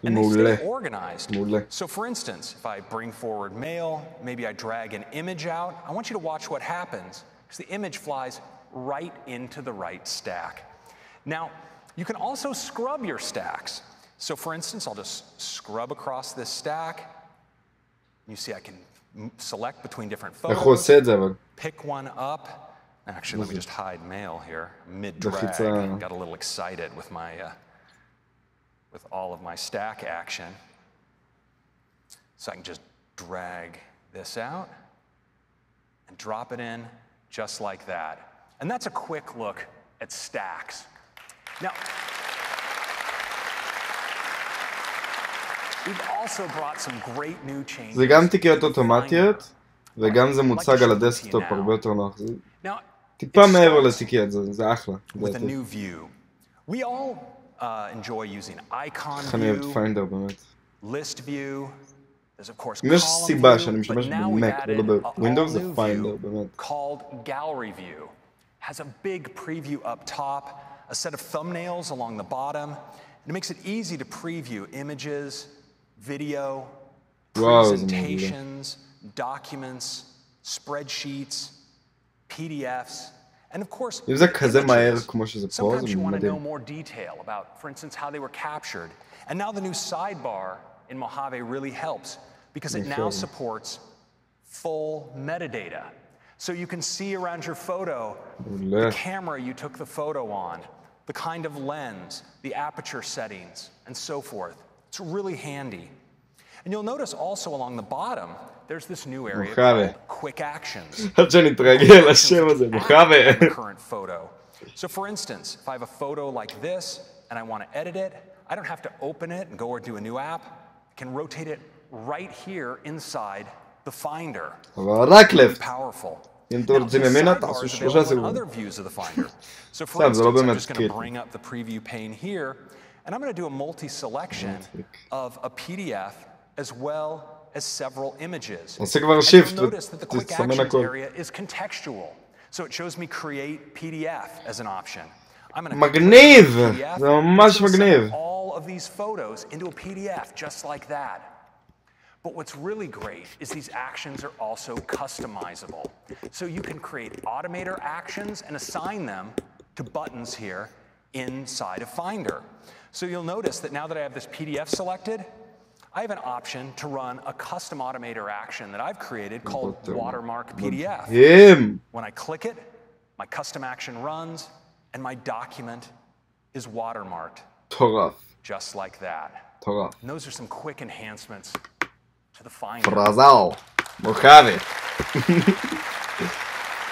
Speaker 5: And they stay organized. So for instance, if I bring forward mail, maybe I drag an image out, I want you to watch what happens, because the image flies right into the right stack. Now, you can also scrub your stacks. So for instance, I'll just scrub across this stack. You see I can select between different photos, pick one up. Actually, let me just hide mail here, mid-drag. Got a little excited with my... with all of my stack action. So I can just drag this out and drop it in just like that. And that's a quick look at stacks. Now, we've also brought some great new changes.
Speaker 1: זה גם תיקיות אוטומטיות, וגם זה מוצג על הדסקטופ הרבה יותר נוח. זה טיפה מעבר לתיקיות, זה אחלה.
Speaker 5: With a new view. We all enjoy using icon view, list view. There's of course column view, but now we've added a all-new view called gallery view. Has a big preview up top, a set of thumbnails along the bottom, and it makes it easy to preview images, video, presentations, documents, spreadsheets, PDFs. And of course, sometimes you want to know more detail about, for instance, how they were captured. And now the new sidebar in Mojave really helps because it now supports full metadata. So you can see around your photo the camera you took the photo on, the kind of lens, the aperture settings, and so forth. It's really handy. And you'll notice also along the bottom, there's this new area called quick actions. Current photo. So for instance, if I have a photo like this and I want to edit it, I don't have to open it and go or do a new app. I can rotate it right here inside the Finder. Powerful. Other views of the Finder. So for instance, I'm just going to bring up the preview pane here, and I'm going to do a multi-selection of a PDF as well as several images. And you'll notice that the quick actions area is contextual. So it shows me create PDF as an option. I'm going to all of these photos into a PDF just like that. But what's really great is these actions are also customizable. So you can create automator actions and assign them to buttons here inside of Finder. So you'll notice that now that I have this PDF selected, I have an option to run a custom automator action that I've created called Watermark PDF. When I click it, my custom action runs, and my document is watermarked. Just like that. And those are some quick enhancements to the Finder.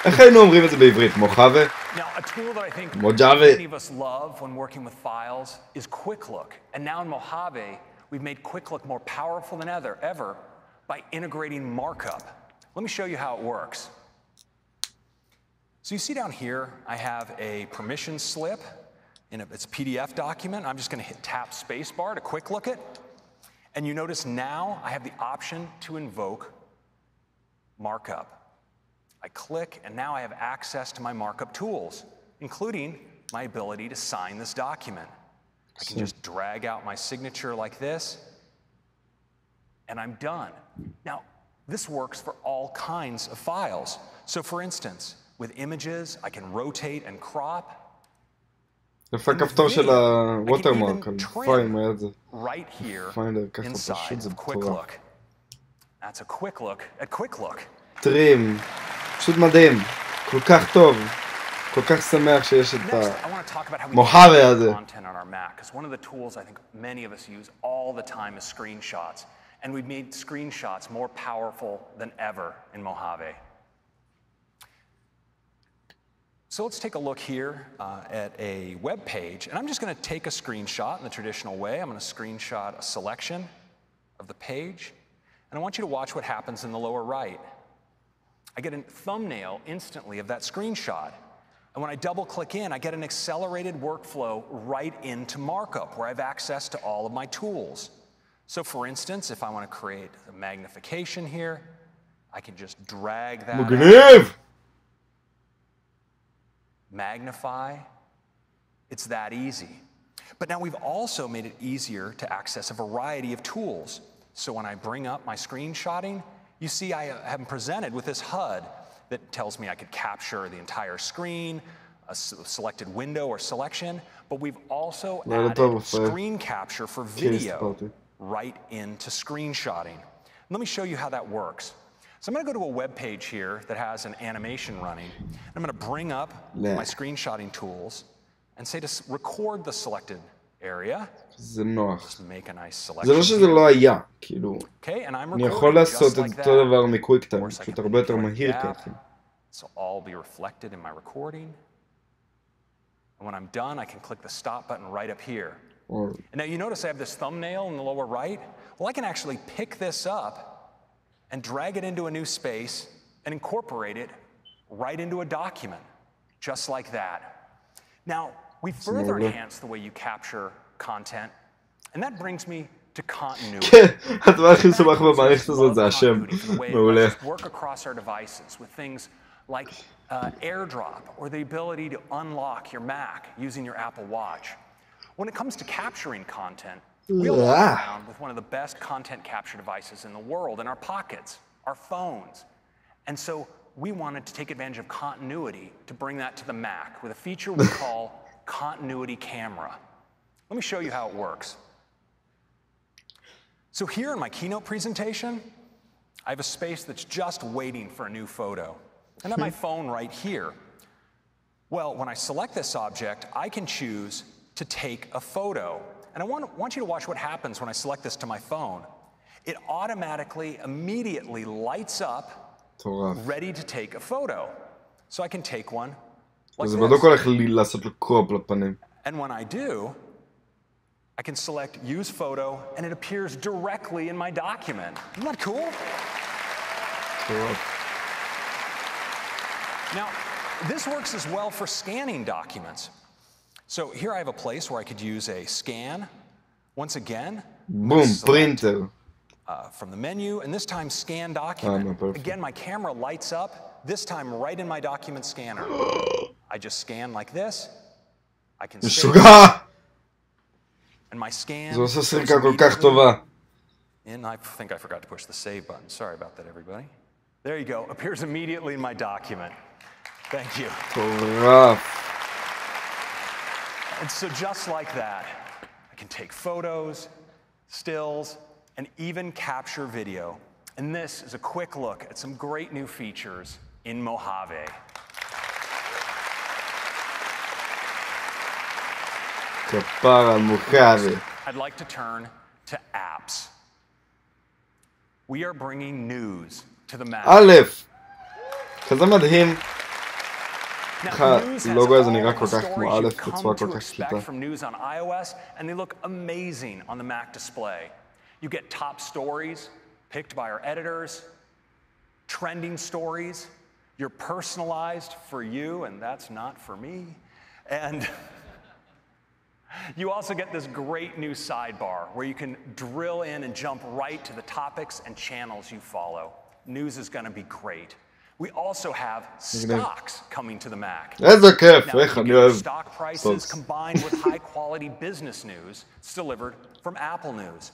Speaker 1: איך היינו אומרים את זה בעברית? מוחווה?
Speaker 5: Now, a tool that I think many of us love when working with files is Quick Look. And now in Mojave, we've made Quick Look more powerful than ever by integrating markup. Let me show you how it works. So you see down here, I have a permission slip in its PDF document. I'm just going to tap spacebar to quick look it. And you notice now I have the option to invoke markup. I click, and now I have access to my markup tools, including my ability to sign this document. I can just drag out my signature like this, and I'm done. Now, this works for all kinds of files. So for instance, with images, I can rotate and crop.
Speaker 1: איפה הכפתור של הווטרמרק, פיים, היה את זה.
Speaker 5: Right here,
Speaker 1: פיינדר, ככה
Speaker 5: inside
Speaker 1: פשוט זה
Speaker 5: of Quick
Speaker 1: מטורף.
Speaker 5: Look. That's a quick look at Quick Look.
Speaker 1: טרים, פשוט מדהים, כל כך טוב, כל כך שמח שיש את המוחווה הזה.
Speaker 5: One of the tools I think many of us use all the time is screenshots. And we've made screenshots more powerful than ever in Mojave. So let's take a look here at a web page, and I'm just going to take a screenshot in the traditional way. I'm going to screenshot a selection of the page, and I want you to watch what happens in the lower right. I get a thumbnail instantly of that screenshot, and when I double-click in, I get an accelerated workflow right into markup, where I have access to all of my tools. So for instance, if I want to create a magnification here, I can just drag that out. Magnify. It's that easy. But now we've also made it easier to access a variety of tools. So when I bring up my screenshotting, you see I am presented with this HUD that tells me I could capture the entire screen, a selected window or selection, but we've also added screen capture for video right into screenshotting. Let me show you how that works. So I'm going to go to a web page here that has an animation running. I'm going to bring up my screenshotting tools and say to record the selected area.
Speaker 1: זה נוח.
Speaker 5: Just make a nice selection.
Speaker 1: זה לא שזה לא היה, כאילו. אני יכול לעשות את אותו דבר מקוויקטיים, פשוט הרבה יותר מהיר ככה.
Speaker 5: So all be reflected in my recording. And when I'm done, I can click the stop button right up here. And now you notice I have this thumbnail in the lower right. Well, I can actually pick this up and drag it into a new space and incorporate it right into a document, just like that. Now, we further enhance the way you capture content, and that brings me to continuity. Work across our devices with things like AirDrop or the ability to unlock your Mac using your Apple Watch. When it comes to capturing content, we all walk around with one of the best content capture devices in the world in our pockets, our phones. And so we wanted to take advantage of continuity to bring that to the Mac with a feature we call Continuity Camera. Let me show you how it works. So here in my keynote presentation, I have a space that's just waiting for a new photo. And I have my phone right here. Well, when I select this object, I can choose to take a photo. And I want you to watch what happens when I select this to my phone. It automatically, immediately lights up, ready to take a photo. So I can take one like this. And when I do, I can select Use Photo, and it appears directly in my document. Isn't that cool? Now, this works as well for scanning documents. So here I have a place where I could use a scan. Once again,
Speaker 1: boom, printer.
Speaker 5: From the menu, and this time scan document. Again, my camera lights up, this time right in my document scanner. I just scan like this. I can save it. And my scan. And I think I forgot to push the save button. Sorry about that, everybody. There you go. Appears immediately in my document. Thank you. And so just like that, I can take photos, stills, and even capture video. And this is a quick look at some great new features in Mojave. I'd like to turn to apps. We are bringing news to the Mac.
Speaker 1: כזה מדהים. הלוגו הזה נראה כל כך כמו א' בצורה כל כך פשוטה.
Speaker 5: From news on iOS, and they look amazing on the Mac display. You get top stories picked by our editors, trending stories. You're personalized for you, and that's not for me. And you also get this great new sidebar where you can drill in and jump right to the topics and channels you follow. News is going to be great. We also have stocks coming to the Mac. Now, you get stock prices combined with high-quality business news. It's delivered from Apple News.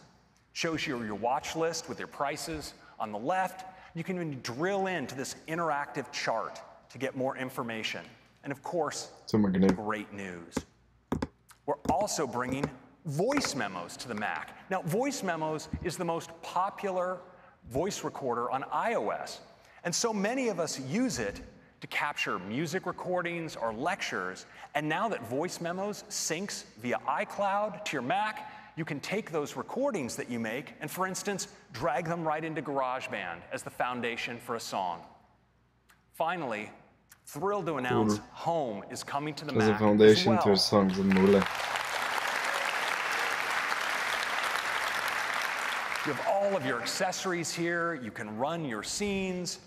Speaker 5: Shows you your watch list with your prices on the left. You can even drill into this interactive chart to get more information. And of course, great news. We're also bringing voice memos to the Mac. Now, voice memos is the most popular voice recorder on iOS. And so many of us use it to capture music recordings or lectures. And now that voice memos syncs via iCloud to your Mac, you can take those recordings that you make and, for instance, drag them right into GarageBand as the foundation for a song. Finally, thrilled to announce Home is coming to the Mac as foundation to a song. You have all of your accessories here. You can run your scenes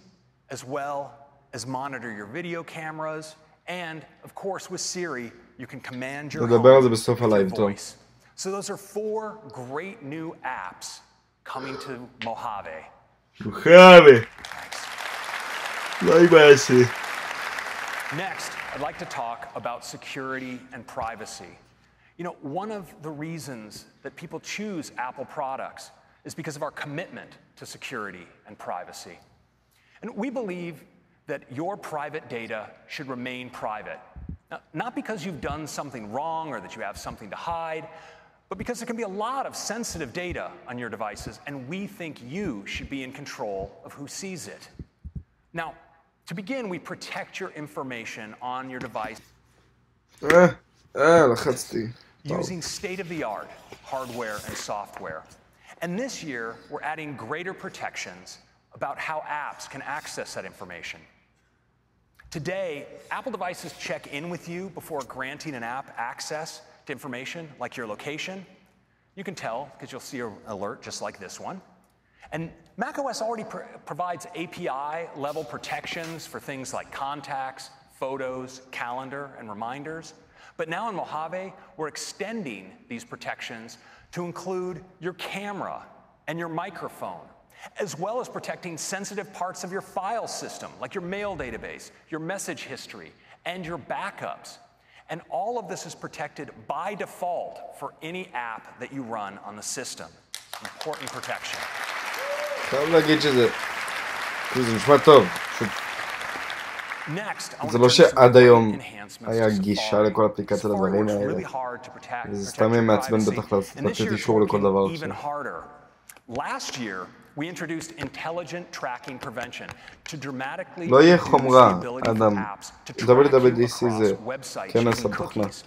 Speaker 5: as well as monitor your video cameras. And, of course, with Siri, you can command your home with your voice. So those are 4 great new apps coming to Mojave.
Speaker 1: Mojave.
Speaker 5: Next, I'd like to talk about security and privacy. You know, one of the reasons that people choose Apple products is because of our commitment to security and privacy. And we believe that your private data should remain private. Now, not because you've done something wrong or that you have something to hide, but because there can be a lot of sensitive data on your devices, and we think you should be in control of who sees it. Now, to begin, we protect your information on your device using state-of-the-art hardware and software. And this year, we're adding greater protections about how apps can access that information. Today, Apple devices check in with you before granting an app access to information like your location. You can tell because you'll see an alert just like this one. And macOS already provides API-level protections for things like contacts, photos, calendar, and reminders. But now in Mojave, we're extending these protections to include your camera and your microphone, as well as protecting sensitive parts of your file system, like your mail database, your message history, and your backups. And all of this is protected by default for any app that you run on the system. Important protection. Next, I want to
Speaker 1: שעד היום היה גישה לכל אפליקציה לדברים האלה. זה סתם מעצבן בטח לתת אישור לכל דבר עכשיו.
Speaker 5: Last year, we introduced intelligent tracking prevention to dramatically
Speaker 1: לא יהיה
Speaker 5: reduce
Speaker 1: חומרה,
Speaker 5: the ability
Speaker 1: אדם.
Speaker 5: for apps to track you
Speaker 1: ל-WWDC זה
Speaker 5: across websites
Speaker 1: כנס
Speaker 5: using
Speaker 1: התוכנה.
Speaker 5: cookies.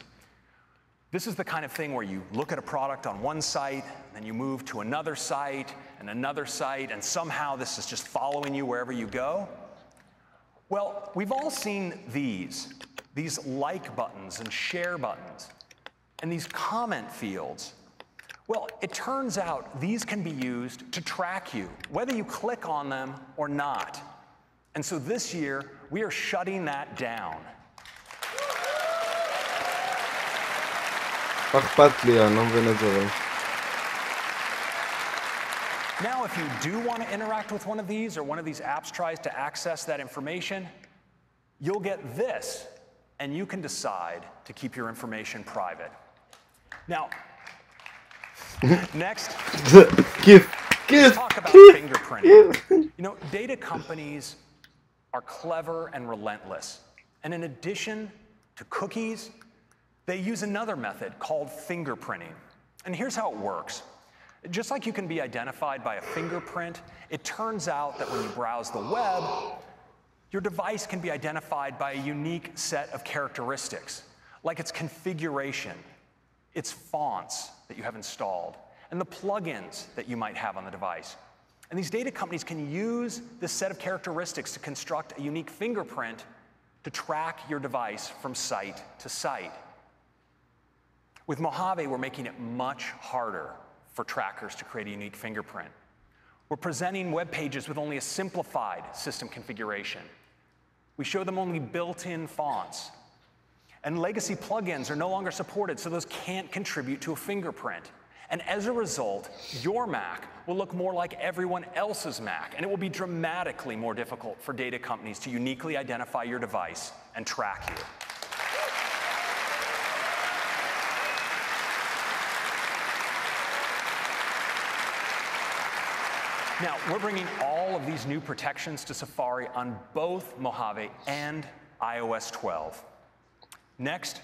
Speaker 5: This is the kind of thing where you look at a product on one site, and then you move to another site, and somehow this is just following you wherever you go. Well, we've all seen these like buttons and share buttons, and these comment fields. Well, it turns out these can be used to track you, whether you click on them or not. And so this year, we are shutting that down.
Speaker 1: אכפת לי, אני לא מבין את זה.
Speaker 5: Now, if you do want to interact with one of these, or one of these apps tries to access that information, you'll get this, and you can decide to keep your information private. Now, next, let's talk about fingerprinting. You know, data companies are clever and relentless. And in addition to cookies, they use another method called fingerprinting. And here's how it works. Just like you can be identified by a fingerprint, it turns out that when you browse the web, your device can be identified by a unique set of characteristics, like its configuration, its fonts that you have installed, and the plugins that you might have on the device. And these data companies can use this set of characteristics to construct a unique fingerprint to track your device from site to site. With Mojave, we're making it much harder for trackers to create a unique fingerprint. We're presenting web pages with only a simplified system configuration. We show them only built-in fonts. And legacy plugins are no longer supported, so those can't contribute to a fingerprint. And as a result, your Mac will look more like everyone else's Mac, and it will be dramatically more difficult for data companies to uniquely identify your device and track you. Now, we're bringing all of these new protections to Safari on both Mojave and iOS 12. Next,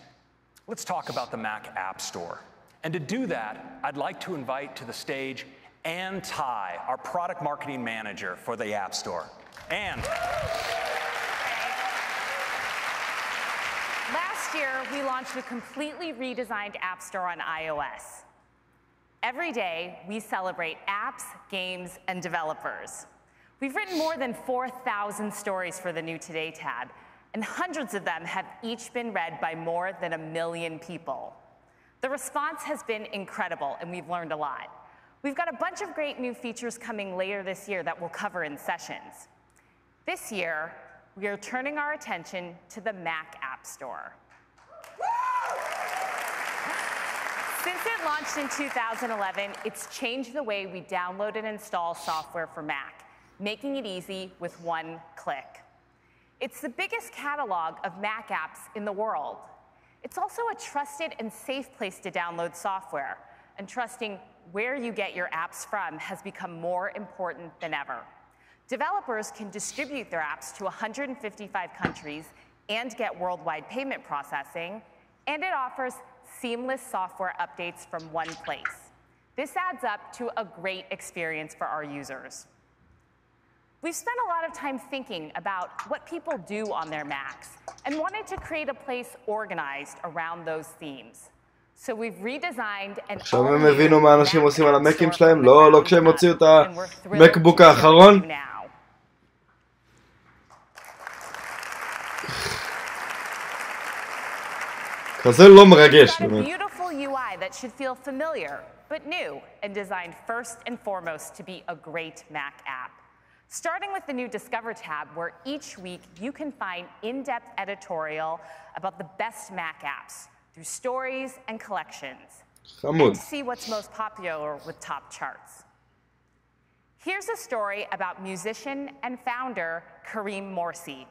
Speaker 5: let's talk about the Mac App Store. And to do that, I'd like to invite to the stage Ann Tai, our product marketing manager for the App Store. Ann.
Speaker 20: Last year, we launched a completely redesigned App Store on iOS. Every day, we celebrate apps, games, and developers. We've written more than 4,000 stories for the New Today tab, and hundreds of them have each been read by more than 1 million people. The response has been incredible, and we've learned a lot. We've got a bunch of great new features coming later this year that we'll cover in sessions. This year, we are turning our attention to the Mac App Store. Since it launched in 2011, it's changed the way we download and install software for Mac, making it easy with one click. It's the biggest catalog of Mac apps in the world. It's also a trusted and safe place to download software, and trusting where you get your apps from has become more important than ever. Developers can distribute their apps to 155 countries and get worldwide payment processing, and it offers seamless software updates from one place. This adds up to a great experience for our users. We've spent a lot of time thinking about what people do on their Macs and wanted to create a place organized around those themes. So we've redesigned an
Speaker 1: עכשיו הם הבינו מה אנשים עושים על המקים שלהם? לא כשהם הוציאו את המקבוק האחרון. כזה לא מרגש, באמת.
Speaker 20: A beautiful UI that should feel familiar, but new, and designed first and foremost to be a great Mac app. Starting with the new Discover tab, where each week you can find in-depth editorial about the best Mac apps through stories and collections, and see what's most popular with top charts. Here's a story about musician and founder Kareem Morsi.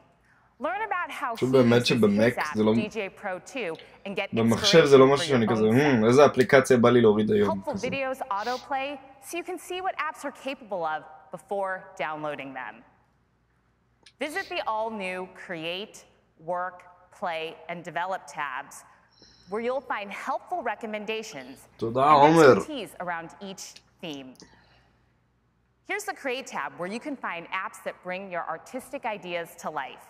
Speaker 20: Learn about how he uses his app, DJ Pro 2, and get inspiration for your own
Speaker 1: איזה אפליקציה בא לי להוריד היום.
Speaker 20: Helpful videos autoplay so you can see what apps are capable of before downloading them. Visit the all-new Create, Work, Play, and Develop tabs, where you'll find helpful recommendations and expertise around each theme. Here's the Create tab, where you can find apps that bring your artistic ideas to life.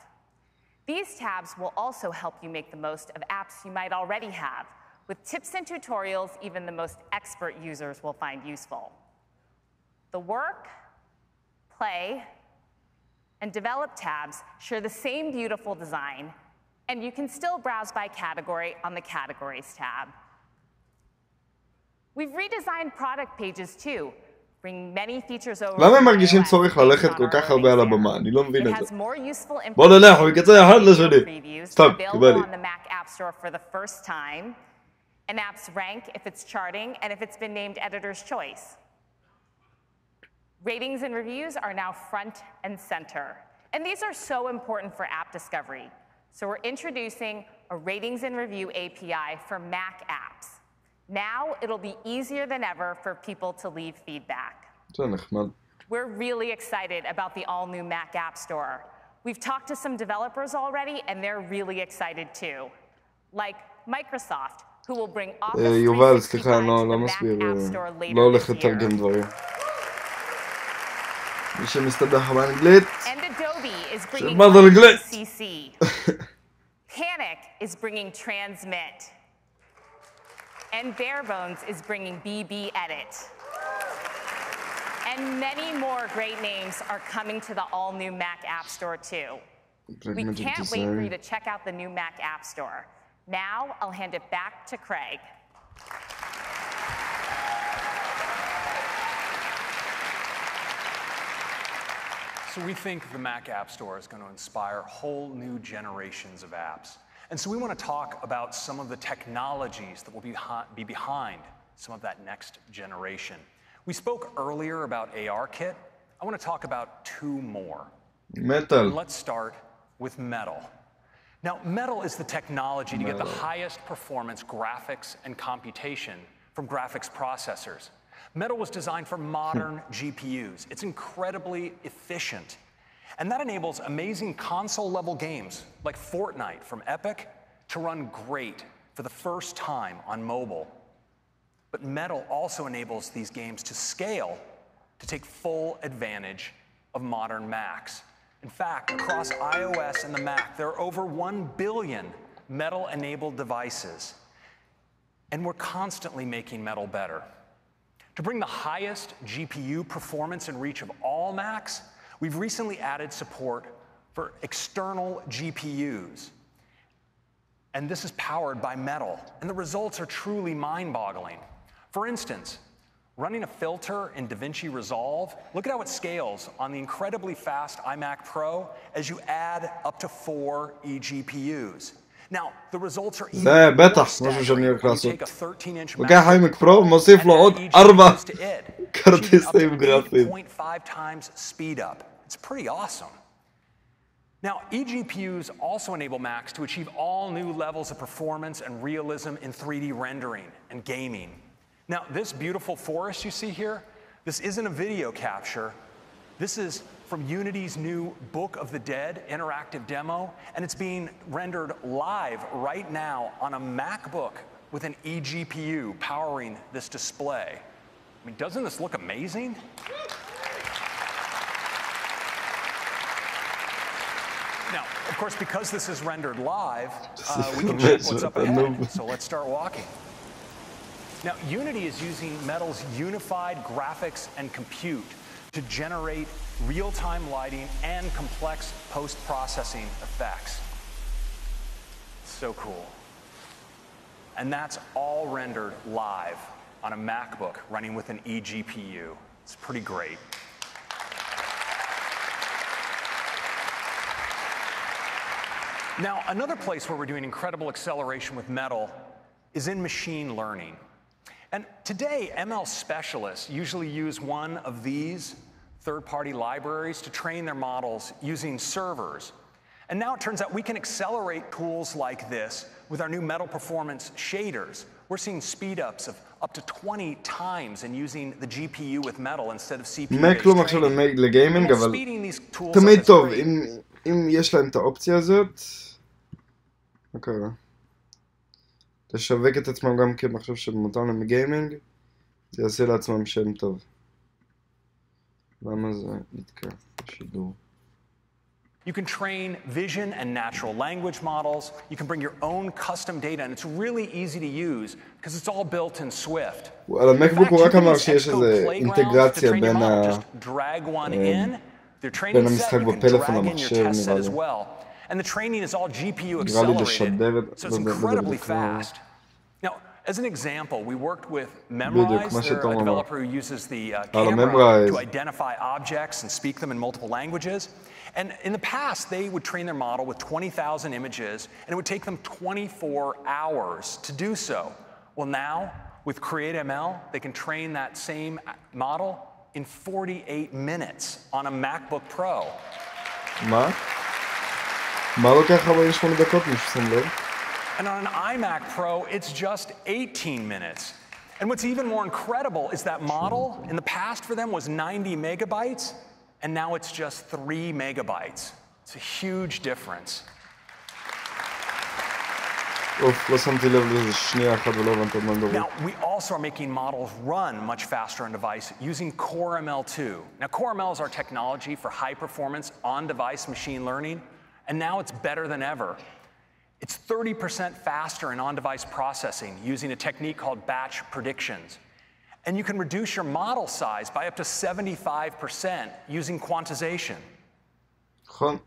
Speaker 20: These tabs will also help you make the most of apps you might already have, with tips and tutorials even the most expert users will find useful. The Work, Play, and Develop tabs share the same beautiful design, and you can still browse by category on the Categories tab. We've redesigned product pages too, bringing many features over.
Speaker 1: למה הם מרגישים צורך ללכת כל כך הרבה על הבמה? אני לא מבין את זה. בוא נלך, הוא יקצר אחד לשני. סתם, קיבל לי.
Speaker 20: And apps rank if it's charting and if it's been named editor's choice. Ratings and reviews are now front and center. And these are so important for app discovery. So we're introducing a ratings and review API for Mac apps. Now it'll be easier than ever for people to leave feedback. We're really excited about the all-new Mac App Store. We've talked to some developers already, and they're really excited too. Like Microsoft, who will bring Office 365 to the Mac App Store later this year.
Speaker 1: מי שמסתבך באנגלית,
Speaker 20: And Adobe is bringing CC. Panic is bringing Transmit. And Barebones is bringing BB Edit. And many more great names are coming to the all-new Mac App Store too. We can't wait for you to check out the new Mac App Store. Now, I'll hand it back to Craig.
Speaker 5: So we think the Mac App Store is going to inspire whole new generations of apps. And so we want to talk about some of the technologies that will be behind some of that next generation. We spoke earlier about ARKit. I want to talk about two more.
Speaker 1: Metal.
Speaker 5: And let's start with Metal. Now, Metal is the technology to get the highest performance graphics and computation from graphics processors. Metal was designed for modern GPUs. It's incredibly efficient. And that enables amazing console-level games like Fortnite from Epic to run great for the first time on mobile. But Metal also enables these games to scale to take full advantage of modern Macs. In fact, across iOS and the Mac, there are over 1 billion Metal-enabled devices. And we're constantly making Metal better. To bring the highest GPU performance and reach of all Macs, we've recently added support for external GPUs. And this is powered by Metal. And the results are truly mind-boggling. For instance, running a filter in DaVinci Resolve, look at how it scales on the incredibly fast iMac Pro as you add up to 4 eGPUs. Now, the results are
Speaker 1: זה בטח משהו שאני הולך לעשות. לוקח iMac Pro, מוסיף לו עוד 4 כרטיסים גרפיים.
Speaker 5: 0.5 times speed up. It's pretty awesome. Now, eGPUs also enable Macs to achieve all new levels of performance and realism in 3D rendering and gaming. Now, this beautiful forest you see here, this isn't a video capture. This is from Unity's new Book of the Dead interactive demo, and it's being rendered live right now on a MacBook with an eGPU powering this display. I mean, doesn't this look amazing? Now, of course, because this is rendered live, we can check what's up ahead. So let's start walking. Now, Unity is using Metal's unified graphics and compute to generate real-time lighting and complex post-processing effects. So cool. And that's all rendered live on a MacBook running with an eGPU. It's pretty great. Now, another place where we're doing incredible acceleration with Metal is in machine learning. And today, ML specialists usually use one of these third-party libraries to train their models using servers. And now it turns out we can accelerate tools like this with our new Metal performance shaders. We're seeing speed-ups of up to 20 times in using the GPU with Metal instead of CPU-based
Speaker 1: Mac לא מחשב לגיימינג, אבל תמיד טוב, אם יש להם את האופציה הזאת, מה קרה? לשווק את עצמם גם כמחשב שמותאם להם לגיימינג, זה יעשה לעצמם שם טוב. למה זה נתקע בשידור?
Speaker 5: You can train vision and natural language models. You can bring your own custom data, and it's really easy to use because it's all built in Swift.
Speaker 1: על המקבוק הוא רק אמר שיש איזו אינטגרציה בין המשחק בפלאפון למחשב, נראה לי.
Speaker 5: And the training is all GPU accelerated, so it's incredibly fast. Now, as an example, we worked with Memrise, they're a developer who uses the camera to identify objects and speak them in multiple languages. And in the past, they would train their model with 20,000 images, and it would take them 24 hours to do so. Well, now, with Create ML, they can train that same model in 48 minutes on a MacBook Pro.
Speaker 1: מה? מה לוקח 48 דקות, מישהו שם לב?
Speaker 5: And on an iMac Pro, it's just 18 minutes. And what's even more incredible is that model, in the past for them, was 90 megabytes, and now it's just 3 megabytes. It's a huge difference.
Speaker 1: לא שמתי לב לזה שנייה אחת ולא הבנתי מה מדברים.
Speaker 5: Now, we also are making models run much faster on device using Core ML2. Now, Core ML is our technology for high-performance on-device machine learning, and now it's better than ever. It's 30% faster in on-device processing using a technique called batch predictions. And you can reduce your model size by up to 75% using quantization. And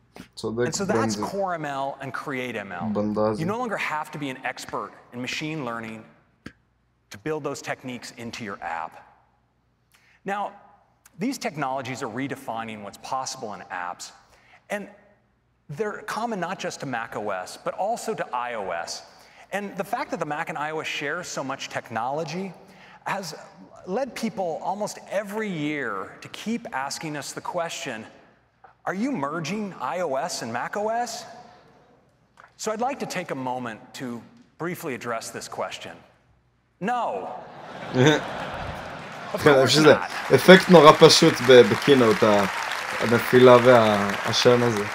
Speaker 5: so that's Core ML and Create ML. You no longer have to be an expert in machine learning to build those techniques into your app. Now, these technologies are redefining what's possible in apps. And they're common not just to macOS, but also to iOS. And the fact that the Mac and iOS share so much technology has led people almost every year to keep asking us the question, are you merging iOS and macOS? So I'd like to take a moment to briefly address this question. No. Of course not.
Speaker 1: אפקט נורא פשוט בקינוט, הנפילה והשם הזה.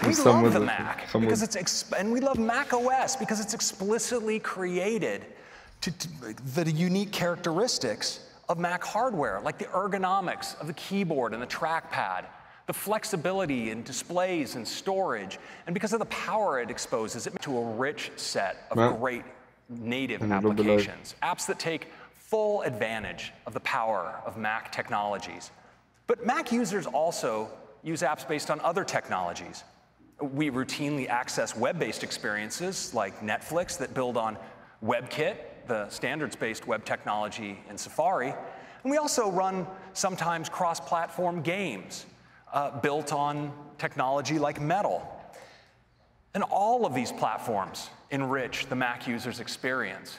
Speaker 5: We love the Mac, because and we love macOS because it's explicitly created to the unique characteristics of Mac hardware, like the ergonomics of the keyboard and the trackpad, the flexibility in displays and storage, and because of the power it exposes it to a rich set of great native applications, apps that take full advantage of the power of Mac technologies. But Mac users also use apps based on other technologies. We routinely access web-based experiences like Netflix that build on WebKit, the standards-based web technology in Safari. And we also run sometimes cross-platform games built on technology like Metal. And all of these platforms enrich the Mac user's experience.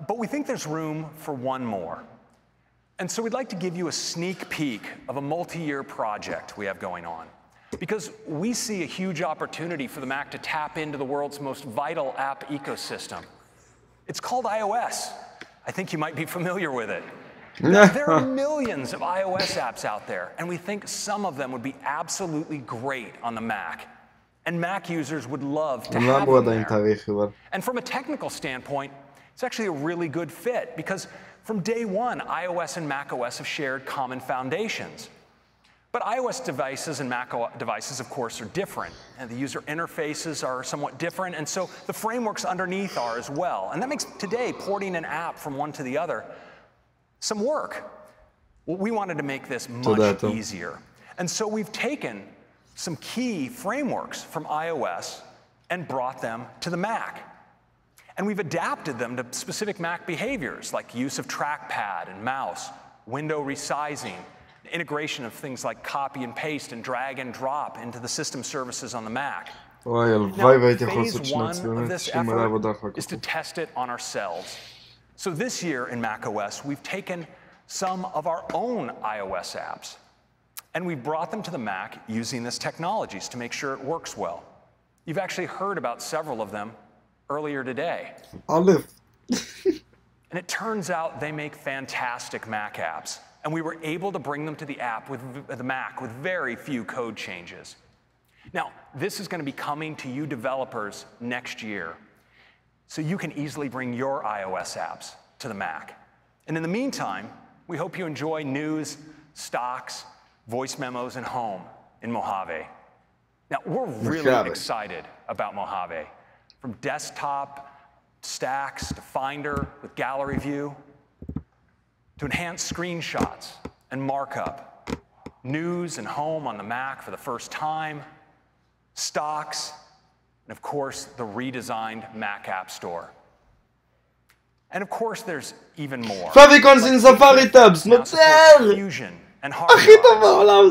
Speaker 5: But we think there's room for one more. And so we'd like to give you a sneak peek of a multi-year project we have going on. Because we see a huge opportunity for the Mac to tap into the world's most vital app ecosystem. It's called iOS. I think you might be familiar with it. There are millions of iOS apps out there, and we think some of them would be absolutely great on the Mac. And Mac users would love to have them there. And from a technical standpoint, it's actually a really good fit, because from day one, iOS and macOS have shared common foundations. But iOS devices and Mac devices, of course, are different, and the user interfaces are somewhat different, and so the frameworks underneath are as well. And that makes today porting an app from one to the other some work. Well, we wanted to make this much easier. And so we've taken some key frameworks from iOS and brought them to the Mac. And we've adapted them to specific Mac behaviors, like use of trackpad and mouse, window resizing, integration of things like copy and paste and drag and drop into the system services on the Mac. Now, phase one of this effort is to test it on ourselves. So this year in macOS, we've taken some of our own iOS apps, and we've brought them to the Mac using this technologies to make sure it works well. You've actually heard about several of them earlier today. And it turns out they make fantastic Mac apps. And we were able to bring them to the Mac with very few code changes. Now, this is going to be coming to you developers next year, so you can easily bring your iOS apps to the Mac. And in the meantime, we hope you enjoy news, stocks, voice memos and home in Mojave. Now, we're really excited about Mojave. From desktop stacks to Finder with gallery view, to enhanced screenshots and markup, news and home on the Mac for the first time, stocks, and of course, the redesigned Mac App Store. And of course, there's even more.
Speaker 1: Favicons in Safari tabs,
Speaker 5: Fusion and hard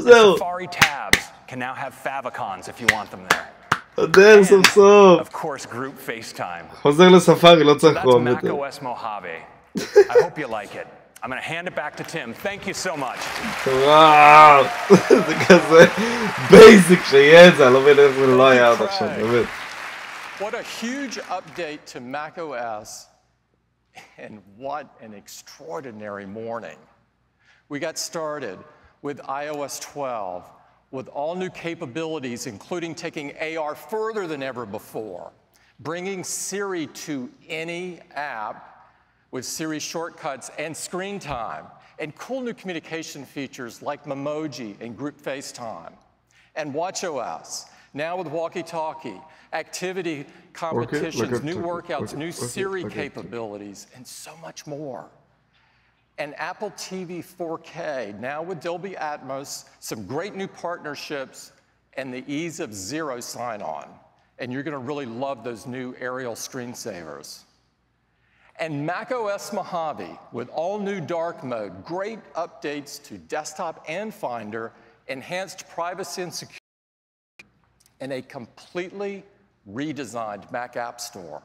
Speaker 5: Safari tabs can now have favicons if you want them there. And, of course, group FaceTime. That's Mac OS Mojave. I hope you like it. I'm going to hand it back to Tim. Thank you so much.
Speaker 1: וואו, זה כזה basic שיהיה את זה, אני לא מבין איך זה לא היה עד עכשיו, באמת.
Speaker 4: What a huge update to Mac OS, and what an extraordinary morning. We got started with iOS 12, with all new capabilities, including taking AR further than ever before, bringing Siri to any app with Siri shortcuts and screen time, and cool new communication features like Memoji and group FaceTime. And watchOS, now with walkie-talkie, activity competitions, new workouts, new Siri capabilities, and so much more. And Apple TV 4K, now with Dolby Atmos, some great new partnerships, and the ease of zero sign-on. And you're going to really love those new aerial screensavers. And macOS Mojave, with all new dark mode, great updates to desktop and Finder, enhanced privacy and security, and a completely redesigned Mac App Store.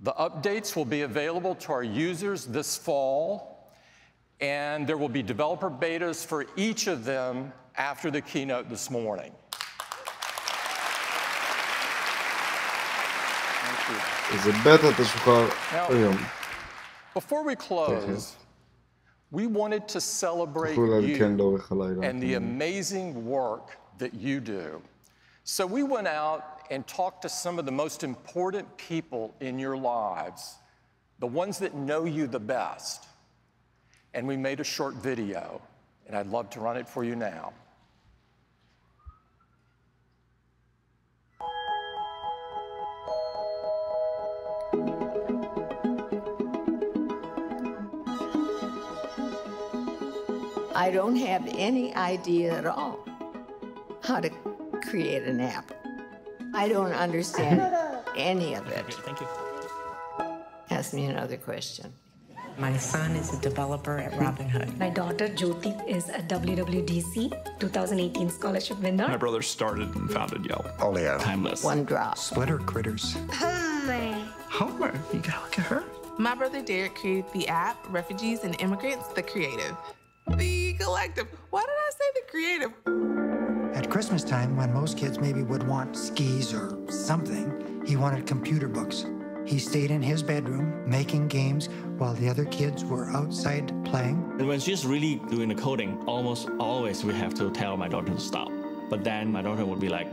Speaker 4: The updates will be available to our users this fall, and there will be developer betas for each of them after the keynote this morning. Now, before we close, we wanted to celebrate you and the amazing work that you do. So we went out and talked to some of the most important people in your lives, the ones that know you the best. And we made a short video, and I'd love to run it for you now.
Speaker 21: I don't have any idea at all how to create an app. I don't understand any of it.
Speaker 22: Thank you.
Speaker 21: Ask me another question.
Speaker 23: My son is a developer at Robinhood.
Speaker 24: My daughter Jyoti is a WWDC 2018 scholarship winner.
Speaker 22: My brother started and founded Yelp.
Speaker 23: Olio.
Speaker 22: Timeless.
Speaker 21: One drop.
Speaker 23: Splitter critters.
Speaker 22: Homer. You gotta look at her.
Speaker 25: My brother Derek created the app Refugees and Immigrants, the Creative. The Collective. Why did I say the Creative?
Speaker 26: At Christmas time, when most kids maybe would want skis or something, he wanted computer books. He stayed in his bedroom making games while the other kids were outside playing.
Speaker 22: And when she's really doing the coding, almost always we have to tell my daughter to stop. But then my daughter would be like,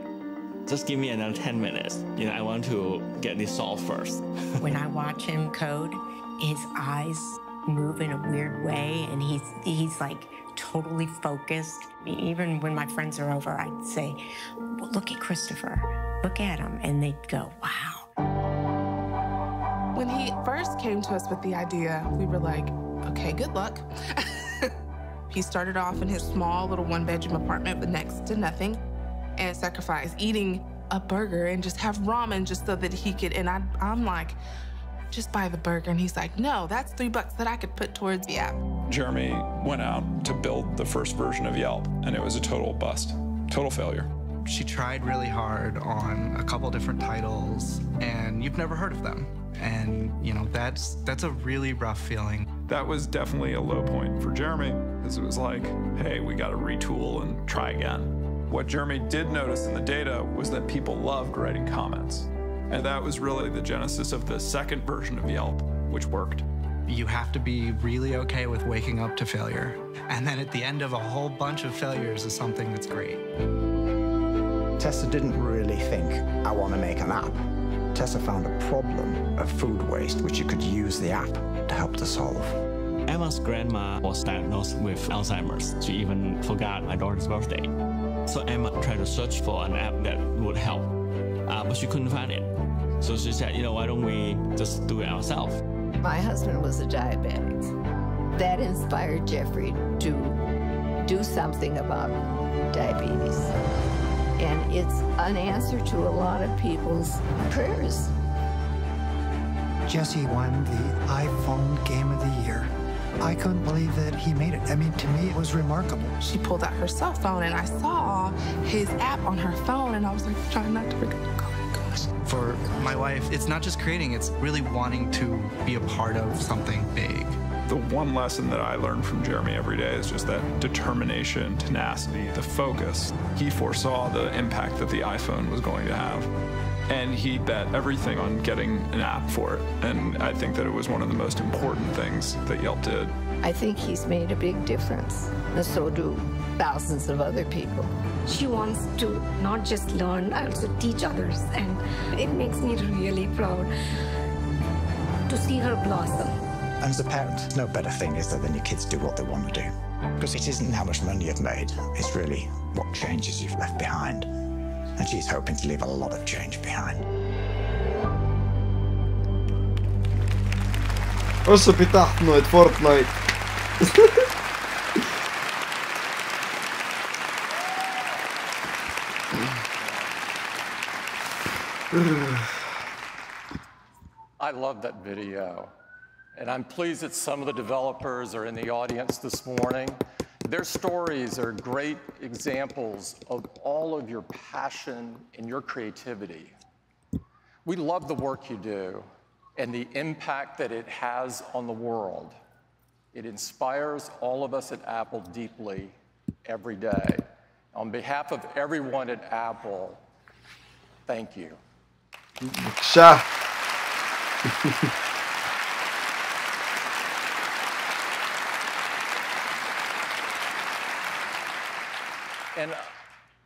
Speaker 22: just give me another 10 minutes. You know, I want to get this solved first.
Speaker 23: When I watch him code, his eyes move in a weird way, and he's like totally focused. Even when my friends are over, I'd say, well, look at Christopher, look at him, and they'd go, wow.
Speaker 25: When he first came to us with the idea, we were like, okay, good luck. He started off in his small little one-bedroom apartment with next to nothing and sacrificed eating a burger and just have ramen just so that he could, and I'm like, just buy the burger. And he's like, no, that's $3 that I could put towards the app.
Speaker 22: Jeremy went out to build the first version of Yelp, and it was a total bust, total failure.
Speaker 27: She tried really hard on a couple different titles, and you've never heard of them. And, you know, that's a really rough feeling.
Speaker 22: That was definitely a low point for Jeremy, because it was like, hey, we got to retool and try again. What Jeremy did notice in the data was that people loved writing comments. And that was really the genesis of the second version of Yelp, which worked.
Speaker 27: You have to be really okay with waking up to failure. And then at the end of a whole bunch of failures is something that's great.
Speaker 28: Tessa didn't really think, I want to make an app. Tessa found a problem of food waste which you could use the app to help to solve.
Speaker 2: Emma's grandma was diagnosed with Alzheimer's. She even forgot my daughter's birthday. So Emma tried to search for an app that would help, but she couldn't find it. So she said, you know, why don't we just do it ourselves?
Speaker 21: My husband was a diabetic. That inspired Jeffrey to do something about diabetes. And it's an answer to a lot of people's prayers.
Speaker 26: Jesse won the iPhone Game of the Year. I couldn't believe that he made it. I mean, to me, it was remarkable.
Speaker 25: She pulled out her cell phone and I saw his app on her phone and I was like trying not to forget.
Speaker 27: For my wife, it's not just creating, it's really wanting to be a part of something big.
Speaker 22: The one lesson that I learned from Jeremy every day is just that determination, tenacity, the focus. He foresaw the impact that the iPhone was going to have. And he bet everything on getting an app for it. And I think that it was one of the most important things that Yelp did.
Speaker 21: I think he's made a big difference, and so do thousands of other people.
Speaker 24: She wants to not just learn, also teach others, and it makes me really proud to see her blossom.
Speaker 28: And as a parent, no better thing is there than your kids do what they want to do. Because it isn't how much money you've made, it's really what changes you've left behind. And she's hoping to leave a lot of change behind.
Speaker 1: Also פיתחנו את פורטנייט.
Speaker 4: I love that video. And I'm pleased that some of the developers are in the audience this morning. Their stories are great examples of all of your passion and your creativity. We love the work you do and the impact that it has on the world. It inspires all of us at Apple deeply every day. On behalf of everyone at Apple, thank you.
Speaker 1: בבקשה.
Speaker 4: And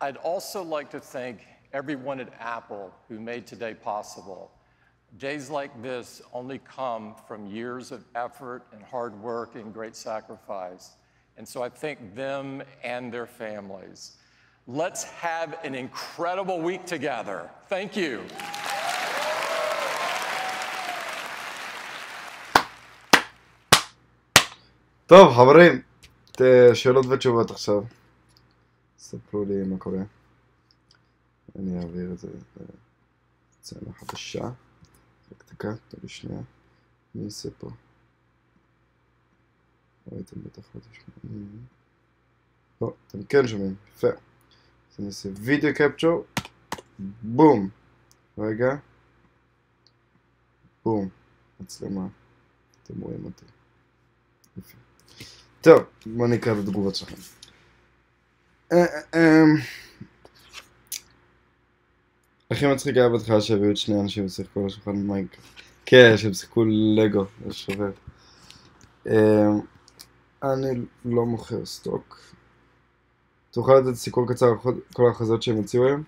Speaker 4: I'd also like to thank everyone at Apple who made today possible. Days like this only come from years of effort and hard work and great sacrifice. And so I thank them and their families. Let's have an incredible week together. Thank you.
Speaker 1: טוב, חברים, שאלות ותשובות עכשיו. ספרו לי מה קורה. אני אעביר את זה לצלע חדשה. רק דקה, תביא שנייה. מי עושה פה? ראיתם בטח לא תשמעים. לא, אתם כן שומעים, יפה. אז אני אעשה וידאו קפצ'ור. בום. רגע. בום. מצלמה. אתם רואים אותי. יפה. טוב, בוא נקרא את התגובות שלכם. הכי מצחיק היה בהתחלה שהביאו את שני אנשים ושיחקו על השולחן מיינקראפט. כן, שהם שיחקו לגו, זה שובר. אני לא מוכר סטוק. תוכל לתת סיכול קצר על כל ההכרזות שהם הציעו היום?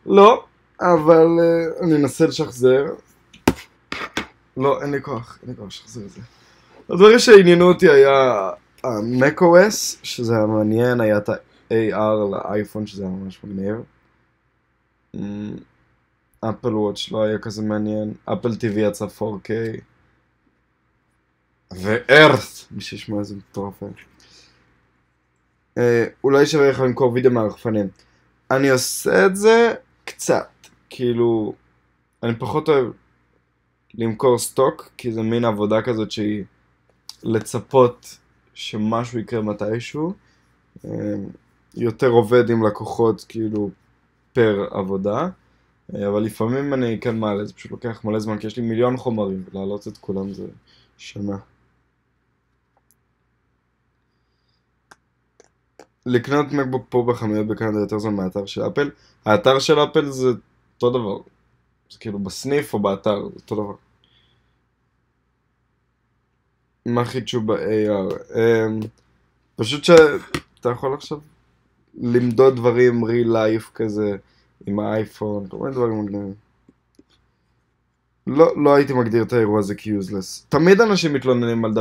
Speaker 1: לא, אבל אני אנסה לשחזר. לא, אין לי כוח לשחזר את זה. הדברים שעניינו אותי היה macOS, שזה היה מעניין, היה את ה-AR לאייפון, שזה היה ממש מגניב. אפל וואץ' לא היה כזה מעניין, אפל TV יצא 4K. ו-Earth, מי שישמע איזה מטורף. אולי שווה לך למכור וידאו מהרחפנים. אני עושה את זה קצת, כאילו, אני פחות אוהב למכור סטוק, כי זה מין עבודה כזאת שהיא לצפות שמשהו יקרה מתישהו. יותר עובד עם לקוחות כאילו פר עבודה, אבל לפעמים אני כן מעלה, זה פשוט לוקח מלא זמן, כי יש לי מיליון חומרים, ולהעלות את כולם זה שנה. לקנות מקבוק פה בחנויות בקנדה יותר זמן מהאתר של אפל. האתר של אפל זה אותו דבר, זה כאילו בסניף או באתר, זה אותו דבר. מה חידשו ב-AR? פשוט שאתה יכול עכשיו למדוד דברים real life כזה עם האייפון, כל מיני דברים מגניבים. לא הייתי מגדיר את האירוע הזה כ-useless. תמיד אנשים מתלוננים על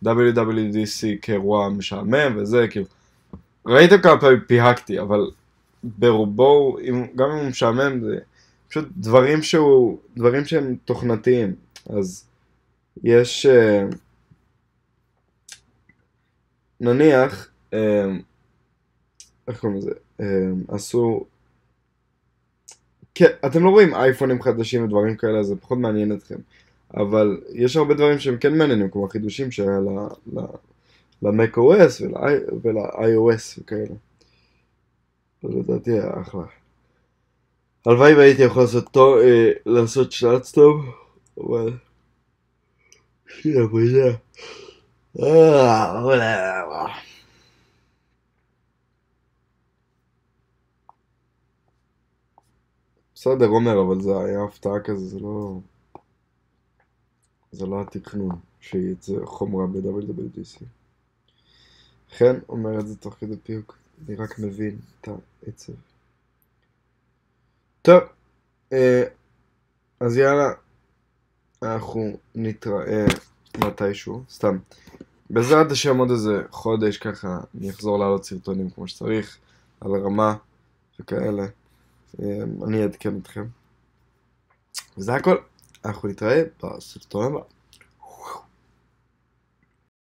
Speaker 1: WWDC כאירוע משעמם וזה, כאילו, ראיתם כמה פעמים פיהקתי, אבל ברובו, גם אם הוא משעמם, זה פשוט דברים שהם תוכנתיים. אז יש, נניח, איך קוראים לזה? עשו, כן, אתם לא רואים אייפונים חדשים ודברים כאלה, זה פחות מעניין אתכם. אבל יש הרבה דברים שהם כן מעניינים, כמו החידושים שהיה ל-macOS ול-iOS וכאלה. לדעתי היה אחלה. הלוואי והייתי יכול לעשות שלץ טוב, אבל... שיהיה בריאה. בסדר, אומר, אבל זה היה הפתעה כזה, זה לא התכנון שיצא חומרה ב-WWDC. כן, אומר את זה תוך כדי פיוק, אני רק מבין את העצב. טוב, אז יאללה, אנחנו נתראה מתישהו, סתם. בעזרת השם עוד איזה חודש ככה, אני אחזור לעלות סרטונים כמו שצריך, על הרמה וכאלה. אני אעדכן אתכם. וזה הכל, אנחנו נתראה בסרטון הבא.